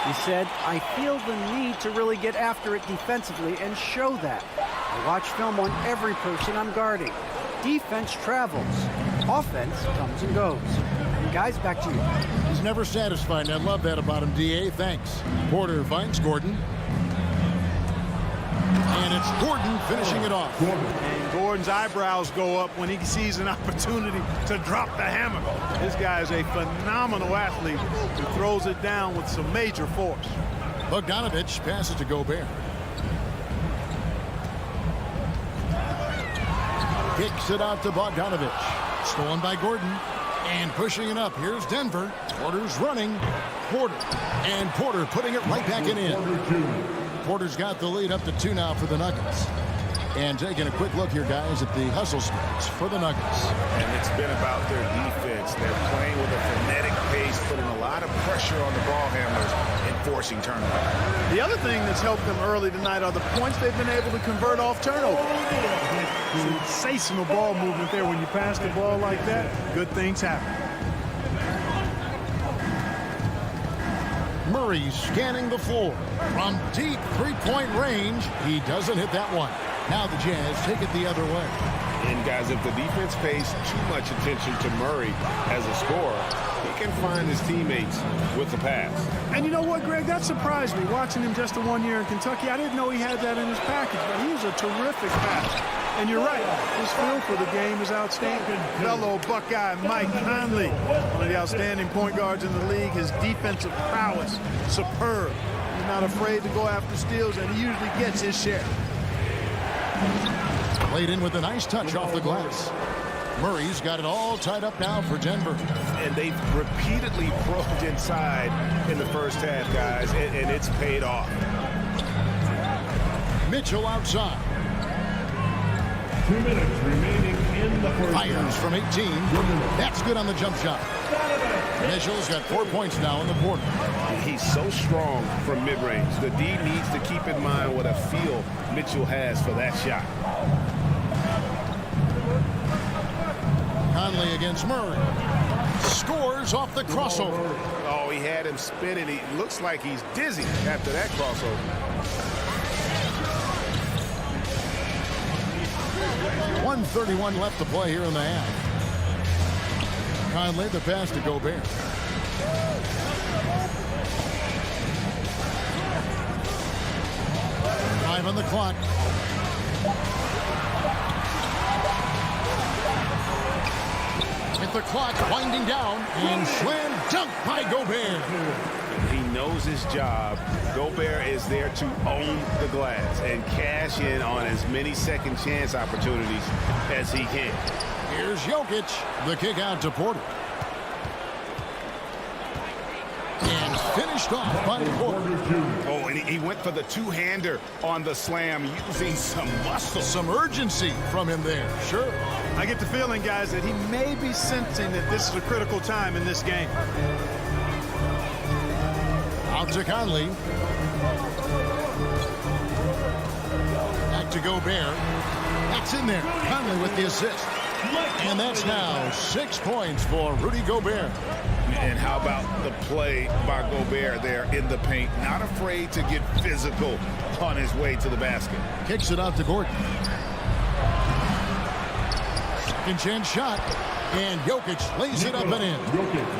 He said, I feel the need to really get after it defensively and show that. I watch film on every person I'm guarding. Defense travels. Offense comes and goes. And guys, back to you. He's never satisfied, and I love that about him, D.A. Thanks. Porter finds Gordon. And it's Gordon finishing it off. And Gordon's eyebrows go up when he sees an opportunity to drop the hammer. This guy is a phenomenal athlete who throws it down with some major force. Bogdanovich passes to Gobert. Kicks it out to Bogdanovich. Stolen by Gordon. And pushing it up. Here's Denver. Porter's running. Porter. And Porter putting it right back in. Porter's got the lead up to 2 now for the Nuggets. And taking a quick look here, guys, at the hustle splits for the Nuggets. And it's been about their defense. They're playing with a frenetic pace, putting a lot of pressure on the ball handlers and forcing turnovers. The other thing that's helped them early tonight are the points they've been able to convert off turnover. Sensational ball movement there. When you pass the ball like that, good things happen. Murray scanning the floor. From deep three-point range, he doesn't hit that one. Now the Jazz take it the other way. And guys, if the defense pays too much attention to Murray as a scorer, he can find his teammates with the pass. And you know what, Greg? That surprised me. Watching him just the 1 year in Kentucky, I didn't know he had that in his package, but he was a terrific passer. And you're right, his feel for the game is outstanding. Fellow Buckeye Mike Conley, one of the outstanding point guards in the league. His defensive prowess, superb. He's not afraid to go after steals, and he usually gets his share. Played in with a nice touch off the glass. Murray's got it all tied up now for Denver. And they've repeatedly probed inside in the first half, guys, and it's paid off. Mitchell outside. 2 minutes remaining in the first. Fires from 18. That's good on the jump shot. Mitchell's got 4 points now in the quarter. He's so strong from mid-range. The D needs to keep in mind what a feel Mitchell has for that shot. Conley against Murray. Scores off the crossover. Oh, he had him spinning. He looks like he's dizzy after that crossover. 1:31 left to play here in the half. Conley, the pass to Gobert. Time on the clock. With the clock winding down, and slam dunk by Gobert. He knows his job. Gobert is there to own the glass and cash in on as many second chance opportunities as he can. Here's Jokic. The kick out to Porter. And finished off by Porter. Oh, and he went for the two-hander on the slam using some muscle. Some urgency from him there. Sure. I get the feeling, guys, that he may be sensing that this is a critical time in this game. Out to Conley. Back to Gobert. That's in there. Conley with the assist. And that's now 6 points for Rudy Gobert. And how about the play by Gobert there in the paint? Not afraid to get physical on his way to the basket. Kicks it out to Gordon. Second chance shot. And Jokic lays it up and in.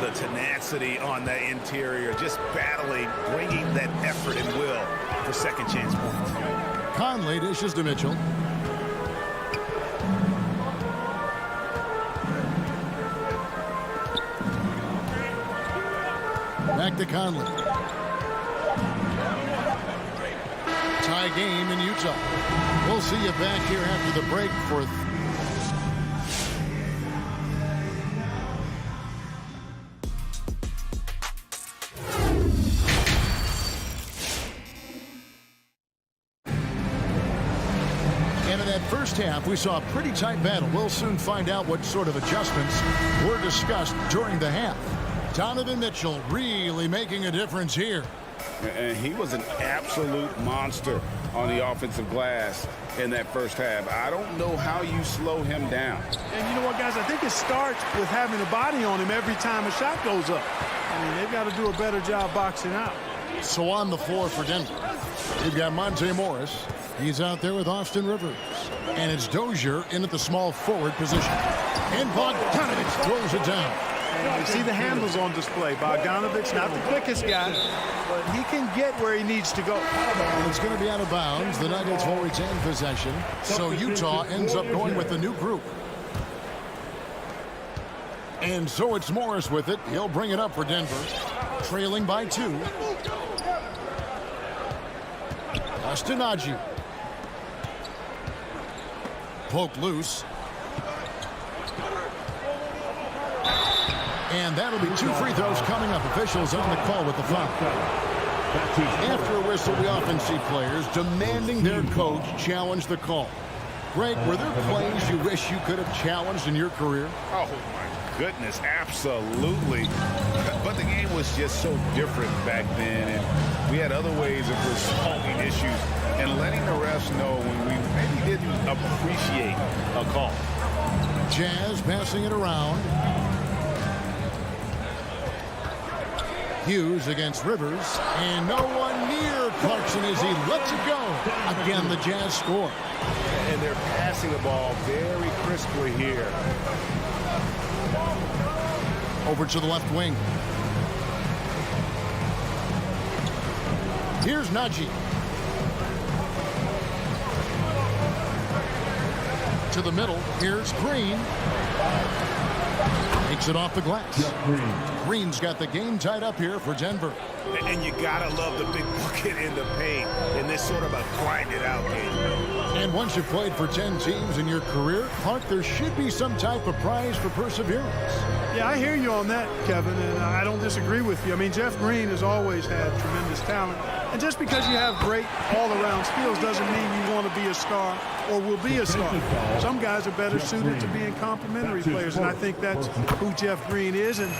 The tenacity on the interior, just battling, bringing that effort and will for second chance points. Conley dishes to Mitchell. Back to Conley. Tie game in Utah. We'll see you back here after the break for first half. We saw a pretty tight battle. We'll soon find out what sort of adjustments were discussed during the half. Donovan Mitchell really making a difference here. And he was an absolute monster on the offensive glass in that first half. I don't know how you slow him down. And you know what, guys? I think it starts with having a body on him every time a shot goes up. I mean, they've got to do a better job boxing out. So on the floor for Denver, we've got Monte Morris. He's out there with Austin Rivers. And it's Dozier in at the small forward position. And Bogdanovich throws it down. And you see the handles on display. Bogdanovich, not the quickest guy, but he can get where he needs to go. And it's going to be out of bounds. The Nuggets will retain possession. So Utah ends up going with the new group. And so it's Morris with it. He'll bring it up for Denver. Trailing by 2. Astanaji. Poked loose. And that'll be 2 free throws coming up. Officials on the call with the foul. After a whistle, we often see players demanding their coach challenge the call. Greg, were there plays you wish you could have challenged in your career? Oh, my goodness, absolutely. But the game was just so different back then, and we had other ways of resolving issues and letting the refs know when we maybe didn't appreciate a call. Jazz passing it around. Hughes against Rivers, and no one near Clarkson as he lets it go. Again, the Jazz score. And they're passing the ball very crisply here. Over to the left wing. Here's Najee. To the middle. Here's Green. Takes it off the glass. Green's got the game tied up here for Denver. And you gotta love the big bucket in the paint in this sort of a grind-it-out game. And once you've played for 10 teams in your career, Clark, there should be some type of prize for perseverance. Yeah, I hear you on that, Kevin, and I don't disagree with you. I mean, Jeff Green has always had tremendous talent. And just because you have great all-around skills doesn't mean you want to be a star or will be a star. Some guys are better suited to being complementary players, and I think that's who Jeff Green is and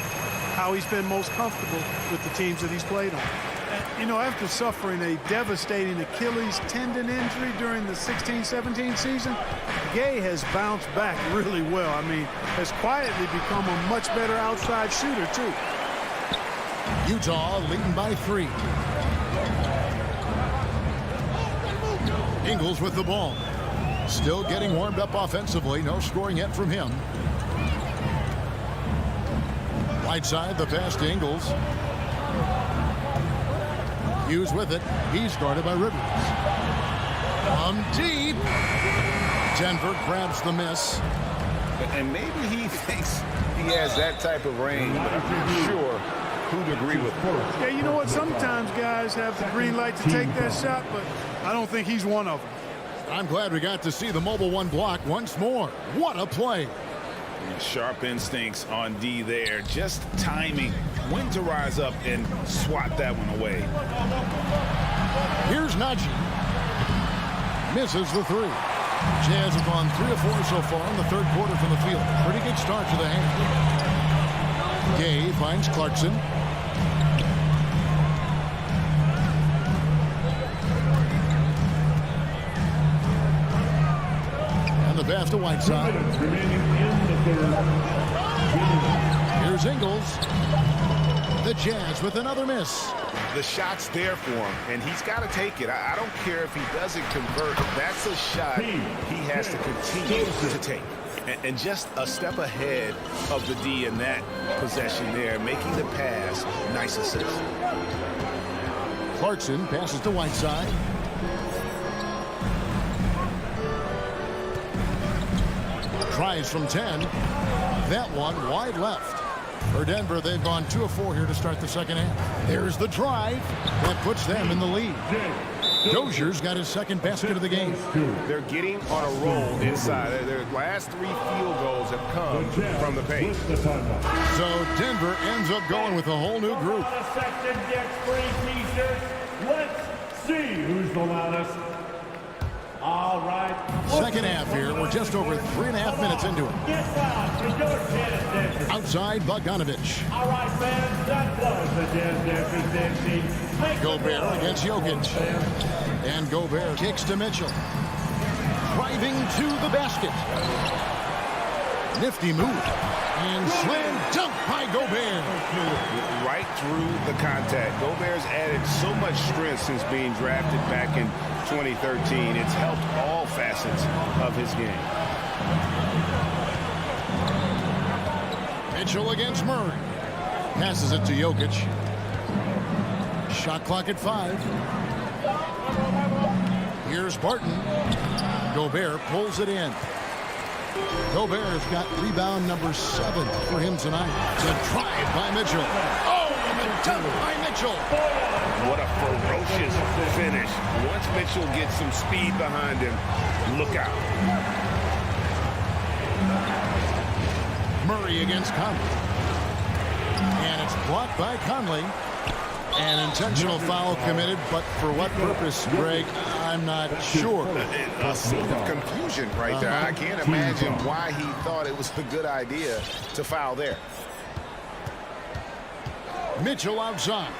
how he's been most comfortable with the teams that he's played on. And, you know, after suffering a devastating Achilles tendon injury during the 16-17 season, Gay has bounced back really well. I mean, has quietly become a much better outside shooter, too. Utah leading by 3. Ingles with the ball. Still getting warmed up offensively. No scoring yet from him. Right side, the pass to Ingles. Hughes with it. He's guarded by Rivers. From deep. Denver grabs the miss. And maybe he thinks he has that type of range, but I'm not sure who'd agree with him. Yeah, you know what? Sometimes guys have the green light to take that shot, but I don't think he's one of them. I'm glad we got to see the Mobile One block once more. What a play. Sharp instincts on D there. Just timing when to rise up and swat that one away. Here's Najee. Misses the three. Jazz have gone 3 of 4 so far in the third quarter from the field. Pretty good start to the half. Gay finds Clarkson. And the pass to Whiteside. Here's Ingles. The Jazz with another miss. The shot's there for him, and he's got to take it. I don't care if he doesn't convert. That's a shot he has to continue to take. And just a step ahead of the D in that possession there, making the pass. Nice assist. Clarkson passes to Whiteside. Tries from 10. That one wide left. For Denver, they've gone 2 of 4 here to start the second half. There's the drive. That puts them in the lead. Dozier's got his second basket of the game. They're getting on a roll inside. Their last 3 field goals have come from the paint. So Denver ends up going with a whole new group. Let's see who's the loudest. All right. Second half here. We're just over 3.5 minutes into it. Outside, Bogdanovich. All right, fans, that was the Jazz team. Gobert against Jokic. And Gobert kicks to Mitchell. Driving to the basket. Nifty move. And slam dunk by Gobert. Right through the contact. Gobert's added so much strength since being drafted back in 2013. It's helped all facets of his game. Mitchell against Murray. Passes it to Jokic. Shot clock at 5. Here's Barton. Gobert pulls it in. Gobert's got rebound number 7 for him tonight. It's a drive by Mitchell. Oh, and a dunk by Mitchell. What a ferocious finish. Once Mitchell gets some speed behind him, look out. Murray against Conley. And it's blocked by Conley. An intentional foul committed, but for what purpose, Greg, I'm not sure. A scene of confusion right there. I can't imagine why he thought it was a good idea to foul there. Mitchell outside.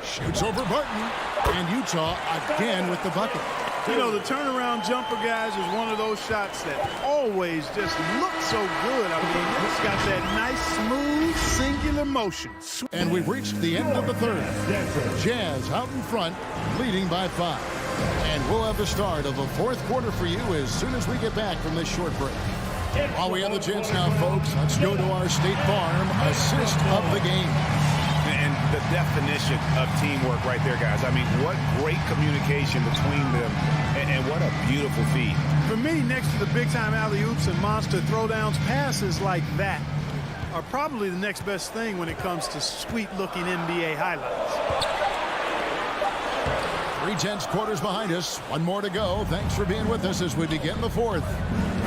Shoots over Barton. And Utah again with the bucket. You know, the turnaround jumper, guys, is one of those shots that always just look so good. I mean, it's got that nice, smooth, singular motion. And we've reached the end of the third. Jazz out in front, leading by 5. And we'll have the start of the fourth quarter for you as soon as we get back from this short break. While we have the chance now, folks, let's go to our State Farm assist of the game. And the definition of teamwork right there, guys. I mean, what great communication between them, and what a beautiful feed. For me, next to the big-time alley-oops and monster throwdowns, passes like that are probably the next best thing when it comes to sweet-looking NBA highlights. 3/10 quarters behind us. One more to go. Thanks for being with us as we begin the fourth.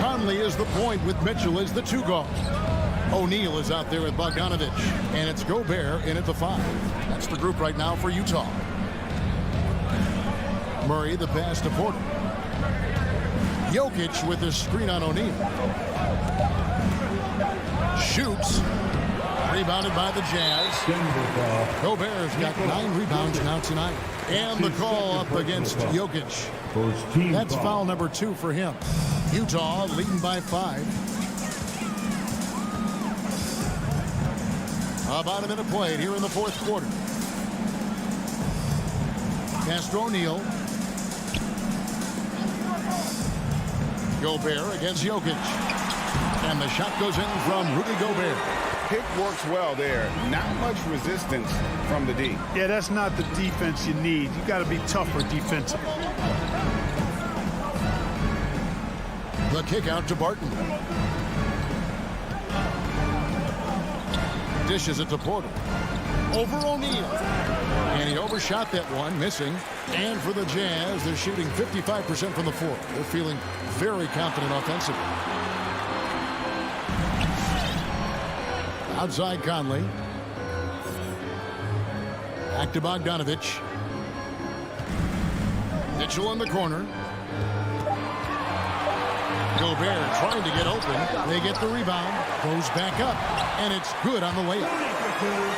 Conley is the point with Mitchell as the 2 guard. O'Neal is out there with Bogdanovich. And it's Gobert in at the 5. That's the group right now for Utah. Murray the pass to Porter. Jokic with the screen on O'Neal. Shoots. Rebounded by the Jazz. Gobert's got 9 rebounds now tonight. And the call up against Jokic. That's foul number 2 for him. Utah leading by 5. About a minute played here in the fourth quarter. Pass to O'Neal. Gobert against Jokic. And the shot goes in from Rudy Gobert. Pick works well there. Not much resistance from the D. Yeah, that's not the defense you need. You got to be tougher defensively. The kick out to Barton. Dishes it to Porter. Over O'Neal. And he overshot that one, missing. And for the Jazz, they're shooting 55% from the floor. They're feeling very confident offensively. Outside Conley. Back to Bogdanovich. Mitchell in the corner. Gobert trying to get open. They get the rebound. Goes back up. And it's good on the layup.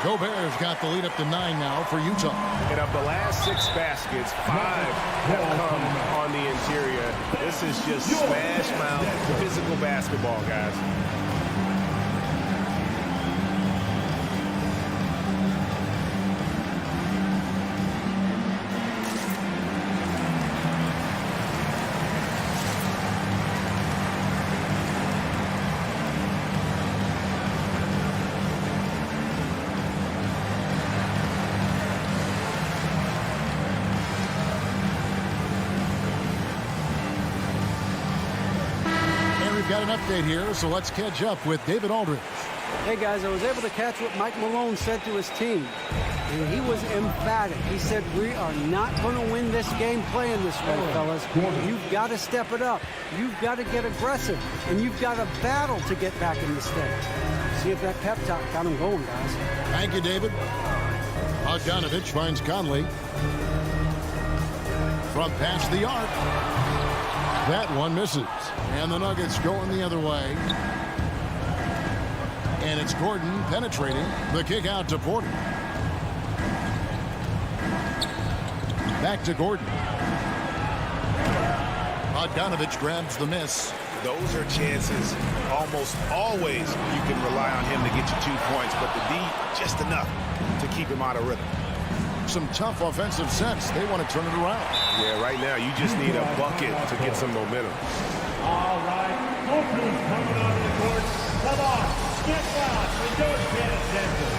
Gobert's got the lead up to 9 now for Utah. And of the last 6 baskets, 5 have come on the interior. This is just smash mouth physical basketball, guys. Got an update here, so let's catch up with David Aldridge. Hey guys, I was able to catch what Mike Malone said to his team, and he was emphatic. He said, we are not going to win this game playing this way, fellas. You've got to step it up. You've got to get aggressive, and you've got to battle to get back in this thing. See if that pep talk got him going, guys. Thank you, David. Bogdanovich finds Conley. From past the arc. That one misses. And the Nuggets going the other way. And it's Gordon penetrating. The kick out to Porter. Back to Gordon. Bogdanovich grabs the miss. Those are chances. Almost always you can rely on him to get you 2 points, but the D, just enough to keep him out of rhythm. Some tough offensive sets. They want to turn it around. Yeah, right now you just need a bucket to get some momentum. All right, Oakland's coming onto the court. Come on, get down and don't pay attention.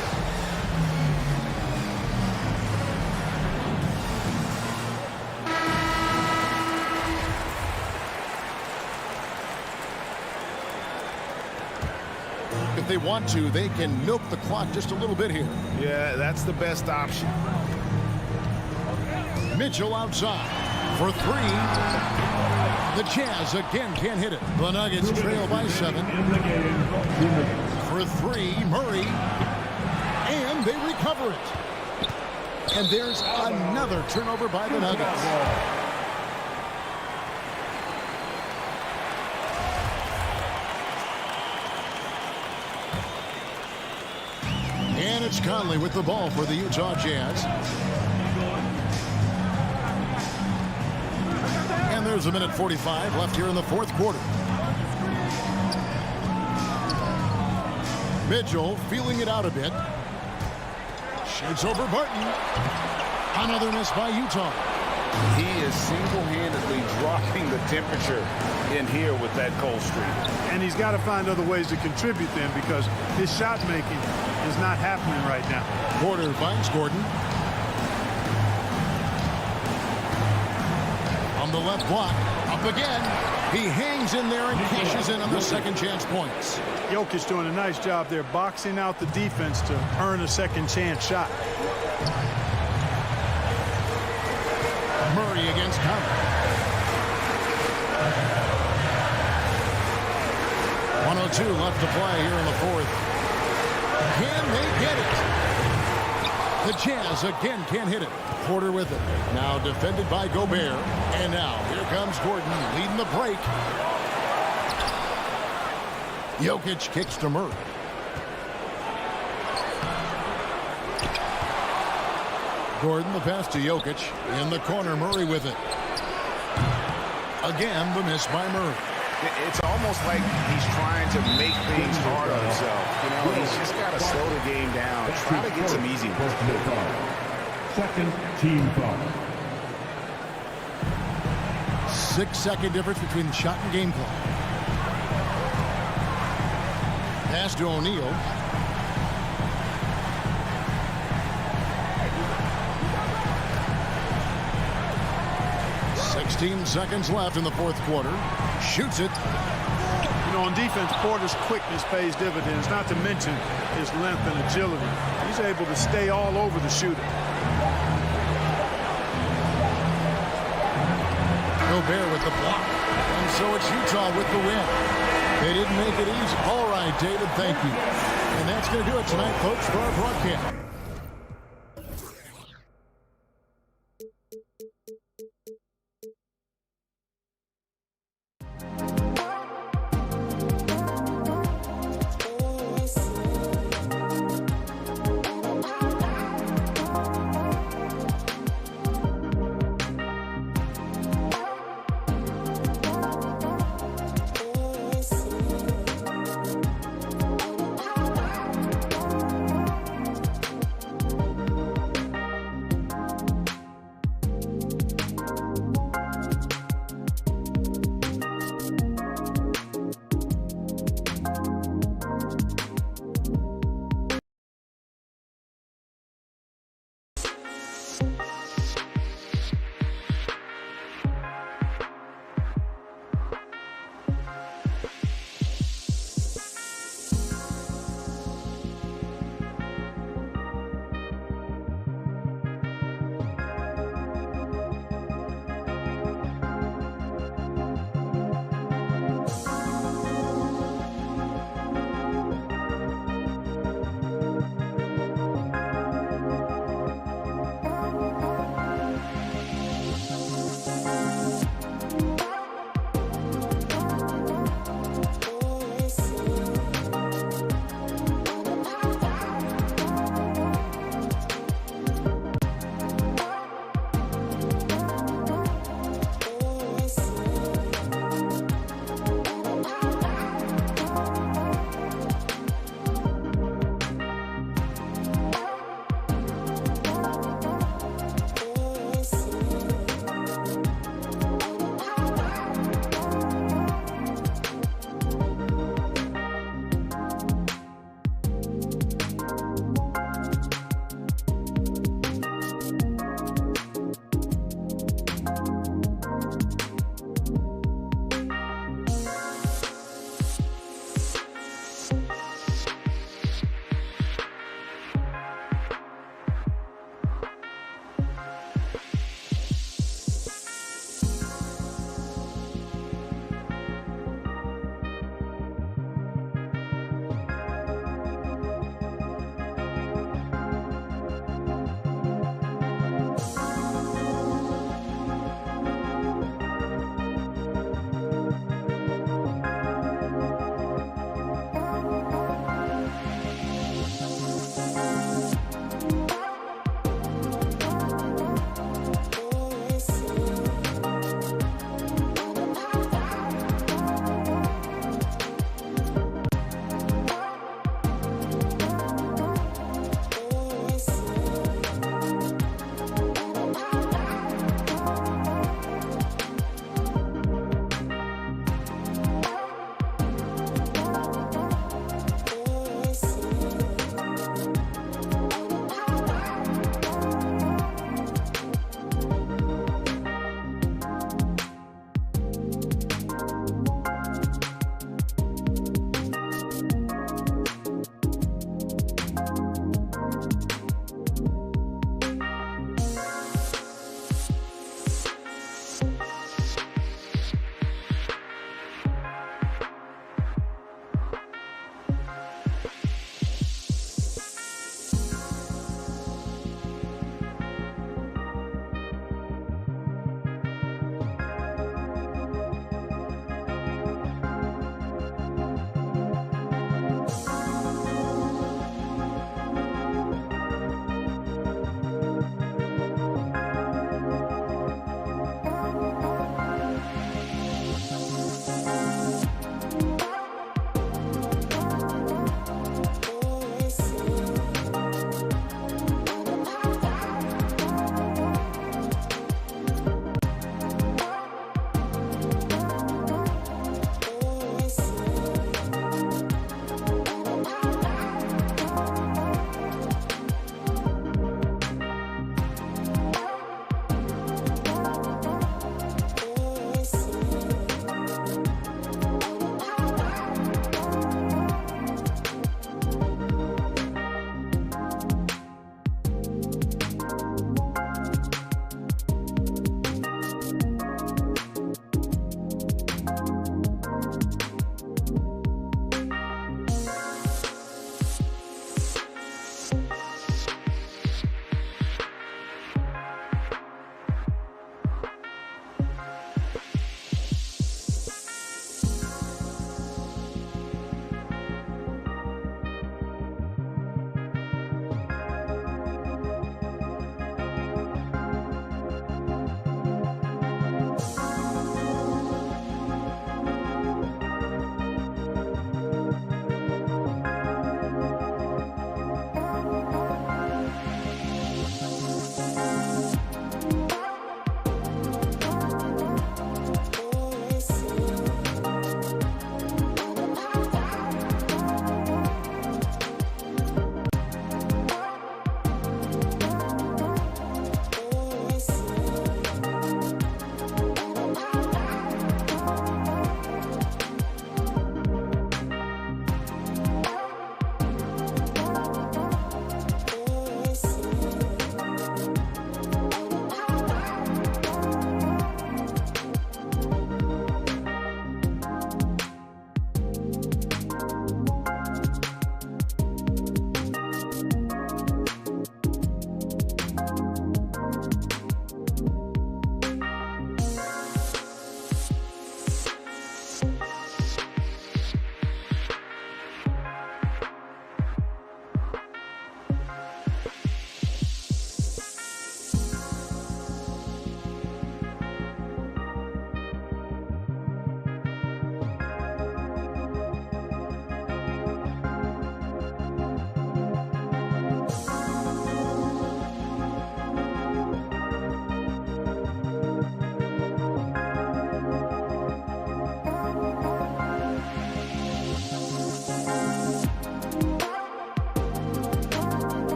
If they want to, they can milk the clock just a little bit here. Yeah, that's the best option. Mitchell outside for 3. The Jazz again can't hit it. The Nuggets trail by 7. For 3, Murray. And they recover it. And there's another turnover by the Nuggets. And it's Conley with the ball for the Utah Jazz. And there's a minute 45 left here in the 4th quarter. Mitchell feeling it out a bit. Shoots over Barton. Another miss by Utah. He is single-handedly dropping the temperature in here with that cold streak. And he's got to find other ways to contribute then, because his shot making is not happening right now. Porter finds Gordon. On the left block, up again. He hangs in there and cashes in on the second chance points. Jokic doing a nice job there, boxing out the defense to earn a second chance shot. Murray against Conley. 1:02 left to play here in the 4th. Can they get it? The Jazz again can't hit it. Porter with it. Now defended by Gobert. And now here comes Gordon leading the break. Jokic kicks to Murray. Gordon the pass to Jokic. In the corner, Murray with it. Again, the miss by Murray. It's almost like he's trying to make things hard on himself. You know, he's just got to slow the game down. Try to get some easy ones. Second team foul. 6-second difference between the shot and game clock. Pass to O'Neal. Seconds left in the fourth quarter. Shoots it. You know, on defense, Porter's quickness pays dividends, not to mention his length and agility. He's able to stay all over the shooter. Gobert with the block. And so it's Utah with the win. They didn't make it easy. All right, David, thank you. And that's going to do it tonight, folks, for our broadcast.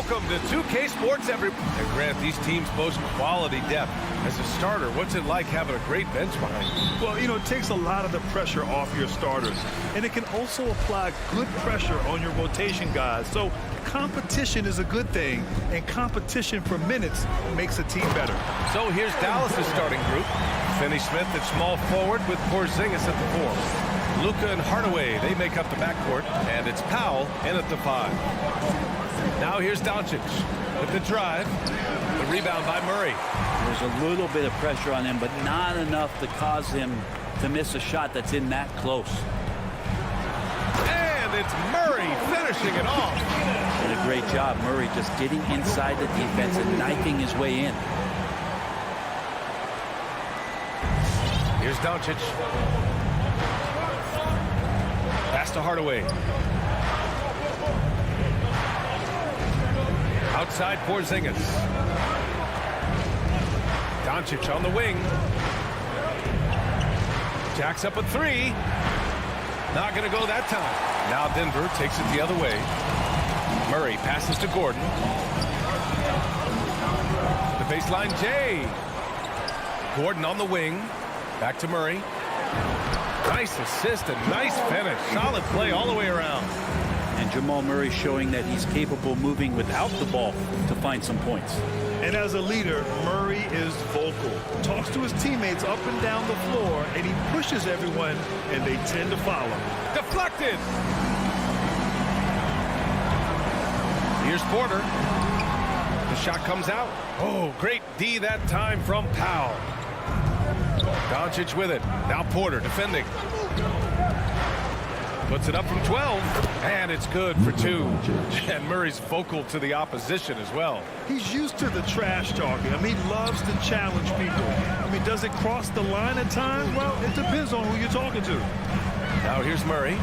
Welcome to 2K Sports, everyone. And Grant, these teams boast quality depth. As a starter, what's it like having a great bench behind you? Well, you know, it takes a lot of the pressure off your starters. And it can also apply good pressure on your rotation guys. So competition is a good thing. And competition for minutes makes a team better. So here's Dallas' starting group. Finney Smith at small forward with Porzingis at the 4. Luka and Hardaway, they make up the backcourt. And it's Powell in at the 5. Now here's Doncic with the drive. The rebound by Murray. There's a little bit of pressure on him, but not enough to cause him to miss a shot that's in that close. And it's Murray finishing it off. Did a great job. Murray just getting inside the defense and knifing his way in. Here's Doncic. Pass to Hardaway. Outside Porzingis. Doncic on the wing. Jacks up a 3. Not going to go that time. Now Denver takes it the other way. Murray passes to Gordon. The baseline, Jay. Gordon on the wing. Back to Murray. Nice assist and nice finish. Solid play all the way around. And Jamal Murray showing that he's capable of moving without the ball to find some points. And as a leader, Murray is vocal. Talks to his teammates up and down the floor, and he pushes everyone, and they tend to follow. Deflected. Here's Porter. The shot comes out. Oh, great D that time from Powell. Doncic with it. Now Porter defending. Puts it up from 12, and it's good for 2. And Murray's vocal to the opposition as well. He's used to the trash talking. I mean, he loves to challenge people. I mean, does it cross the line at times? Well, it depends on who you're talking to. Now here's Murray.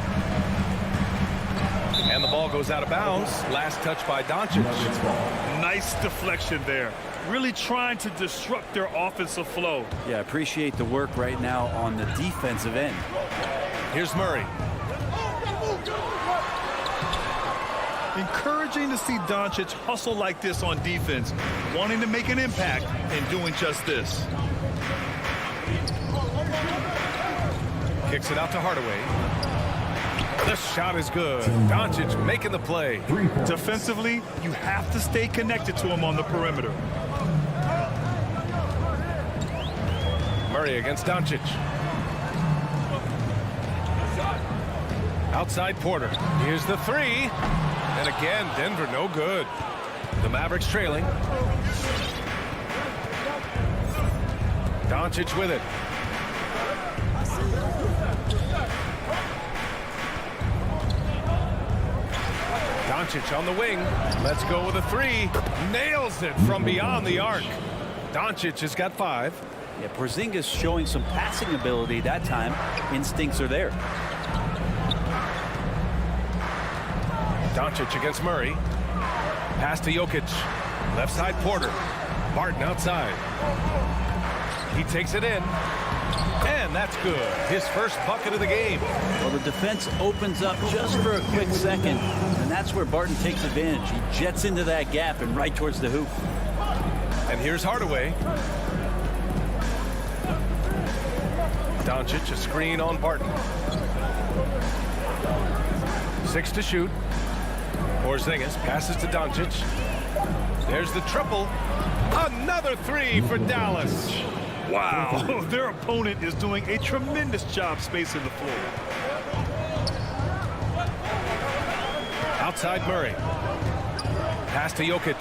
And the ball goes out of bounds. Last touch by Doncic. Nice deflection there. Really trying to disrupt their offensive flow. Yeah, appreciate the work right now on the defensive end. Here's Murray. Encouraging to see Doncic hustle like this on defense, wanting to make an impact and doing just this. Kicks it out to Hardaway. The shot is good. Doncic making the play. Defensively, you have to stay connected to him on the perimeter. Murray against Doncic. Outside Porter. Here's the 3. And again, Denver no good. The Mavericks trailing. Doncic with it. Doncic on the wing. Let's go with a 3. Nails it from beyond the arc. Doncic has got 5. Yeah, Porzingis showing some passing ability that time. Instincts are there. Doncic against Murray. Pass to Jokic. Left side Porter. Barton outside. He takes it in. And that's good. His first bucket of the game. Well, the defense opens up just for a quick second. And that's where Barton takes advantage. He jets into that gap and right towards the hoop. And here's Hardaway. Doncic, a screen on Barton. 6 to shoot. Porzingis passes to Doncic. There's the triple. Another 3 for Dallas. Wow, their opponent is doing a tremendous job spacing the floor. Outside Murray. Pass to Jokic.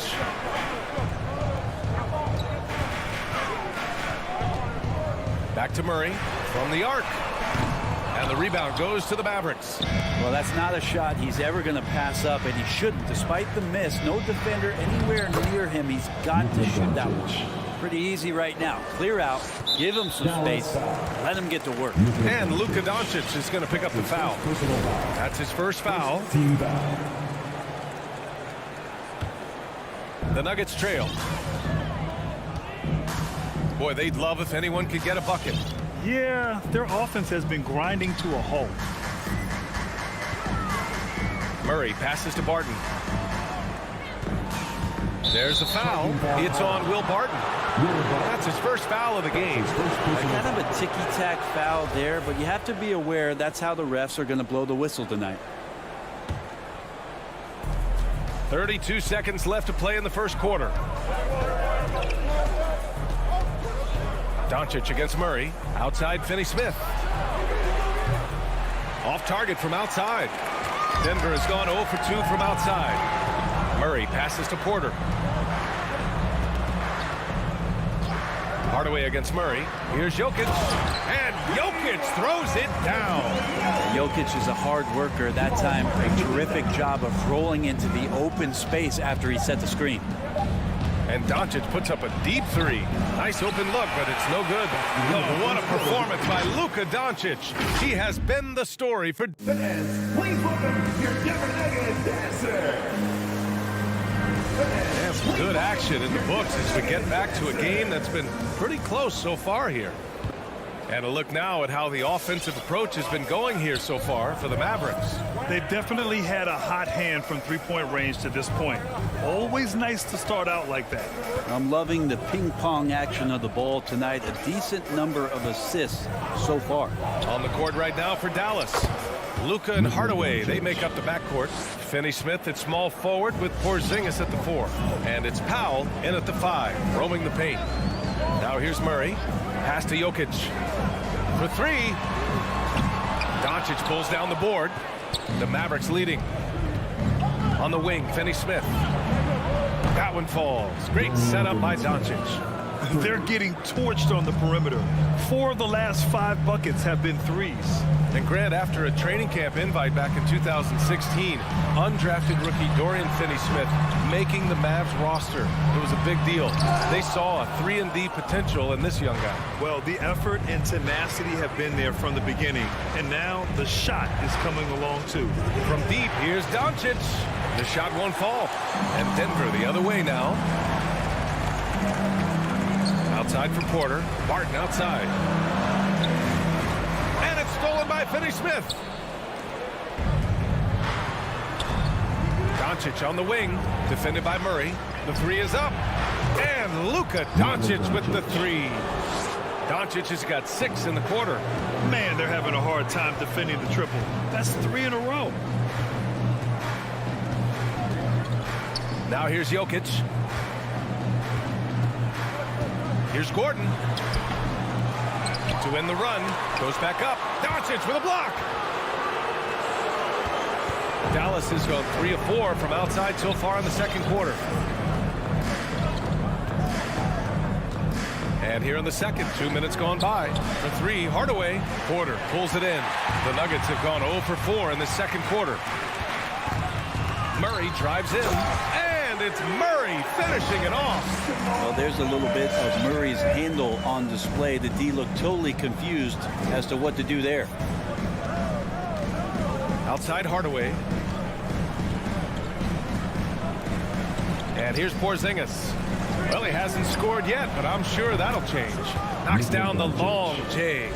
Back to Murray from the arc. And the rebound goes to the Mavericks. Well, that's not a shot he's ever going to pass up, and he shouldn't. Despite the miss, no defender anywhere near him. He's got to shoot that one. Pretty easy right now. Clear out, give him some space, let him get to work. And Luka Doncic is going to pick up the foul. That's his first foul. The Nuggets trail. Boy, they'd love if anyone could get a bucket. Yeah, their offense has been grinding to a halt. Murray passes to Barton. There's a foul. It's on Will Barton. That's his first foul of the game. Kind of a ticky-tack foul there, but you have to be aware that's how the refs are going to blow the whistle tonight. 32 seconds left to play in the first quarter. Doncic against Murray. Outside, Finney-Smith. Off target from outside. Denver has gone 0 for 2 from outside. Murray passes to Porter. Hardaway against Murray. Here's Jokic. And Jokic throws it down. Jokic is a hard worker. That time, a terrific job of rolling into the open space after he set the screen. And Doncic puts up a deep three. Nice open look, but it's no good. Oh, what a performance by Luka Doncic. He has been the story for... Please welcome your Denver Nuggets dancer. Yeah, some good action in the books as we get back to a game that's been pretty close so far here. And a look now at how the offensive approach has been going here so far for the Mavericks. They've definitely had a hot hand from three-point range to this point. Always nice to start out like that. I'm loving the ping-pong action of the ball tonight. A decent number of assists so far. On the court right now for Dallas. Luka and Hardaway, they make up the backcourt. Finney-Smith at small forward with Porzingis at the 4. And it's Powell in at the 5, roaming the paint. Now here's Murray. Pass to Jokic. For 3. Doncic pulls down the board. The Mavericks leading. On the wing, Finney-Smith. That one falls. Great setup by Doncic. They're getting torched on the perimeter. 4 of the last 5 buckets have been threes. And Grant, after a training camp invite back in 2016, undrafted rookie Dorian Finney-Smith making the Mavs roster. It was a big deal. They saw a 3-and-D potential in this young guy. Well, the effort and tenacity have been there from the beginning, and now the shot is coming along too. From deep, here's Doncic. The shot won't fall. And Denver the other way now. Outside for Porter. Barton outside. And it's stolen by Finney-Smith. Doncic on the wing. Defended by Murray. The 3 is up. And Luka Doncic with the 3. Doncic has got 6 in the quarter. Man, they're having a hard time defending the triple. That's 3 in a row. Now here's Jokic. Here's Gordon. To end the run. Goes back up. Doncic with a block. Dallas has gone 3 of 4 from outside so far in the second quarter. And here in the second, 2 minutes gone by. For 3, Hardaway. Porter pulls it in. The Nuggets have gone 0 for 4 in the second quarter. Murray drives in. And it's Murray finishing it off. Well, there's a little bit of Murray's handle on display. The D looked totally confused as to what to do there. Outside Hardaway. And here's Porzingis. Well, he hasn't scored yet, but I'm sure that'll change. Knocks down the long J.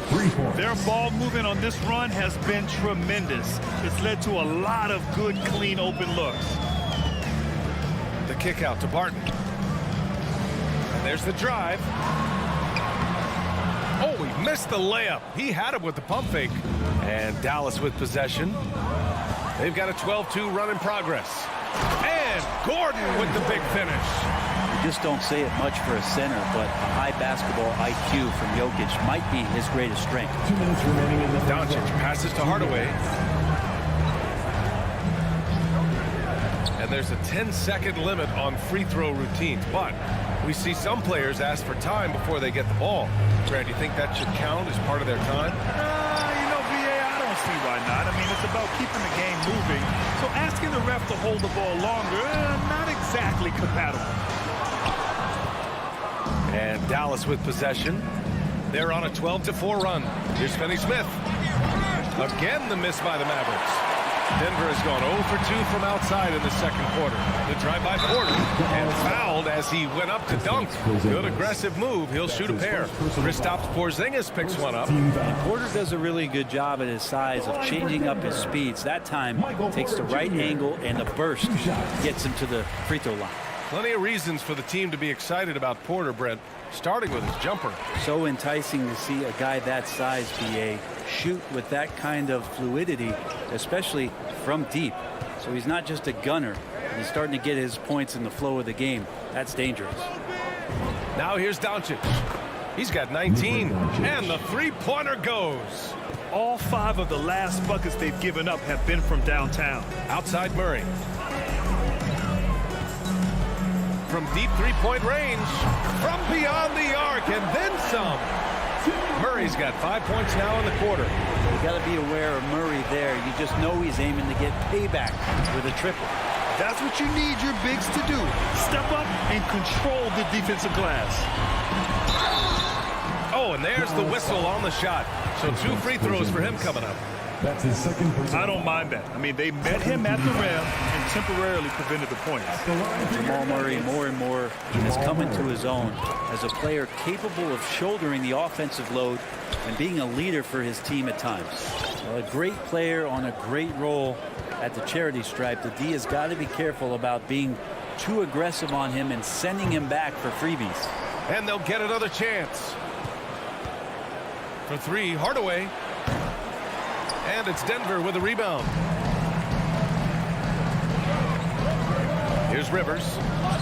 Their ball movement on this run has been tremendous. It's led to a lot of good, clean, open looks. The kick out to Barton. And there's the drive. Oh, he missed the layup. He had it with the pump fake. And Dallas with possession. They've got a 12-2 run in progress. And Gordon with the big finish. You just don't say it much for a center, but a high basketball IQ from Jokic might be his greatest strength. 2 minutes remaining in the Doncic passes to Hardaway. And there's a 10-second limit on free throw routines, but we see some players ask for time before they get the ball. Grant, do you think that should count as part of their time? You know, VA, I don't see why not. I mean, it's about keeping the game moving. So asking the ref to hold the ball longer, not exactly compatible. And Dallas with possession. They're on a 12-4 run. Here's Finney-Smith. Again, the miss by the Mavericks. Denver has gone 0 for 2 from outside in the second quarter. The drive by Porter and fouled as he went up to dunk. Good aggressive move. He'll shoot a pair. Kristaps Porzingis picks one up. And Porter does a really good job at his size of changing up his speeds. That time takes the right angle and the burst gets him to the free throw line. Plenty of reasons for the team to be excited about Porter, Brent, starting with his jumper. So enticing to see a guy that size, BA, shoot with that kind of fluidity, especially from deep. So he's not just a gunner. He's starting to get his points in the flow of the game. That's dangerous. Now here's Doncic. He's got 19, and the three-pointer goes. All 5 of the last buckets they've given up have been from downtown. Outside Murray. From deep three-point range, from beyond the arc, and then some. Murray's got 5 points now in the quarter. You got to be aware of Murray there. You just know he's aiming to get payback with a triple. That's what you need your bigs to do. Step up and control the defensive glass. Oh, and there's the whistle on the shot. So 2 free throws for him coming up. That's his second personal. I don't mind that. I mean, they met him at the rim and temporarily prevented the points. Jamal Murray more and more has come into his own as a player capable of shouldering the offensive load and being a leader for his team at times. Well, a great player on a great role at the charity stripe. The D has got to be careful about being too aggressive on him and sending him back for freebies. And they'll get another chance. For 3, Hardaway. And it's Denver with a rebound. Here's Rivers.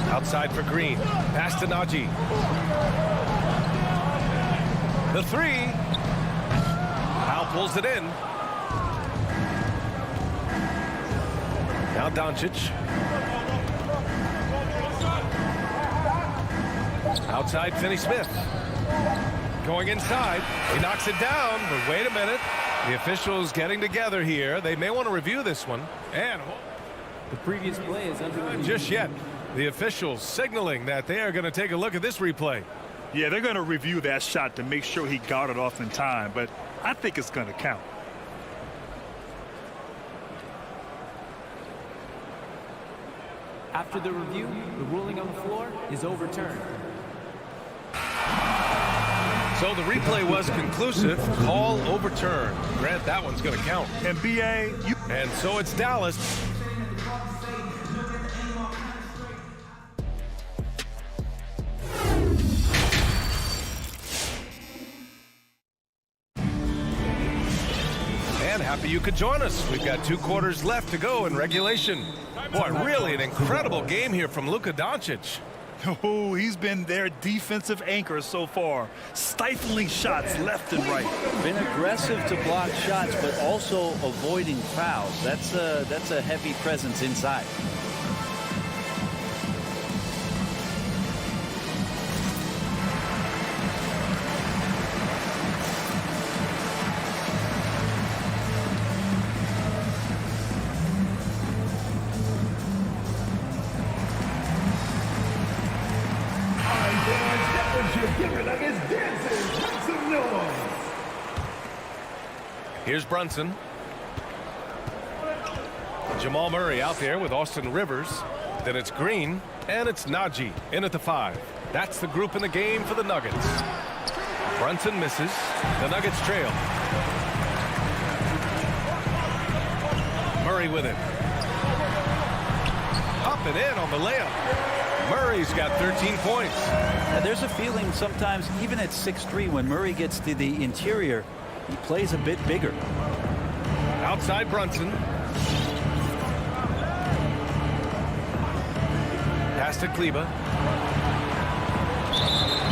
Outside for Green. Pass to Najee. The 3. Powell pulls it in. Now Doncic. Outside Finney-Smith. Going inside. He knocks it down, but wait a minute. The officials getting together here. They may want to review this one. And the previous play is under just yet. The officials signaling that they are going to take a look at this replay. Yeah, they're going to review that shot to make sure he got it off in time, but I think it's going to count. After the review, the ruling on the floor is overturned. So the replay was conclusive. Call overturned. Grant, that one's going to count. And BA, and so it's Dallas. And happy you could join us. We've got 2 quarters left to go in regulation. Boy, really an incredible game here from Luka Doncic. Oh, he's been their defensive anchor so far. Stifling shots left and right. Been aggressive to block shots, but also avoiding fouls. That's a heavy presence inside. Here's Brunson. Jamal Murray out there with Austin Rivers. Then it's Green, and it's Najee in at the 5. That's the group in the game for the Nuggets. Brunson misses. The Nuggets trail. Murray with it. Up and in on the layup. Murray's got 13 points. Now, there's a feeling sometimes, even at 6'3", when Murray gets to the interior, he plays a bit bigger. Outside Brunson. Pass to Kleba.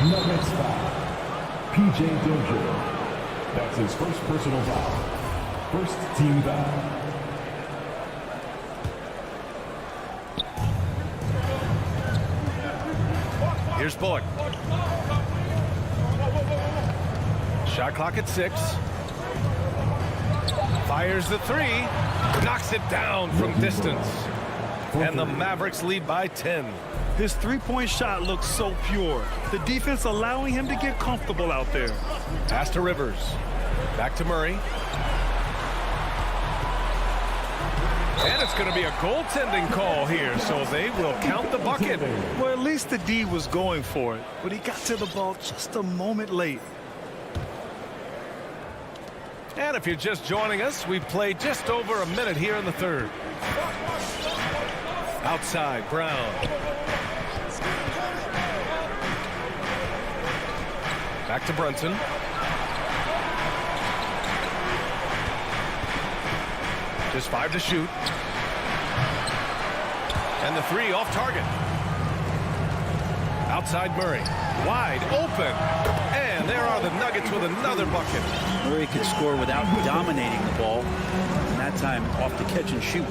Nuggets foul. P.J. Dozier. That's his first personal foul. First team foul. Here's Bullock. Shot clock at 6. Fires the 3. Knocks it down from distance. And the Mavericks lead by 10. His three-point shot looks so pure. The defense allowing him to get comfortable out there. Pass to Rivers. Back to Murray. And it's going to be a goaltending call here, so they will count the bucket. Well, at least the D was going for it, but he got to the ball just a moment late. And if you're just joining us, we've played just over a minute here in the third. Outside, Brown. Back to Brunson. Just 5 to shoot. And the 3 off target. Outside Murray. Wide open. And there are the Nuggets with another bucket. Murray could score without dominating the ball. And that time off the catch and shoot.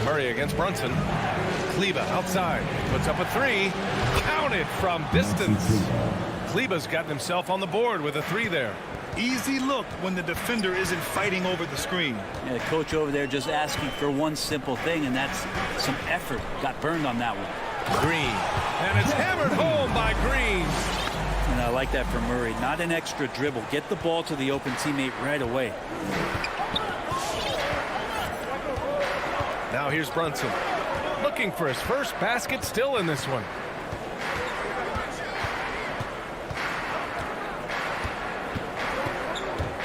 Murray against Brunson. Kleber outside. Puts up a 3. Counted from distance. Kleber's gotten himself on the board with a 3 there. Easy look when the defender isn't fighting over the screen. Yeah, the coach over there just asking for one simple thing, and that's some effort. Got burned on that one. Green. And it's hammered home by Green. And I like that from Murray. Not an extra dribble. Get the ball to the open teammate right away. Now here's Brunson. Looking for his first basket, still in this one.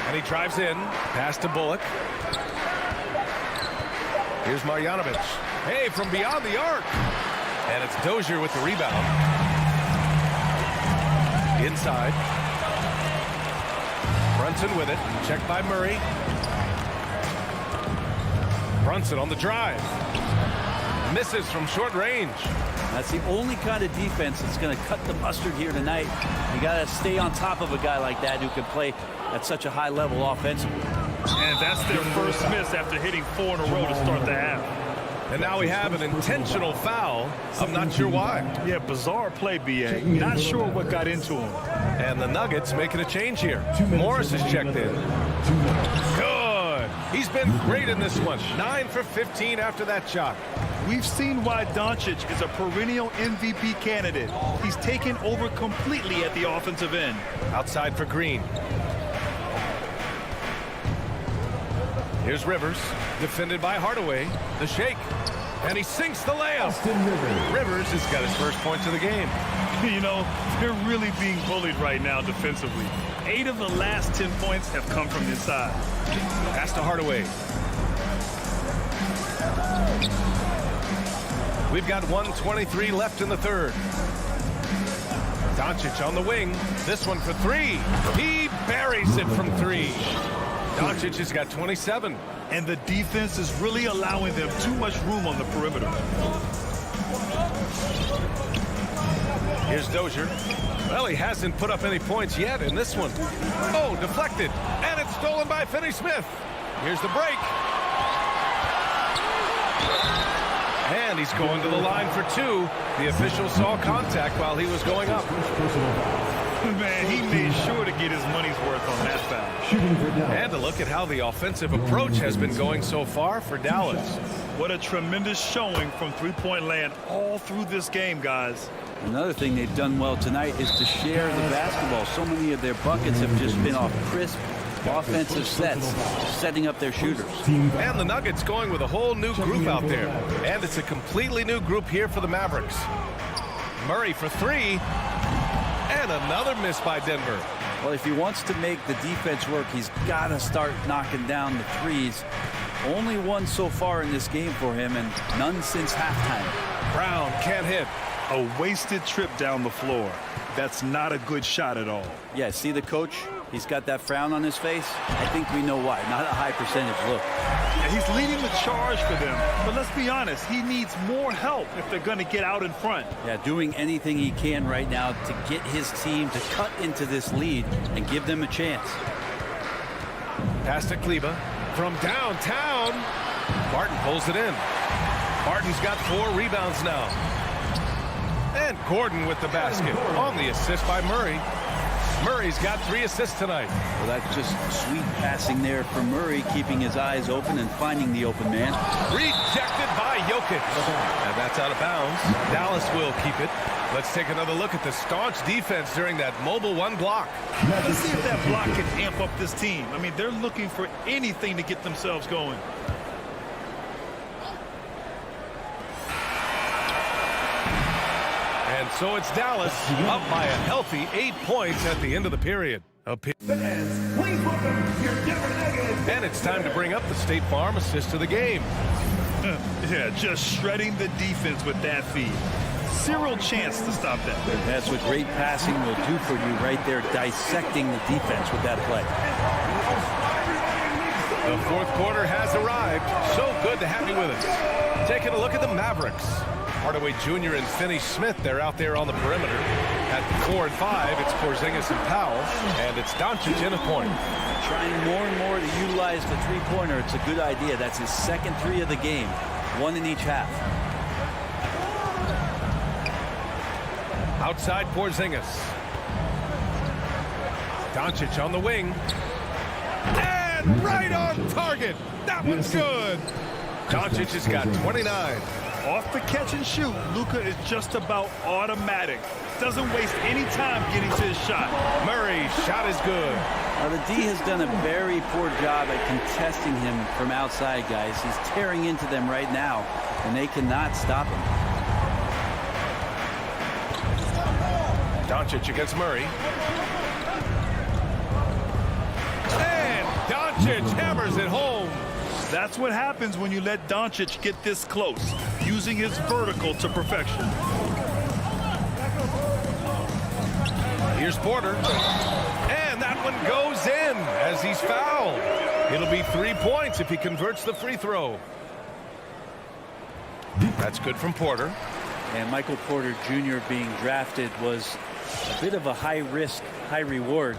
And he drives in. Pass to Bullock. Here's Marjanovic. Hey, from beyond the arc. And it's Dozier with the rebound. Inside. Brunson with it. Checked by Murray. Brunson on the drive. Misses from short range. That's the only kind of defense that's going to cut the mustard here tonight. You got to stay on top of a guy like that who can play at such a high level offensively. And that's their first miss after hitting 4 in a row to start the half. And now we have an intentional foul. I'm not sure why. Yeah, bizarre play, B.A. Not sure what got into him. And the Nuggets making a change here. Morris is checked in. Good. He's been great in this one. 9 for 15 after that shot. We've seen why Doncic is a perennial MVP candidate. He's taken over completely at the offensive end. Outside for Green. Here's Rivers, defended by Hardaway. The shake, and he sinks the layup. Rivers has got his first points of the game. You know, they're really being bullied right now defensively. 8 of the last 10 points have come from inside. Pass to Hardaway. We've got 1:23 left in the third. Doncic on the wing. This one for 3. He buries it from 3. Doncic has got 27. And the defense is really allowing them too much room on the perimeter. Here's Dozier. Well, he hasn't put up any points yet in this one. Oh, deflected. And it's stolen by Finney-Smith. Here's the break. And he's going to the line for 2. The official saw contact while he was going up. Man, he made sure to get his money's worth on that foul. And to look at how the offensive approach has been going so far for Dallas. What a tremendous showing from three-point land all through this game, guys. Another thing they've done well tonight is to share the basketball. So many of their buckets have just been off crisp offensive sets, setting up their shooters. And the Nuggets going with a whole new group out there. And it's a completely new group here for the Mavericks. Murray for 3. And another miss by Denver. Well, if he wants to make the defense work, he's got to start knocking down the threes. Only one so far in this game for him, and none since halftime. Brown can't hit. A wasted trip down the floor. That's not a good shot at all. Yeah, see the coach? He's got that frown on his face. I think we know why. Not a high percentage look. Yeah, he's leading the charge for them. But let's be honest, he needs more help if they're going to get out in front. Yeah, doing anything he can right now to get his team to cut into this lead and give them a chance. Pass to Kleber from downtown. Barton pulls it in. Barton's got 4 rebounds now. And Gordon with the basket on the assist by Murray. Murray's got 3 assists tonight. Well, that's just sweet passing there for Murray, keeping his eyes open and finding the open man. Rejected by Jokic. And that's out of bounds. Dallas will keep it. Let's take another look at the staunch defense during that mobile 1 block. Let's see if that block can amp up this team. I mean, they're looking for anything to get themselves going. And so it's Dallas up by a healthy 8 points at the end of the period. And it's time to bring up the State Farm assist of the game. Yeah, just shredding the defense with that feed. Zero chance to stop that. That's what great passing will do for you right there, dissecting the defense with that play. The fourth quarter has arrived. So good to have you with us. Taking a look at the Mavericks. Hardaway Jr. and Finney-Smith, they're out there on the perimeter. At 4 and 5, it's Porzingis and Powell, and it's Doncic in a point. Trying more and more to utilize the three-pointer. It's a good idea. That's his second three of the game, one in each half. Outside Porzingis. Doncic on the wing. And right on target. That one's good. Doncic has got 29. Off the catch and shoot, Luka is just about automatic. Doesn't waste any time getting to his shot. Murray, shot is good. Now, the D has done a very poor job at contesting him from outside, guys. He's tearing into them right now, and they cannot stop him. Doncic against Murray. And Doncic hammers it home. That's what happens when you let Doncic get this close, using his vertical to perfection. Here's Porter. And that one goes in as he's fouled. It'll be 3 points if he converts the free throw. That's good from Porter. And Michael Porter Jr. being drafted was a bit of a high risk, high reward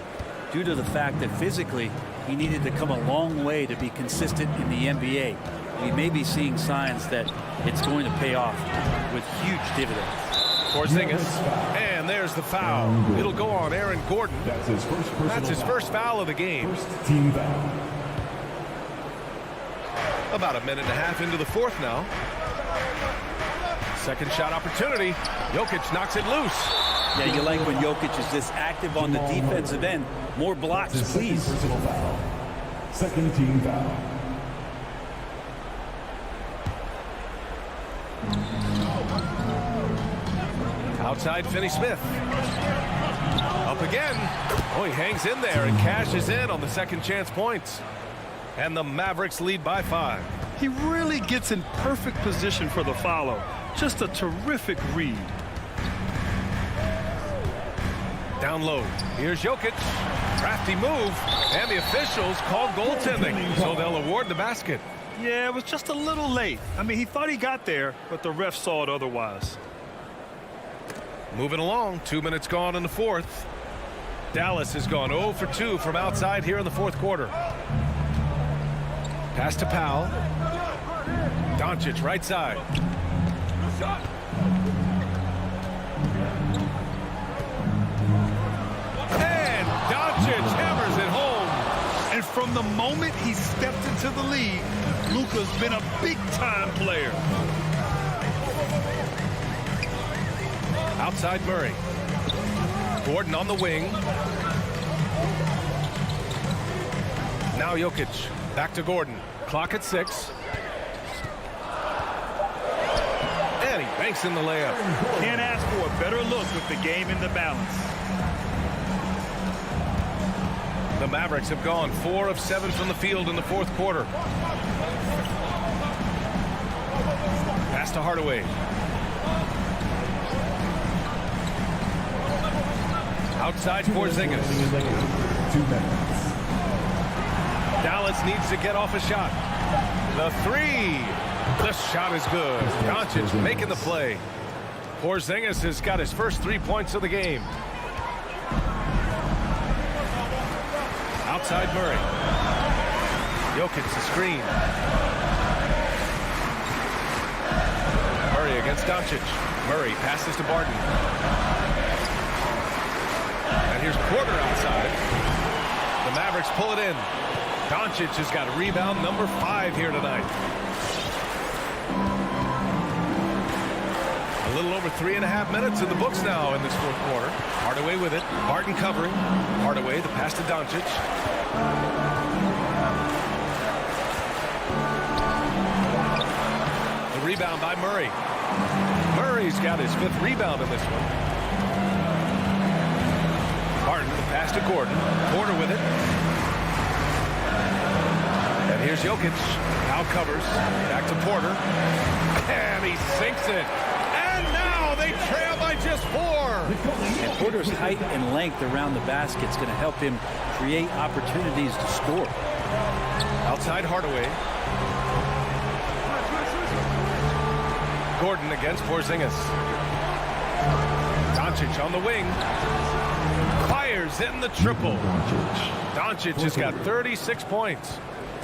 due to the fact that physically he needed to come a long way to be consistent in the NBA. We may be seeing signs that it's going to pay off with huge dividends. Porzingis, and there's the foul. It'll go on Aaron Gordon. That's his first foul of the game. Team foul. About a minute and a half into the fourth now. Second shot opportunity. Jokic knocks it loose. Yeah, you like when Jokic is this active on the defensive end. More blocks, please. Foul. Second team foul. Outside Finney-Smith. Up again. Oh, he hangs in there and cashes in on the second chance points. And the Mavericks lead by 5. He really gets in perfect position for the follow. Just a terrific read. Down low. Here's Jokic. Crafty move. And the officials call goaltending, so they'll award the basket. Yeah, it was just a little late. I mean, he thought he got there, but the ref saw it otherwise. Moving along. 2 minutes gone in the fourth. Dallas has gone 0 for 2 from outside here in the fourth quarter. Pass to Powell. Doncic right side. And Doncic hammers it home. And from the moment he stepped into the league, Luka's been a big-time player. Outside Murray. Gordon on the wing. Now Jokic. Back to Gordon. Clock at 6. And he banks in the layup. Can't ask for a better look with the game in the balance. The Mavericks have gone 4 of 7 from the field in the fourth quarter. Pass to Hardaway. Outside Porzingis. 2 minutes. Dallas needs to get off a shot. The three. The shot is good. Doncic making the play. Porzingis has got his first 3 points of the game. Outside Murray. Jokic the screen. Murray against Doncic. Murray passes to Barton. And here's Porter outside. The Mavericks pull it in. Doncic has got rebound number 5 here tonight. A little over 3.5 minutes in the books now in this fourth quarter. Hardaway with it. Barton covering. Hardaway, the pass to Doncic. The rebound by Murray. Murray's got his 5th rebound in this one. Barton, the pass to Gordon. Porter with it. And here's Jokic. Now covers. Back to Porter. And he sinks it. And now they And Porter's height and length around the basket is going to help him create opportunities to score. Outside Hardaway. Gordon against Porzingis. Doncic on the wing. Fires in the triple. Doncic has got 36 points.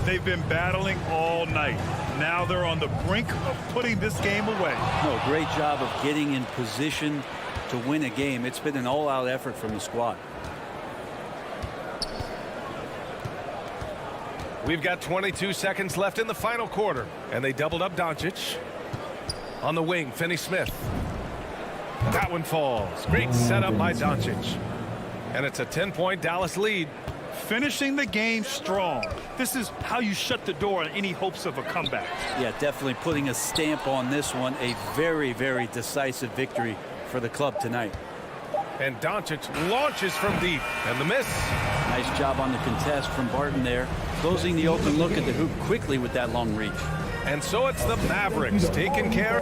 They've been battling all night. Now they're on the brink of putting this game away. No, great job of getting in position to win a game. It's been an all-out effort from the squad. We've got 22 seconds left in the final quarter, and they doubled up Doncic. On the wing, Finney-Smith. That one falls. Great setup by Doncic. And it's a 10-point Dallas lead. Finishing the game strong. This is how you shut the door on any hopes of a comeback. Yeah, definitely putting a stamp on this one. A very, very decisive victory for the club tonight. And Doncic launches from deep, and the miss. Nice job on the contest from Barton there. Closing the open look at the hoop quickly with that long reach. And so it's the Mavericks taking care